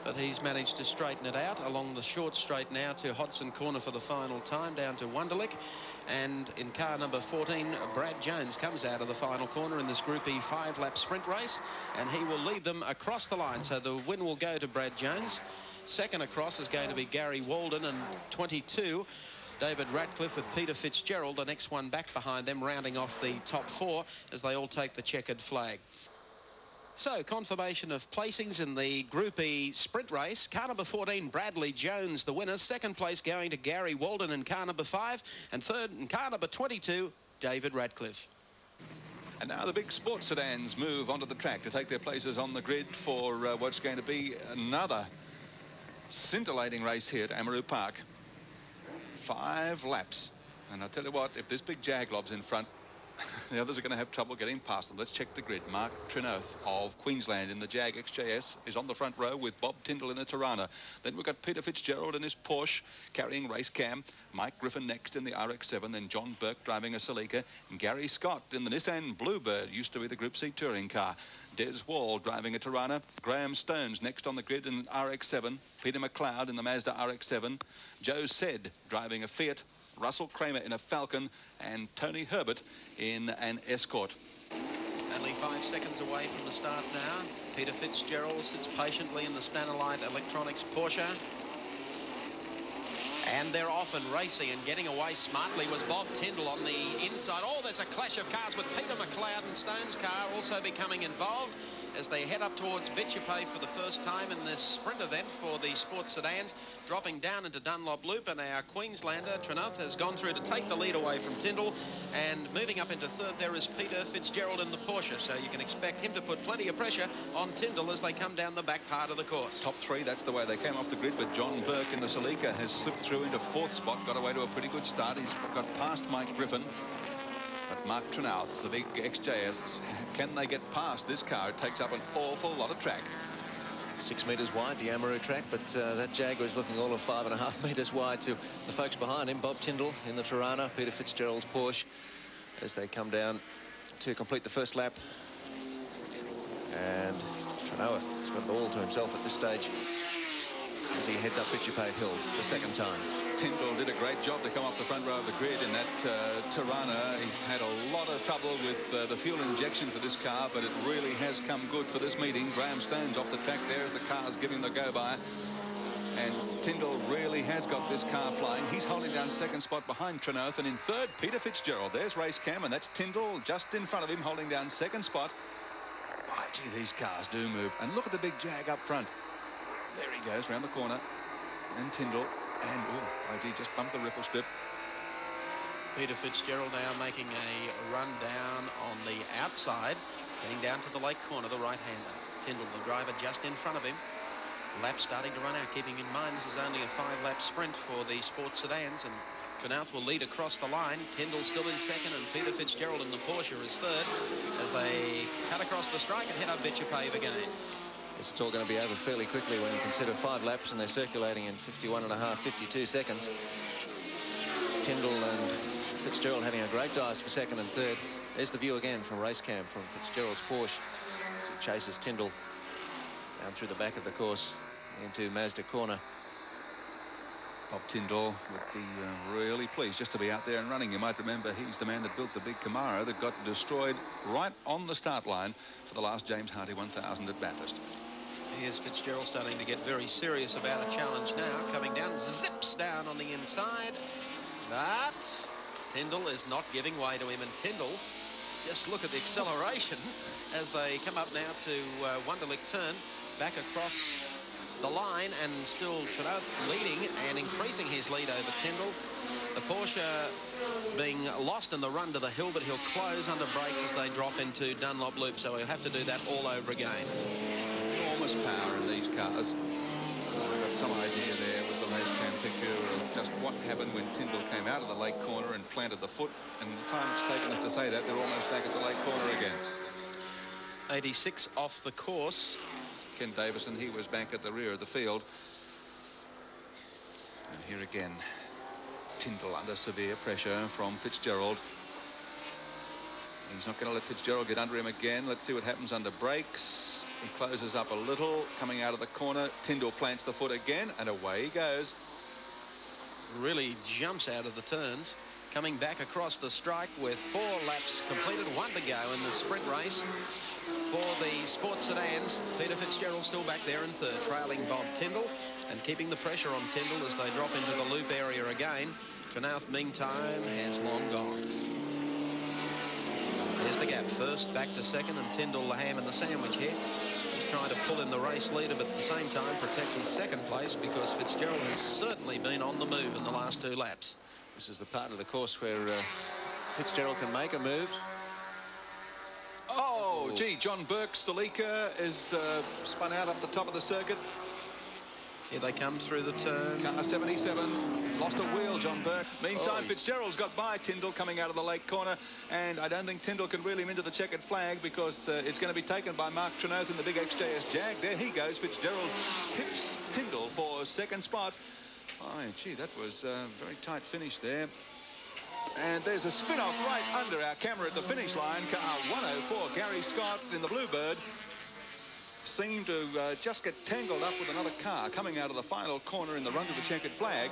but he's managed to straighten it out along the short straight now to Hodson Corner for the final time, down to Wunderlich. And in car number 14, Brad Jones comes out of the final corner in this Group E 5-lap sprint race, and he will lead them across the line. So the win will go to Brad Jones. Second across is going to be Gary Walden, and 22, David Radcliffe with Peter Fitzgerald, the next one back behind them, rounding off the top 4 as they all take the checkered flag. So, confirmation of placings in the Group E sprint race. Car number 14, Bradley Jones, the winner. Second place going to Gary Walden in car number 5. And third in car number 22, David Radcliffe. And now the big sports sedans move onto the track to take their places on the grid for what's going to be another scintillating race here at Amaroo Park. 5 laps. And I'll tell you what, if this big Jaglob's in front, the others are going to have trouble getting past them. Let's check the grid. Mark Trenoth of Queensland in the Jag XJS is on the front row with Bob Tyndall in a Tirana. Then we've got Peter Fitzgerald in his Porsche carrying race cam. Mike Griffin next in the RX-7. Then John Burke driving a Celica. And Gary Scott in the Nissan Bluebird, used to be the Group C touring car. Des Wall driving a Tirana. Graham Stones next on the grid in an RX-7. Peter McLeod in the Mazda RX-7. Joe Sed driving a Fiat. Russell Kramer in a Falcon, and Tony Herbert in an Escort. Only 5 seconds away from the start now. Peter Fitzgerald sits patiently in the Stanlite Electronics Porsche. And they're off and racing, and getting away smartly was Bob Tyndall on the inside. Oh, there's a clash of cars with Peter McLeod and Stone's car also becoming involved as they head up towards Bitchapay for the first time in this sprint event for the sports sedans, dropping down into Dunlop Loop, and our Queenslander Trenuth has gone through to take the lead away from Tyndall, and moving up into third there is Peter Fitzgerald in the Porsche, so you can expect him to put plenty of pressure on Tyndall as they come down the back part of the course. Top three, that's the way they came off the grid, but John Burke in the Celica has slipped through into fourth spot, got away to a pretty good start. He's got past Mike Griffin. But Mark Trenuth, the big XJS, can they get past this car? It takes up an awful lot of track. 6 metres wide, the Amaroo track, but that Jaguar is looking all of 5.5 metres wide to the folks behind him. Bob Tyndall in the Tirana, Peter Fitzgerald's Porsche, as they come down to complete the first lap. And Trenuth has got it all to himself at this stage as he heads up Bitchapay Hill the second time. Tyndall did a great job to come off the front row of the grid in that Tirana. He's had a lot of trouble with the fuel injection for this car, but it really has come good for this meeting. Graham Stone's off the track there as the car's giving the go-by. And Tyndall really has got this car flying. He's holding down second spot behind Trenuth, and in third, Peter Fitzgerald. There's race cam, and that's Tyndall just in front of him, holding down second spot. Oh, gee, these cars do move. And look at the big Jag up front. There he goes round the corner. And Tyndall. And, oh, gee, just bumped the ripple strip. Peter Fitzgerald now making a run down on the outside, heading down to the lake corner, the right-hander. Tyndall, the driver, just in front of him. Lap starting to run out, keeping in mind this is only a 5-lap sprint for the sports sedans, and Trenuth will lead across the line. Tyndall still in second, and Peter Fitzgerald in the Porsche is third as they cut across the strike and head up Bitchapay again. It's all going to be over fairly quickly when you consider 5 laps and they're circulating in 51.5, 52 seconds. Tyndall and Fitzgerald having a great dive for second and third. There's the view again from race cam from Fitzgerald's Porsche as he chases Tyndall down through the back of the course into Mazda Corner. Bob Tyndall would be really pleased just to be out there and running. You might remember he's the man that built the big Camaro that got destroyed right on the start line for the last James Hardy 1000 at Bathurst. Here's Fitzgerald starting to get very serious about a challenge now. Coming down, zips down on the inside. But Tyndall is not giving way to him. And Tyndall, just look at the acceleration as they come up now to Wunderlich turn. Back across the line, and still Trenuth leading and increasing his lead over Tyndall. The Porsche being lost in the run to the hill, but he'll close under brakes as they drop into Dunlop Loop, so he'll have to do that all over again. Enormous power in these cars. I've got some idea there with the race cam picture of just what happened when Tyndall came out of the lake corner and planted the foot, and the time it's taken us to say that, they're almost back at the lake corner again. 86 off the course. Ken Davison, he was back at the rear of the field. And here again, Tyndall under severe pressure from Fitzgerald. He's not going to let Fitzgerald get under him again. Let's see what happens under brakes. He closes up a little, coming out of the corner. Tyndall plants the foot again, and away he goes. Really jumps out of the turns. Coming back across the strike with 4 laps completed, 1 to go in the sprint race. For the sports sedans, Peter Fitzgerald still back there in third, trailing Bob Tyndall and keeping the pressure on Tyndall as they drop into the loop area again. Trenuth, meantime, has long gone. There's the gap. First back to second, and Tyndall the ham and the sandwich here. He's trying to pull in the race leader, but at the same time protect his second place because Fitzgerald has certainly been on the move in the last 2 laps. This is the part of the course where Fitzgerald can make a move. Oh, gee, John Burke's Celica is spun out up the top of the circuit. Here they come through the turn. Car 77, lost a wheel, John Burke. Meantime, Fitzgerald's got by Tyndall coming out of the lake corner, and I don't think Tyndall can reel him into the checkered flag because it's going to be taken by Mark Trenuth in the big XJS Jag. There he goes. Fitzgerald pips Tyndall for second spot. Oh, gee, that was a very tight finish there. And there's a spin-off right under our camera at the finish line. Car 104, Gary Scott in the Bluebird, seemed to just get tangled up with another car coming out of the final corner in the run to the checkered flag.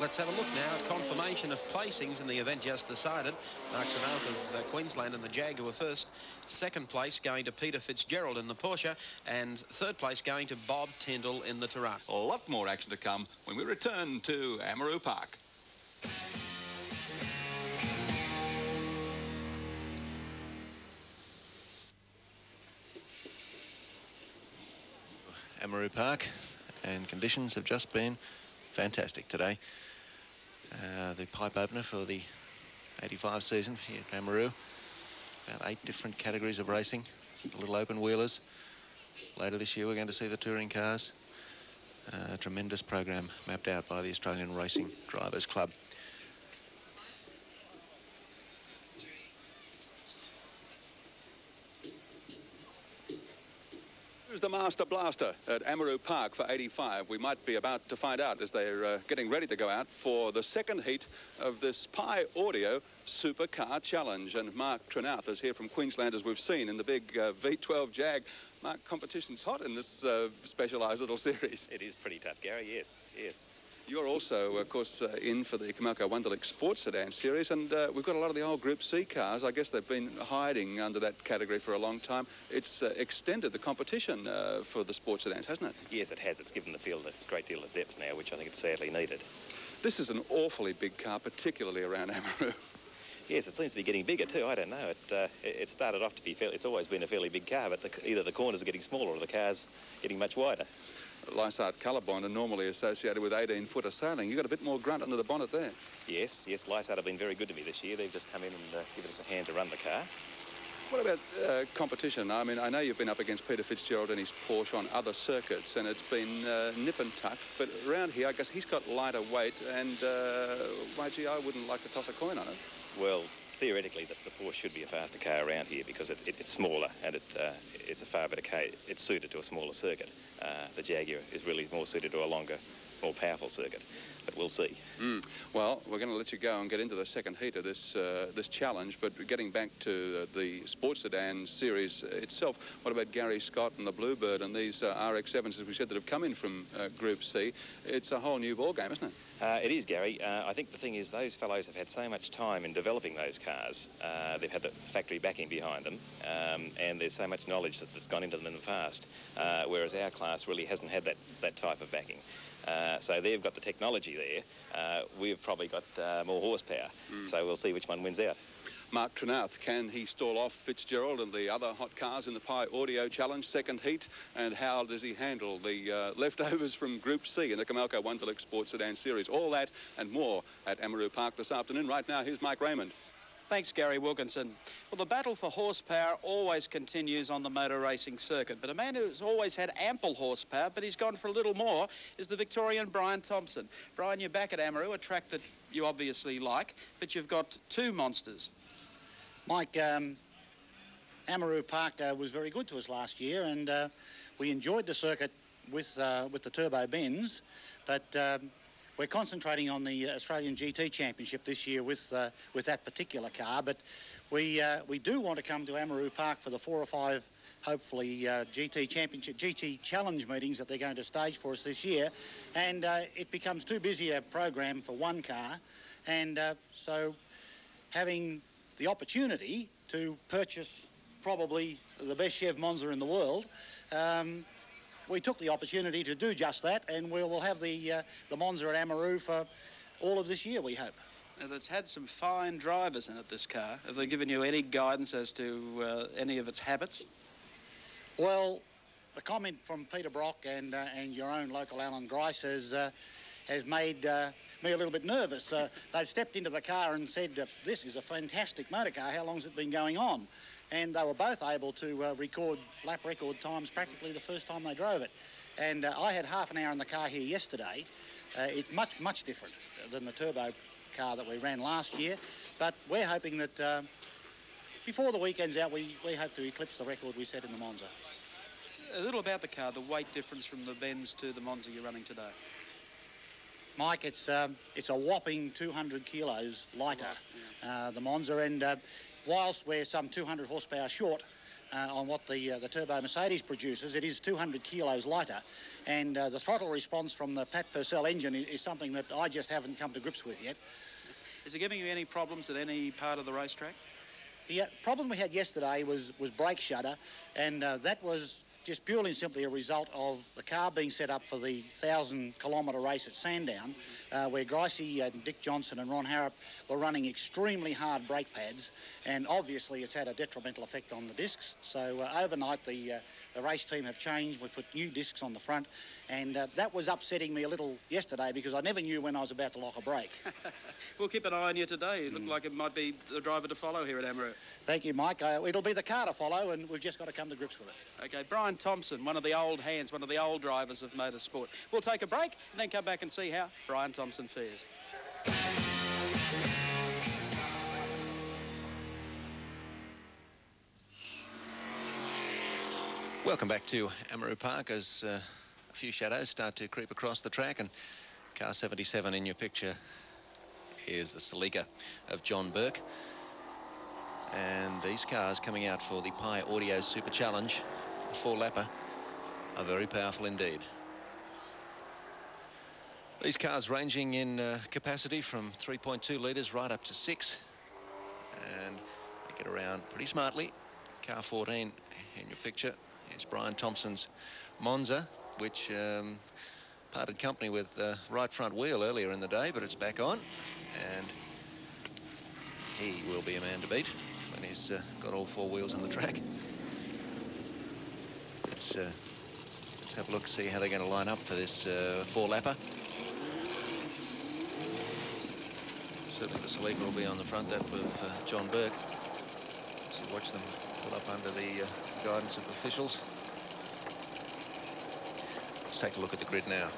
Let's have a look now at confirmation of placings in the event just decided. Mark Trenuth of Queensland and the Jaguar first. Second place going to Peter Fitzgerald in the Porsche, and third place going to Bob Tyndall in the Tirana. A lot more action to come when we return to Amaroo Park. Amaroo Park, and conditions have just been fantastic today. The pipe opener for the 85 season here at Amaroo. About 8 different categories of racing, the little open wheelers. Later this year we're going to see the touring cars. A tremendous program mapped out by the Australian Racing Drivers Club. Here's the Master Blaster at Amaroo Park for 85. We might be about to find out as they're getting ready to go out for the second heat of this Pi Audio Supercar Challenge. And Mark Trenouth is here from Queensland, as we've seen in the big V12 Jag. Mark, competition's hot in this specialised little series. It is pretty tough, Gary, yes, yes. You're also, of course, in for the Comalco Wunderlich Sports Sedan series, and we've got a lot of the old Group C cars. I guess they've been hiding under that category for a long time. It's extended the competition for the sports sedans, hasn't it? Yes, it has. It's given the field a great deal of depth now, which I think it's sadly needed. This is an awfully big car, particularly around Amaroo. Yes, it seems to be getting bigger too. I don't know. It started off to be fairly, it's always been a fairly big car, but either the corners are getting smaller or the car's getting much wider. Lysart colourblind are normally associated with 18-footer sailing. You've got a bit more grunt under the bonnet there. Yes, yes, Lysart have been very good to me this year. They've just come in and given us a hand to run the car. What about competition? I mean, I know you've been up against Peter Fitzgerald and his Porsche on other circuits, and it's been nip and tuck, but around here, I guess he's got lighter weight, and, well, gee, I wouldn't like to toss a coin on it. Well, theoretically, the Porsche should be a faster car around here because it's smaller and it's a far better car. It's suited to a smaller circuit. The Jaguar is really more suited to a longer, more powerful circuit, but we'll see. Well, we're going to let you go and get into the second heat of this this challenge, but getting back to the sports sedan series itself, what about Gary Scott and the Bluebird and these RX-7s, as we said, that have come in from Group C? It's a whole new ballgame, isn't it? It is, Gary. I think the thing is those fellows have had so much time in developing those cars. They've had the factory backing behind them, and there's so much knowledge that's gone into them in the past, whereas our class really hasn't had that type of backing. So they've got the technology there. We've probably got more horsepower, so we'll see which one wins out. Mark Trenouth, can he stall off Fitzgerald and the other hot cars in the Pi Audio Challenge second heat? And how does he handle the leftovers from Group C in the Comalco Wunderlich Sports Sedan Series? All that and more at Amaroo Park this afternoon. Right now, here's Mike Raymond. Thanks, Gary Wilkinson. Well, the battle for horsepower always continues on the motor racing circuit, but a man who's always had ample horsepower, but he's gone for a little more, is the Victorian Brian Thompson. Brian, you're back at Amaroo, a track that you obviously like, but you've got two monsters. Mike, Amaroo Park was very good to us last year, and we enjoyed the circuit with the turbo bends, but we're concentrating on the Australian GT Championship this year with that particular car. But we do want to come to Amaroo Park for the 4 or 5, hopefully, GT Championship, GT Challenge meetings that they're going to stage for us this year, and it becomes too busy a program for one car, and so having the opportunity to purchase probably the best Chev Monza in the world, we took the opportunity to do just that, and we'll have the Monza at Amaroo for all of this year, we hope. Now, that's had some fine drivers in it, this car. Have they given you any guidance as to any of its habits? Well, the comment from Peter Brock and your own local Alan Grice has made me a little bit nervous. They've stepped into the car and said, this is a fantastic motor car, how long's it been going on? And they were both able to record lap record times practically the first time they drove it. And I had half an hour in the car here yesterday. It's much different than the turbo car that we ran last year, but we're hoping that before the weekend's out, we hope to eclipse the record we set in the Monza. A little about the car, the weight difference from the Benz to the Monza you're running today. Mike, it's a whopping 200 kilos lighter, the Monza, and whilst we're some 200 horsepower short on what the turbo Mercedes produces, it is 200 kilos lighter, and the throttle response from the Pat Purcell engine is something that I just haven't come to grips with yet. Is it giving you any problems at any part of the racetrack? The problem we had yesterday was brake shudder, and that was just purely and simply a result of the car being set up for the 1,000-kilometre race at Sandown, where Gricey and Dick Johnson and Ron Harrop were running extremely hard brake pads, and obviously it's had a detrimental effect on the discs. So overnight the the race team have changed. We've put new discs on the front, and that was upsetting me a little yesterday because I never knew when I was about to lock a brake. We'll keep an eye on you today. It looked like it might be the driver to follow here at Amaroo. Thank you, Mike. It'll be the car to follow, and we've just got to come to grips with it. Okay, Brian Thompson, one of the old hands, one of the old drivers of motorsport. We'll take a break and then come back and see how Brian Thompson fares. Welcome back to Amaroo Park as a few shadows start to creep across the track, and car 77 in your picture is the Celica of John Burke. And these cars coming out for the Pi Audio Super Challenge, the 4-lapper, are very powerful indeed. These cars ranging in capacity from 3.2 litres right up to 6, and they get around pretty smartly. Car 14 in your picture is Brian Thompson's Monza, which parted company with the right front wheel earlier in the day, but it's back on, and he will be a man to beat when he's got all 4 wheels on the track. Let's have a look, see how they're going to line up for this 4-lapper. Certainly the Celica will be on the front, that with John Burke. So watch them pull up under the guidance of officials. Let's take a look at the grid now.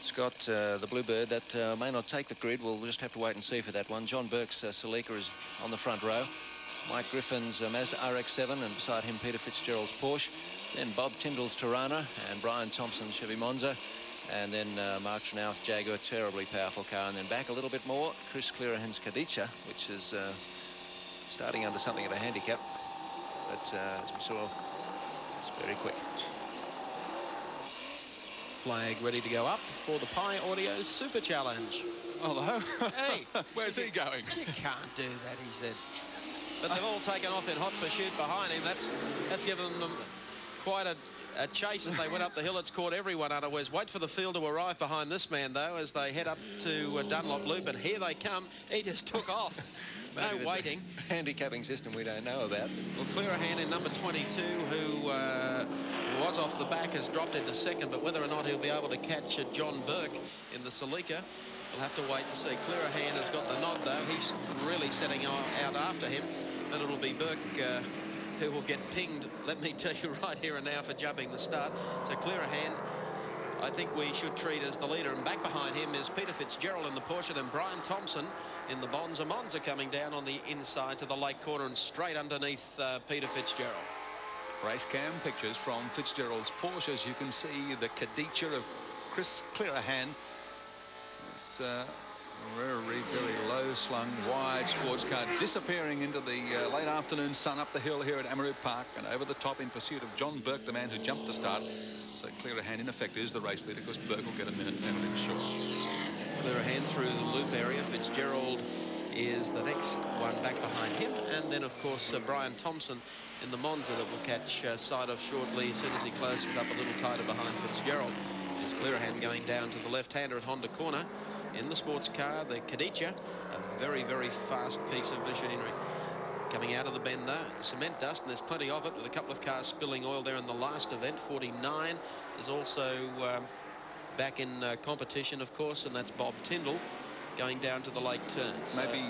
Scott, the Bluebird, that may not take the grid. We'll just have to wait and see for that one. John Burke's Celica is on the front row. Mike Griffin's Mazda RX-7, and beside him Peter Fitzgerald's Porsche. Then Bob Tyndall's Tirana and Brian Thompson's Chevy Monza. And then Mark Trenouth's Jaguar, terribly powerful car. And then back a little bit more, Chris Clearahan's Kadicha, which is starting under something of a handicap. But as we saw, it's very quick. Flag ready to go up for the Pi Audio Super Challenge. Hello. Hey, where's he going? You can't do that, he said. But they've all taken off in hot pursuit behind him. That's given them quite a chase as they went up the hill. It's caught everyone unawares. Wait for the field to arrive behind this man, though, as they head up to Dunlop Loop. And here they come. He just took off. No waiting. Handicapping system we don't know about. Well, Clearahan in number 22, who was off the back, has dropped into second. But whether or not he'll be able to catch John Burke in the Celica, we'll have to wait and see. Clearahan has got the nod, though. He's really setting out after him. And it'll be Burke who will get pinged, let me tell you right here and now, for jumping the start. So Clearahan, I think we should treat as the leader. And back behind him is Peter Fitzgerald in the Porsche, then Brian Thompson in the Bonza. Monza coming down on the inside to the lake corner and straight underneath Peter Fitzgerald. Race cam pictures from Fitzgerald's Porsche. As you can see, the Kadicha of Chris Clearahan. It's very low-slung, wide sports car disappearing into the late afternoon sun up the hill here at Amaroo Park, and over the top in pursuit of John Burke, the man who jumped the start. So Clearahan, in effect, is the race leader, because Burke will get a minute penalty for sure. Clearahan through the loop area. Fitzgerald is the next one back behind him, and then, of course, Brian Thompson in the Monza that will catch sight of shortly as soon as he closes up a little tighter behind Fitzgerald. There's Clearahan going down to the left-hander at Honda Corner. In the sports car, the Kadicha, a very, very fast piece of machinery. Coming out of the bend, though, cement dust, and there's plenty of it, with a couple of cars spilling oil there in the last event. 49 is also back in competition, of course, and that's Bob Tyndall going down to the lake turn. So maybe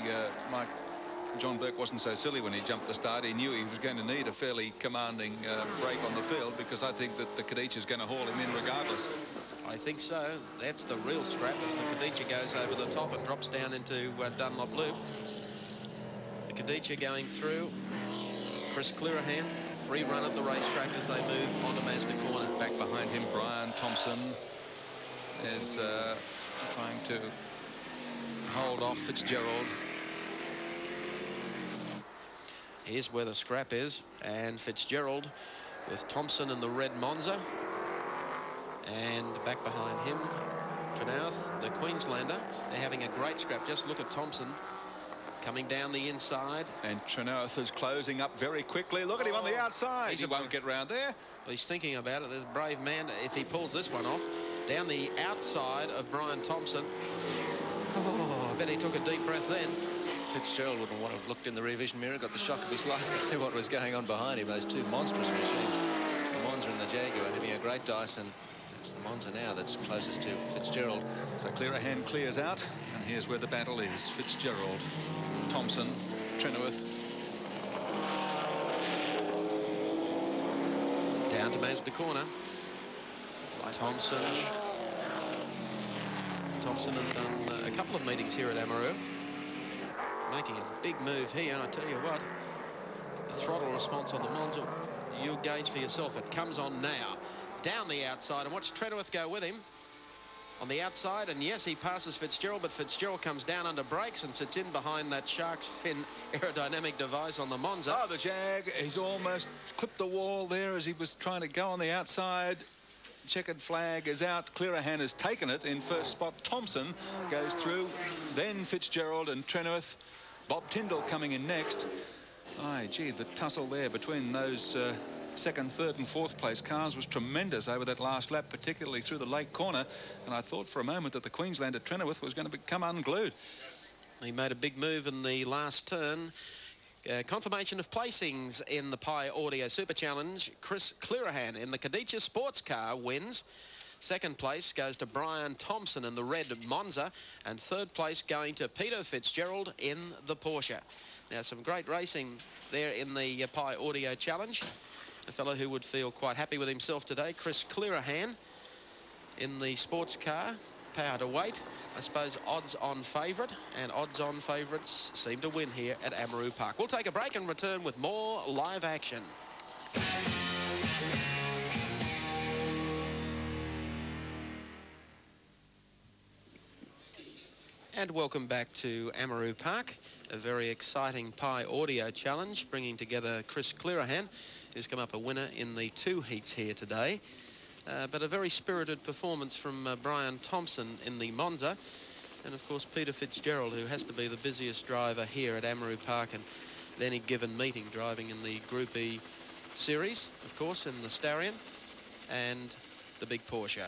John Burke wasn't so silly when he jumped the start. He knew he was going to need a fairly commanding break on the field, because I think that the Kadicha is going to haul him in regardless. I think so. That's the real scrap, as the Kadicha goes over the top and drops down into Dunlop Loop. The Kadicha going through. Chris Clearahan, free run at the racetrack as they move onto Mazda Corner. Back behind him, Brian Thompson is trying to hold off Fitzgerald. Here's where the scrap is, and Fitzgerald with Thompson in the red Monza. And back behind him, Trenouth, the Queenslander. They're having a great scrap. Just look at Thompson coming down the inside. And Trenouth is closing up very quickly. Look at him on the outside. He won't get round there. Well, he's thinking about it. There's a brave man. If he pulls this one off, down the outside of Brian Thompson. Oh, I bet he took a deep breath then. Fitzgerald wouldn't want to have looked in the rear vision mirror, got the shock of his life to see what was going on behind him. Those two monstrous machines, the Monza and the Jaguar, having a great dice, and it's the Monza now that's closest to Fitzgerald. So Clearahan clears out, and here's where the battle is. Fitzgerald, Thompson, Trenoweth. Down to manage the corner. Thompson. Thompson has done a couple of meetings here at Amaroo. Making a big move here, and I tell you what, the throttle response on the Monza, you'll gauge for yourself. It comes on now. Down the outside, and watch Trenoweth go with him on the outside, and yes, he passes Fitzgerald, but Fitzgerald comes down under brakes and sits in behind that shark's fin aerodynamic device on the Monza. Oh, the Jag, he's almost clipped the wall there as he was trying to go on the outside. Checkered flag is out. Clearahan has taken it in first spot. Thompson goes through, then Fitzgerald and Trenoweth. Bob Tyndall coming in next. Oh, gee, the tussle there between those second, third and fourth place cars was tremendous over that last lap, particularly through the lake corner, and I thought for a moment that the Queenslander Trenoweth was going to become unglued. He made a big move in the last turn. Confirmation of placings in the Pi Audio Super Challenge. Chris Clearahan in the Kadisha sports car wins. Second place goes to Brian Thompson in the red Monza, and third place going to Peter Fitzgerald in the Porsche. Now, some great racing there in the Pi Audio Challenge. A fellow who would feel quite happy with himself today, Chris Clearahan in the sports car, power to weight. I suppose odds-on favourite, and odds-on favourites seem to win here at Amaroo Park. We'll take a break and return with more live action. And welcome back to Amaroo Park. A very exciting Pi Audio Challenge, bringing together Chris Clearahan, who's come up a winner in the 2 heats here today. But a very spirited performance from Brian Thompson in the Monza. And, of course, Peter Fitzgerald, who has to be the busiest driver here at Amaroo Park and at any given meeting, driving in the Group E series, of course, in the Starion and the big Porsche.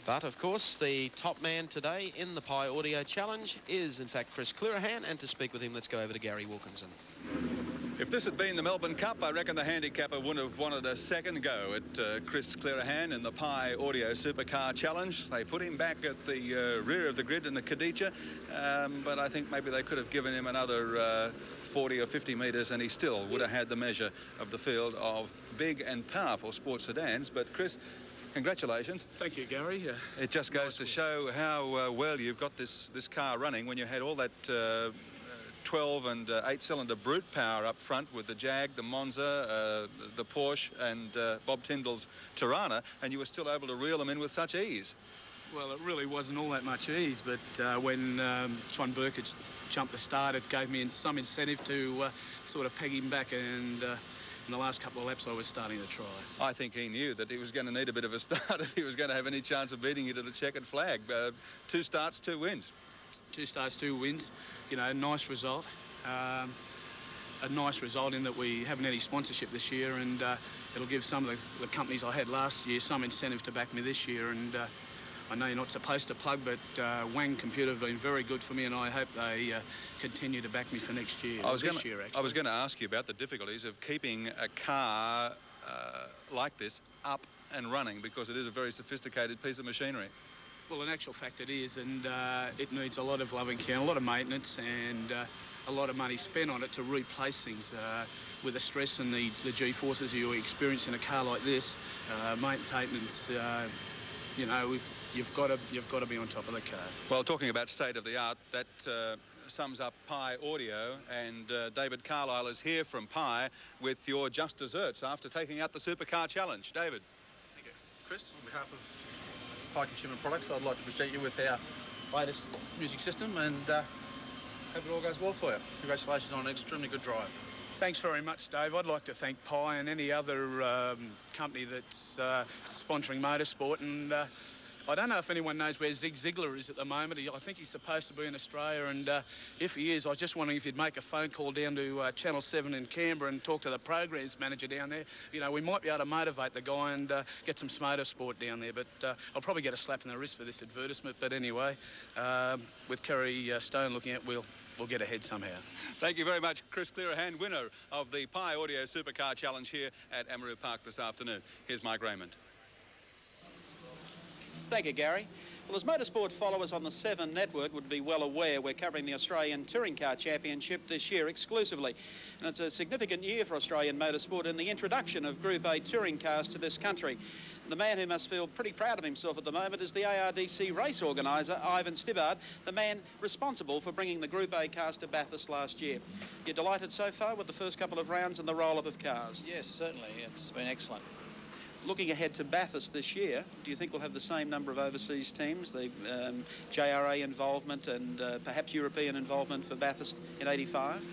But, of course, the top man today in the Pi Audio Challenge is, in fact, Chris Clearahan. And to speak with him, let's go over to Gary Wilkinson. If this had been the Melbourne Cup, I reckon the handicapper wouldn't have wanted a second go at Chris Clearahan in the Pi Audio Supercar Challenge. They put him back at the rear of the grid in the Kadisha, but I think maybe they could have given him another 40 or 50 metres and he still would have had the measure of the field of big and powerful sports sedans. But Chris, congratulations. Thank you, Gary. It just goes to show how well you've got this car running when you had all that 12 and 8-cylinder brute power up front with the Jag, the Monza, the Porsche and Bob Tyndall's Tirana, and you were still able to reel them in with such ease. Well, it really wasn't all that much ease, but when John Burkett jumped the start, it gave me some incentive to sort of peg him back, and in the last couple of laps I was starting to try. I think he knew that he was going to need a bit of a start if he was going to have any chance of beating you to the checkered flag. 2 starts, 2 wins. 2 starts, 2 wins. You know, nice result. A nice result in that we haven't any sponsorship this year, and it'll give some of the companies I had last year some incentive to back me this year. And I know you're not supposed to plug, but Wang Computer have been very good for me, and I hope they continue to back me for next year. I was going to ask you about the difficulties of keeping a car like this up and running, because it is a very sophisticated piece of machinery. Well, in actual fact it is, and it needs a lot of loving care, a lot of maintenance, and a lot of money spent on it to replace things. With the stress and the G-forces you experience in a car like this, maintenance, you know, you've got to be on top of the car. Well, talking about state of the art, that sums up Pi Audio, and David Carlisle is here from Pi with your just desserts after taking out the Supercar Challenge. David. Thank you. Chris, on behalf of Pi Consumer Products, I'd like to present you with our latest music system, and hope it all goes well for you. Congratulations on an extremely good drive. Thanks very much, Dave. I'd like to thank Pi and any other company that's sponsoring motorsport, and I don't know if anyone knows where Zig Ziglar is at the moment. I think he's supposed to be in Australia, and if he is, I was just wondering if you'd make a phone call down to Channel 7 in Canberra and talk to the programs manager down there. You know, we might be able to motivate the guy and get some motorsport down there, but I'll probably get a slap in the wrist for this advertisement. But anyway, with Kerry Stone looking at, we'll get ahead somehow. Thank you very much, Chris Clearahan, winner of the Pi Audio Supercar Challenge here at Amaroo Park this afternoon. Here's Mike Raymond. Thank you, Gary. Well, as motorsport followers on the Seven network would be well aware, we're covering the Australian Touring Car Championship this year exclusively. And it's a significant year for Australian motorsport in the introduction of Group A touring cars to this country. The man who must feel pretty proud of himself at the moment is the ARDC race organiser, Ivan Stibbard, the man responsible for bringing the Group A cars to Bathurst last year. You're delighted so far with the first couple of rounds and the roll-up of cars? Yes, certainly. It's been excellent. Looking ahead to Bathurst this year, do you think we'll have the same number of overseas teams, the JRA involvement and perhaps European involvement for Bathurst in '85?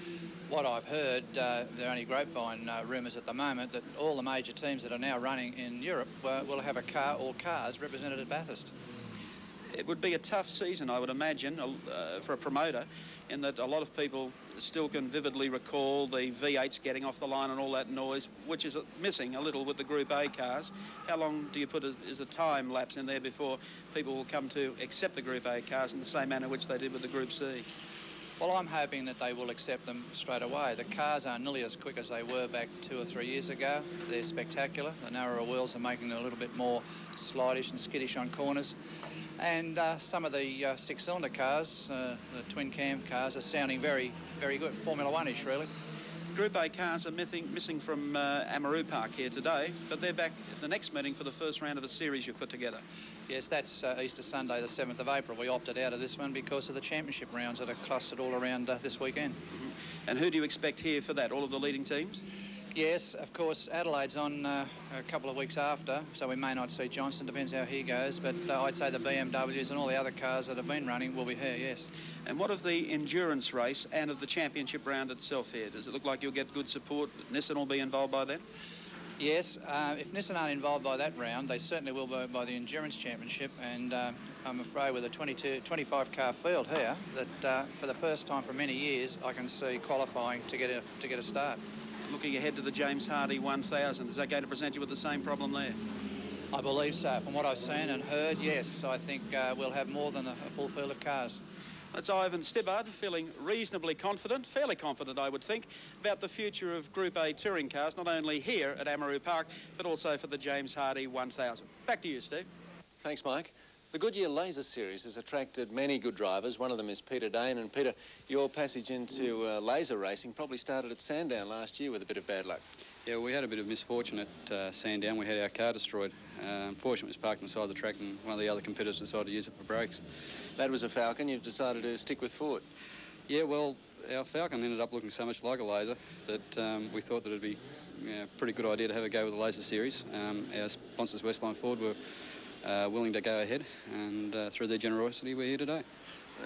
What I've heard, there are only grapevine rumours at the moment that all the major teams that are now running in Europe will have a car or cars represented at Bathurst. It would be a tough season, I would imagine, for a promoter, in that a lot of people still can vividly recall the V8s getting off the line and all that noise, which is missing a little with the Group A cars. How long do you put as a time lapse in there before people will come to accept the Group A cars in the same manner which they did with the Group C? Well, I'm hoping that they will accept them straight away. The cars aren't nearly as quick as they were back 2 or 3 years ago. They're spectacular. The narrower wheels are making them a little bit more slidish and skittish on corners. And some of the six-cylinder cars, the twin-cam cars, are sounding very, very good. Formula One-ish, really. Group A cars are missing from Amaroo Park here today, but they're back at the next meeting for the first round of a series you put together. Yes, that's Easter Sunday, the 7th of April. We opted out of this one because of the championship rounds that are clustered all around this weekend. And who do you expect here for that? All of the leading teams? Yes, of course, Adelaide's on a couple of weeks after, so we may not see Johnston, depends how he goes, but I'd say the BMWs and all the other cars that have been running will be here, yes. And what of the endurance race and of the championship round itself here? Does it look like you'll get good support? Nissan will be involved by then? Yes, if Nissan aren't involved by that round, they certainly will be by the Endurance Championship, and I'm afraid with a 25-car field here, that for the first time for many years, I can see qualifying to get a start. Looking ahead to the James Hardy 1000, is that going to present you with the same problem there? I believe so. From what I've seen and heard, yes, I think we'll have more than a full field of cars. That's Ivan Stibbard, feeling reasonably confident, fairly confident, I would think, about the future of Group A touring cars, not only here at Amaroo Park, but also for the James Hardy 1000. Back to you, Steve. Thanks, Mike. The Goodyear Laser Series has attracted many good drivers. One of them is Peter Dane. And Peter, your passage into laser racing probably started at Sandown last year with a bit of bad luck. Yeah, we had a bit of misfortune at Sandown. We had our car destroyed. Unfortunately, it was parked on the side of the track and one of the other competitors decided to use it for brakes. That was a Falcon. You've decided to stick with Ford. Yeah, well, our Falcon ended up looking so much like a laser that we thought that it'd be a pretty good idea to have a go with the Laser Series. Our sponsors, Westline Ford, were willing to go ahead, and through their generosity, we're here today.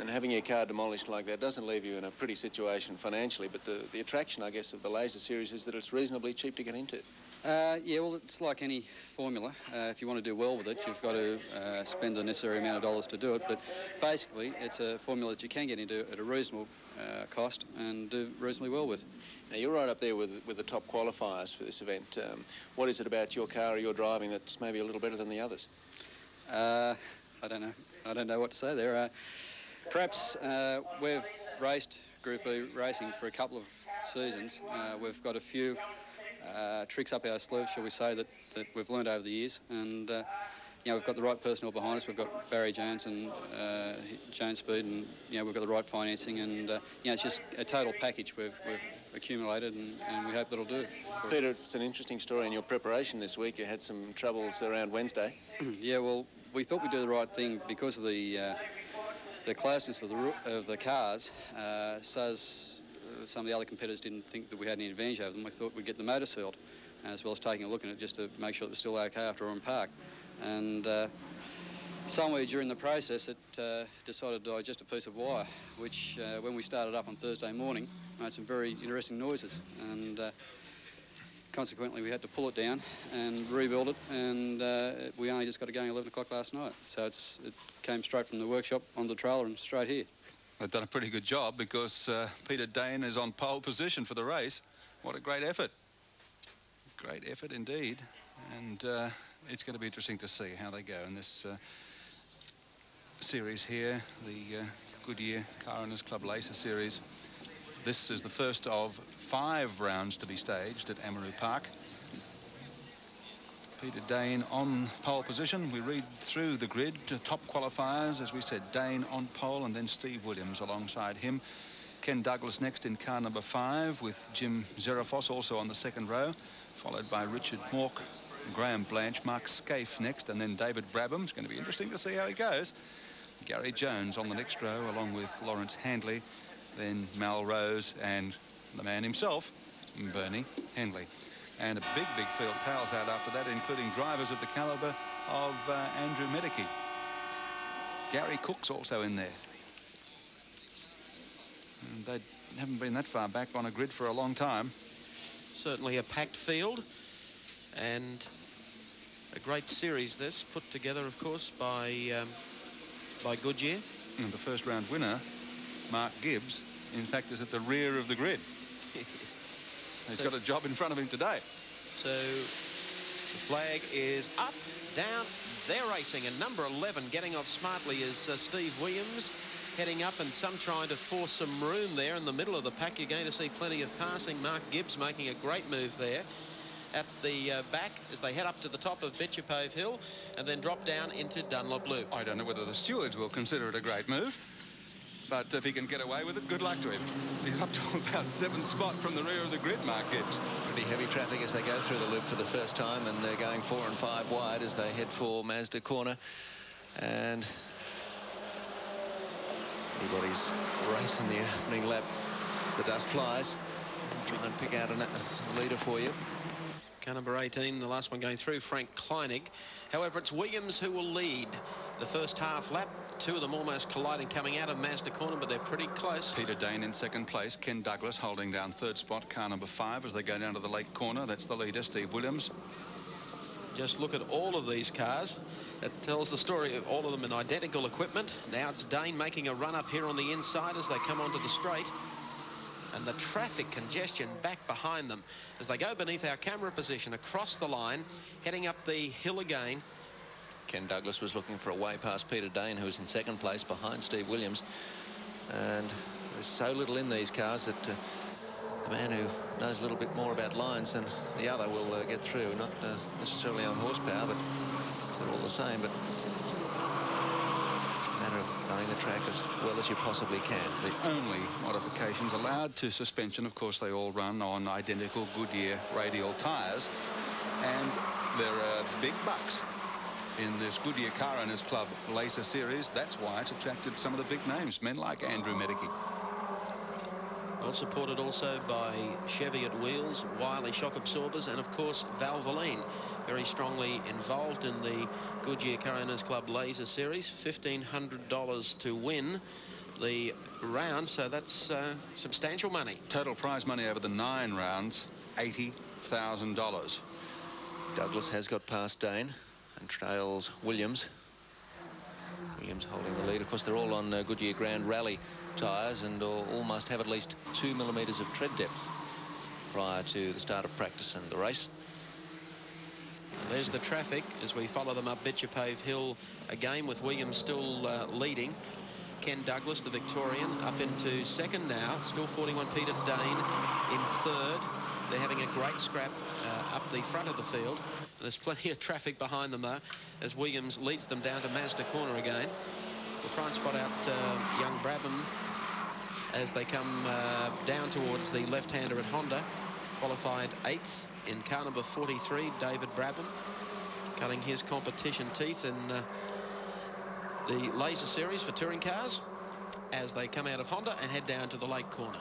And having your car demolished like that doesn't leave you in a pretty situation financially, but the attraction, I guess, of the Laser Series is that it's reasonably cheap to get into. Yeah, well, it's like any formula. If you want to do well with it, you've got to spend the necessary amount of dollars to do it. But basically, it's a formula that you can get into at a reasonable cost and do reasonably well with. Now, you're right up there with the top qualifiers for this event. What is it about your car or your driving that's maybe a little better than the others? I don't know what to say there. Perhaps we've raced Group E racing for a couple of seasons. We've got a few tricks up our sleeves, shall we say, that we've learned over the years. And, you know, we've got the right personnel behind us. We've got Barry Jones and Jones Speed, and, you know, we've got the right financing. And, you know, it's just a total package we've accumulated, and we hope that'll do. Peter, it's an interesting story in your preparation this week. You had some troubles around Wednesday. Yeah, well, we thought we'd do the right thing because of the closeness of the cars. Some of the other competitors didn't think that we had any advantage over them. We thought we'd get the motor sealed, as well as taking a look at it just to make sure it was still okay after we're in park. And somewhere during the process, it decided to digest a piece of wire, which when we started up on Thursday morning, made some very interesting noises. And consequently, we had to pull it down and rebuild it, and we only just got it going 11 o'clock last night. So it came straight from the workshop on the trailer and straight here. They've done a pretty good job because Peter Dane is on pole position for the race. What a great effort. Great effort indeed. And it's going to be interesting to see how they go in this series here, the Goodyear Car Owners Club Lacer Series. This is the first of 5 rounds to be staged at Amaroo Park. Peter Dane on pole position. We read through the grid. Top qualifiers, as we said, Dane on pole, and then Steve Williams alongside him. Ken Douglas next in car number 5, with Jim Zerafos also on the second row, followed by Richard Mork, Graham Blanche, Mark Scaife next, and then David Brabham. It's going to be interesting to see how he goes. Gary Jones on the next row, along with Lawrence Handley, then Mal Rose and the man himself, Bernie Henley. And a big field tails out after that, including drivers of the calibre of Andrew Medicki. Gary Cook's also in there. And they haven't been that far back on a grid for a long time. Certainly a packed field, and a great series this, put together, of course, by Goodyear. And the first round winner, Mark Gibbs, in fact, is at the rear of the grid. Yes. He's got a job in front of him today. So the flag is up, down. They're racing, and number 11 getting off smartly is Steve Williams, heading up, and some trying to force some room there in the middle of the pack. You're going to see plenty of passing. Mark Gibbs making a great move there at the back as they head up to the top of Bitchapove Hill and then drop down into Dunlop Loop. I don't know whether the stewards will consider it a great move, but if he can get away with it, good luck to him. He's up to about 7th spot from the rear of the grid, Mark Gibbs. Pretty heavy traffic as they go through the loop for the first time, and they're going 4 and 5 wide as they head for Mazda Corner. And everybody's racing the opening lap as the dust flies. Try and pick out a leader for you. Car number 18, the last one going through, Frank Kleinig. However, it's Williams who will lead the first half lap. 2 of them almost colliding coming out of Mazda Corner, but they're pretty close. Peter Dane in 2nd place. Ken Douglas holding down 3rd spot, car number 5, as they go down to the Lake Corner. That's the leader, Steve Williams. Just look at all of these cars. It tells the story of all of them in identical equipment. Now it's Dane making a run up here on the inside as they come onto the straight. And the traffic congestion back behind them as they go beneath our camera position across the line, heading up the hill again. Ken Douglas was looking for a way past Peter Dane, who was in 2nd place behind Steve Williams. And there's so little in these cars that the man who knows a little bit more about lines than the other will get through. Not necessarily on horsepower, but they're all the same. But it's a matter of knowing the track as well as you possibly can. The only modifications allowed to suspension, of course, they all run on identical Goodyear radial tyres. And there are big bucks in this Goodyear Car Owners Club Lacer Series. That's why it's attracted some of the big names, men like Andrew Medicki. Well supported also by Chevy at wheels, Wiley shock absorbers, and of course Valvoline, very strongly involved in the Goodyear Car Owners Club Laser Series. $1,500 to win the round, so that's substantial money. Total prize money over the 9 rounds, $80,000. Douglas has got past Dane and trails Williams. Williams holding the lead. Of course, they're all on Goodyear Grand Rally tyres and all must have at least 2 millimetres of tread depth prior to the start of practice and the race. And there's the traffic as we follow them up Bitchapove Hill again, with Williams still leading. Ken Douglas, the Victorian, up into 2nd now. Still 41 Peter Dane in 3rd. They're having a great scrap up the front of the field. There's plenty of traffic behind them, though, as Williams leads them down to Mazda Corner again. We'll try and spot out young Brabham as they come down towards the left-hander at Honda. Qualified 8th in car number 43, David Brabham, cutting his competition teeth in the Laser Series for touring cars as they come out of Honda and head down to the Lake Corner.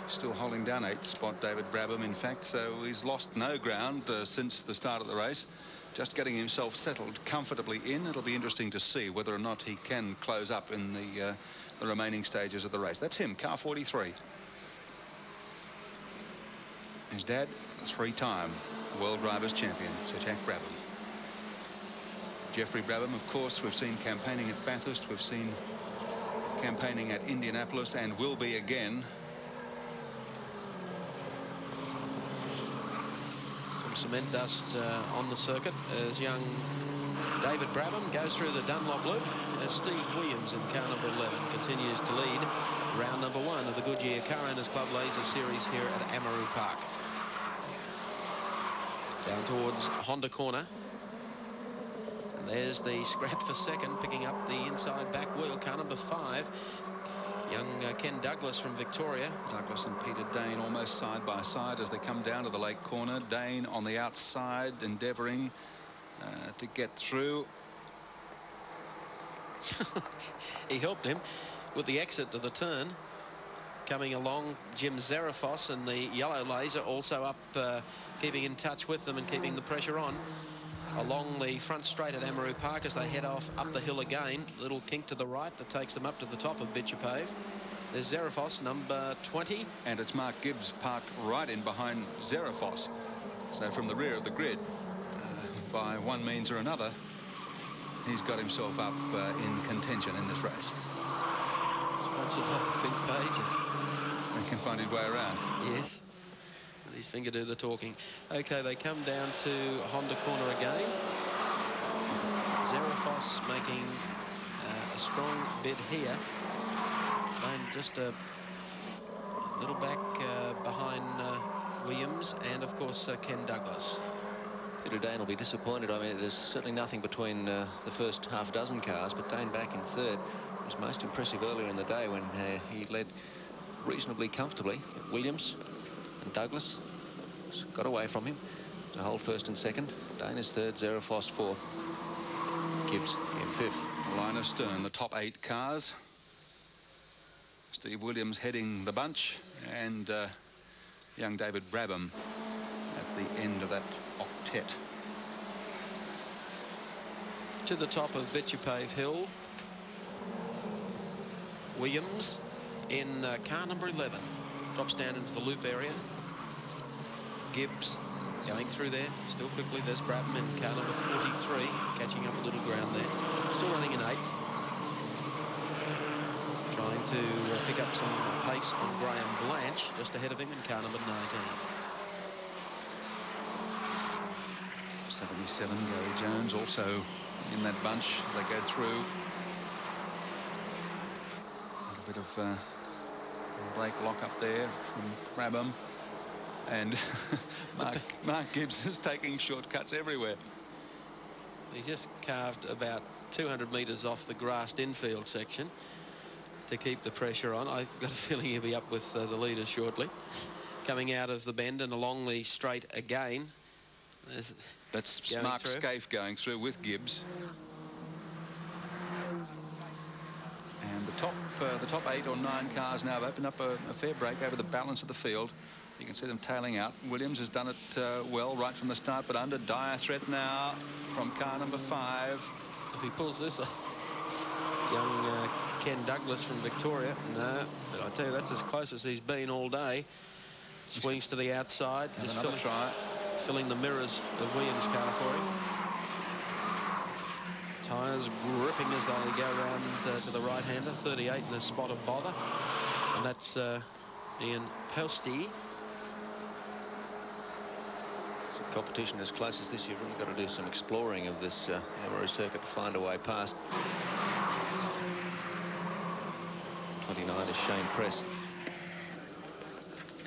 Still holding down 8th spot, David Brabham, in fact, so he's lost no ground since the start of the race. Just getting himself settled comfortably in. It'll be interesting to see whether or not he can close up in the remaining stages of the race. That's him, car 43. His dad, a three-time World Drivers' Champion, Sir Jack Brabham. Jeffrey Brabham, of course, we've seen campaigning at Bathurst, we've seen campaigning at Indianapolis, and will be again. Some cement dust on the circuit as young David Brabham goes through the Dunlop loop as Steve Williams in car number 11 continues to lead round number 1 of the Goodyear Car Owners Club Laser Series here at Amaroo Park. Down towards Honda Corner. And there's the scrap for second, picking up the inside back wheel, car number 5. Young Ken Douglas from Victoria. Douglas and Peter Dane almost side by side as they come down to the lake corner. Dane on the outside, endeavouring to get through. He helped him with the exit to the turn. Coming along, Jim Zarafos and the yellow laser also up, keeping in touch with them and keeping the pressure on. Along the front straight at Amaroo Park as they head off up the hill again. Little kink to the right that takes them up to the top of Bitchapave. There's Zarafos, number 20. And it's Mark Gibbs parked right in behind Zarafos. So from the rear of the grid, by one means or another, he's got himself up in contention in this race. Sponsored by the pink pages. He can find his way around. Yes. His finger do the talking. Okay, they come down to Honda Corner again. Zarafos making a strong bid here. And just a little back behind Williams and, of course, Ken Douglas. Peter Dane will be disappointed. I mean, there's certainly nothing between the first half a dozen cars, but Dane back in third was most impressive earlier in the day when he led reasonably comfortably. Williams and Douglas got away from him to hold first and second. Dane is third, Zarafos fourth, Gibbs in fifth. Line astern, the top 8 cars. Steve Williams heading the bunch, and young David Brabham at the end of that octet. To the top of Bitchapave Hill. Williams in car number 11. Drops down into the loop area. Gibbs going through there. Still quickly, there's Brabham in car number 43. Catching up a little ground there. Still running in 8th. Trying to pick up some pace on Graham Blanche, just ahead of him in car number 19. 77, Gary Jones also in that bunch. They go through. A little bit of brake lock up there from Brabham. And Mark Gibbs is taking shortcuts everywhere. He just carved about 200 metres off the grassed infield section to keep the pressure on. I've got a feeling he'll be up with the leaders shortly. Coming out of the bend and along the straight again. That's Mark Scaife going through with Gibbs. And the top 8 or 9 cars now have opened up a fair break over the balance of the field. You can see them tailing out. Williams has done it well right from the start, but under dire threat now from car number 5. If he pulls this off, young Ken Douglas from Victoria. No, but I tell you, that's as close as he's been all day. Swings to the outside. And another try. Filling the mirrors of Williams' car for him. Tyres gripping as they go around to the right-hander. 38 in a spot of bother. And that's Ian Posty. Competition as close as this, you've really got to do some exploring of this Amaroo circuit to find a way past. 29 is Shane Press.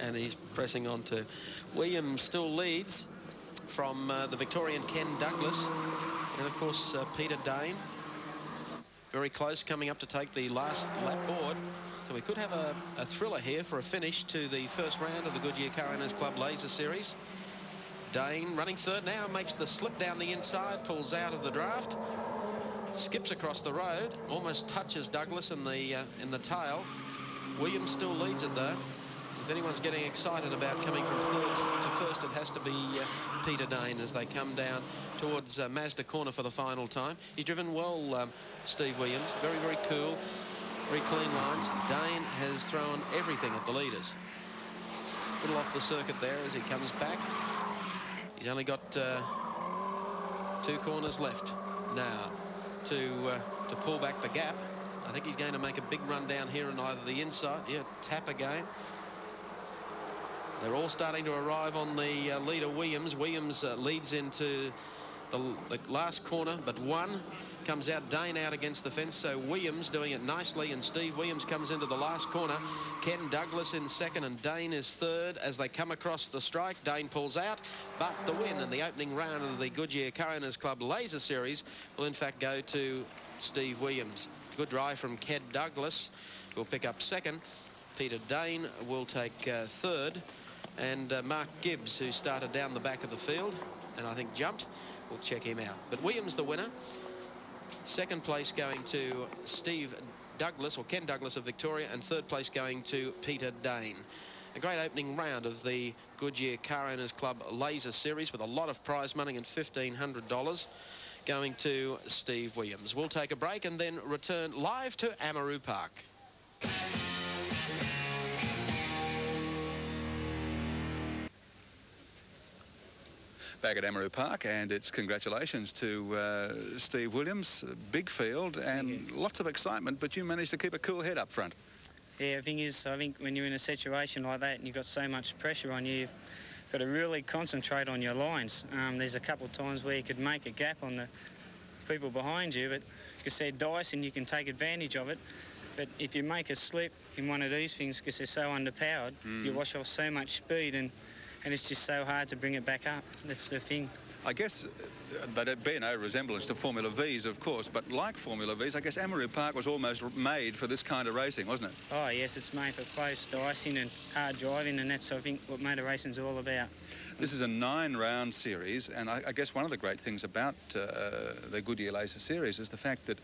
And he's pressing on to Williams. Still leads from the Victorian Ken Douglas. And, of course, Peter Dane. Very close, coming up to take the last lap board. So we could have a thriller here for a finish to the first round of the Goodyear Car Owners Club Laser Series. Dane running third now, makes the slip down the inside, pulls out of the draft, skips across the road, almost touches Douglas in the tail. Williams still leads it though. If anyone's getting excited about coming from third to first, it has to be Peter Dane as they come down towards Mazda Corner for the final time. He's driven well, Steve Williams, very, very cool, very clean lines. Dane has thrown everything at the leaders. little off the circuit there as he comes back. He's only got 2 corners left now to pull back the gap. I think he's going to make a big run down here on either the inside. Yeah, tap again. They're all starting to arrive on the leader, Williams. Williams leads into the last corner, but one comes out, Dane out against the fence, so Williams doing it nicely, and Steve Williams comes into the last corner. Ken Douglas in second, and Dane is third. As they come across the strike, Dane pulls out, but the win in the opening round of the Goodyear Car Owners Club Laser Series will in fact go to Steve Williams. Good drive from Ken Douglas, who will pick up second. Peter Dane will take third, and Mark Gibbs, who started down the back of the field and I think jumped, we'll check him out. But Williams the winner. Second place going to Steve Douglas, or Ken Douglas of Victoria, and third place going to Peter Dane. A great opening round of the Goodyear Car Owners Club Laser Series with a lot of prize money and $1,500 going to Steve Williams. We'll take a break and then return live to Amaroo Park. Back at Amaroo Park, and it's congratulations to Steve Williams. Big field and lots of excitement, but you managed to keep a cool head up front. Yeah, the thing is, I think when you're in a situation like that and you've got so much pressure on you, you've got to really concentrate on your lines. There's a couple of times where you could make a gap on the people behind you, but like I said, dice, and you can take advantage of it. But if you make a slip in one of these things, because they're so underpowered, you wash off so much speed, and it's just so hard to bring it back up. That's the thing. I guess there'd be no resemblance to Formula Vs, of course, but like Formula Vs, I guess Amaroo Park was almost made for this kind of racing, wasn't it? Oh, yes, it's made for close dicing and hard driving, and that's, I think, what motor racing's all about. This is a 9-round series, and I guess one of the great things about the Goodyear Laser Series is the fact that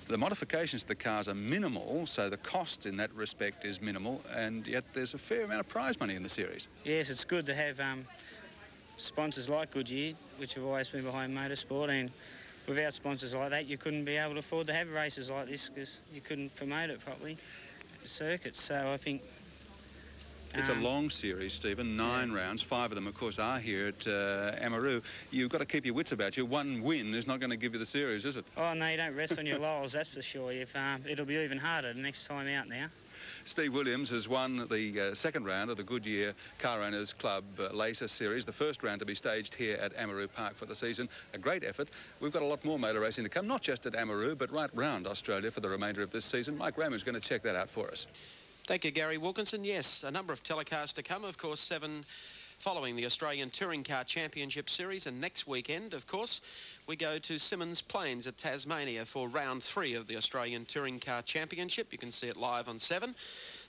the modifications to the cars are minimal, so the cost in that respect is minimal, and yet there's a fair amount of prize money in the series. Yes, it's good to have sponsors like Goodyear, which have always been behind motorsport, and without sponsors like that, you couldn't be able to afford to have races like this because you couldn't promote it properly, circuits. So I think it's a long series, Stephen, 9 rounds. 5 of them, of course, are here at Amaroo. You've got to keep your wits about you. One win is not going to give you the series, is it? Oh, no, you don't rest on your laurels, that's for sure. It'll be even harder the next time out now. Steve Williams has won the second round of the Goodyear Car Owners Club Laser Series, the first round to be staged here at Amaroo Park for the season. A great effort. We've got a lot more motor racing to come, not just at Amaroo, but right round Australia for the remainder of this season. Mike Ramer's going to check that out for us. Thank you, Gary Wilkinson. Yes, a number of telecasts to come, of course, 7 following the Australian Touring Car Championship Series, and next weekend, of course, we go to Symonds Plains at Tasmania for round 3 of the Australian Touring Car Championship. You can see it live on 7.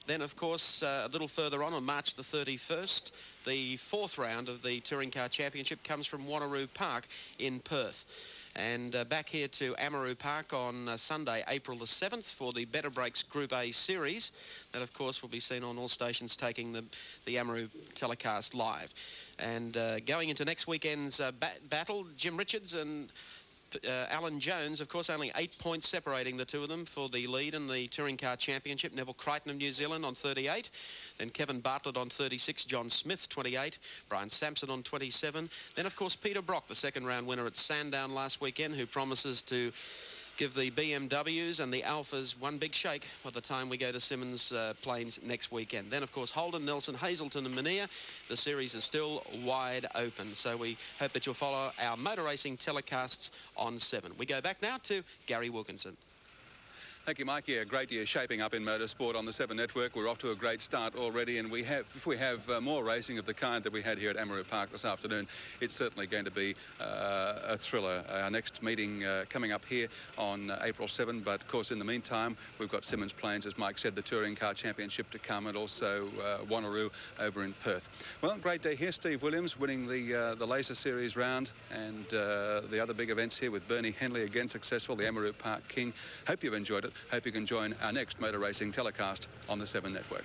Then, of course, a little further on March the 31st, the 4th round of the Touring Car Championship comes from Wanneroo Park in Perth. And back here to Amaroo Park on Sunday, April the 7th for the Better Breaks Group A Series. That, of course, will be seen on all stations taking the Amaroo telecast live. And going into next weekend's battle, Jim Richards and Alan Jones, of course, only 8 points separating the two of them for the lead in the Touring Car Championship. Neville Crichton of New Zealand on 38. Then Kevin Bartlett on 36. John Smith, 28. Brian Sampson on 27. Then, of course, Peter Brock, the second round winner at Sandown last weekend, who promises to give the BMWs and the Alphas one big shake by the time we go to Symonds Plains next weekend. Then, of course, Holden, Nelson, Hazelton and Mania. The series is still wide open, so we hope that you'll follow our motor racing telecasts on 7. We go back now to Gary Wilkinson. Thank you, Mike. Yeah, a great year shaping up in motorsport on the 7 Network. We're off to a great start already, and if we have more racing of the kind that we had here at Amaroo Park this afternoon, it's certainly going to be a thriller. Our next meeting coming up here on April 7, but of course in the meantime we've got Symonds Plains, as Mike said, the Touring Car Championship to come, and also Wanneroo over in Perth. Well, great day here. Steve Williams winning the Laser Series round, and the other big events here with Bernie Henley again successful, the Amaroo Park King. Hope you've enjoyed it. Hope you can join our next motor racing telecast on the 7 Network.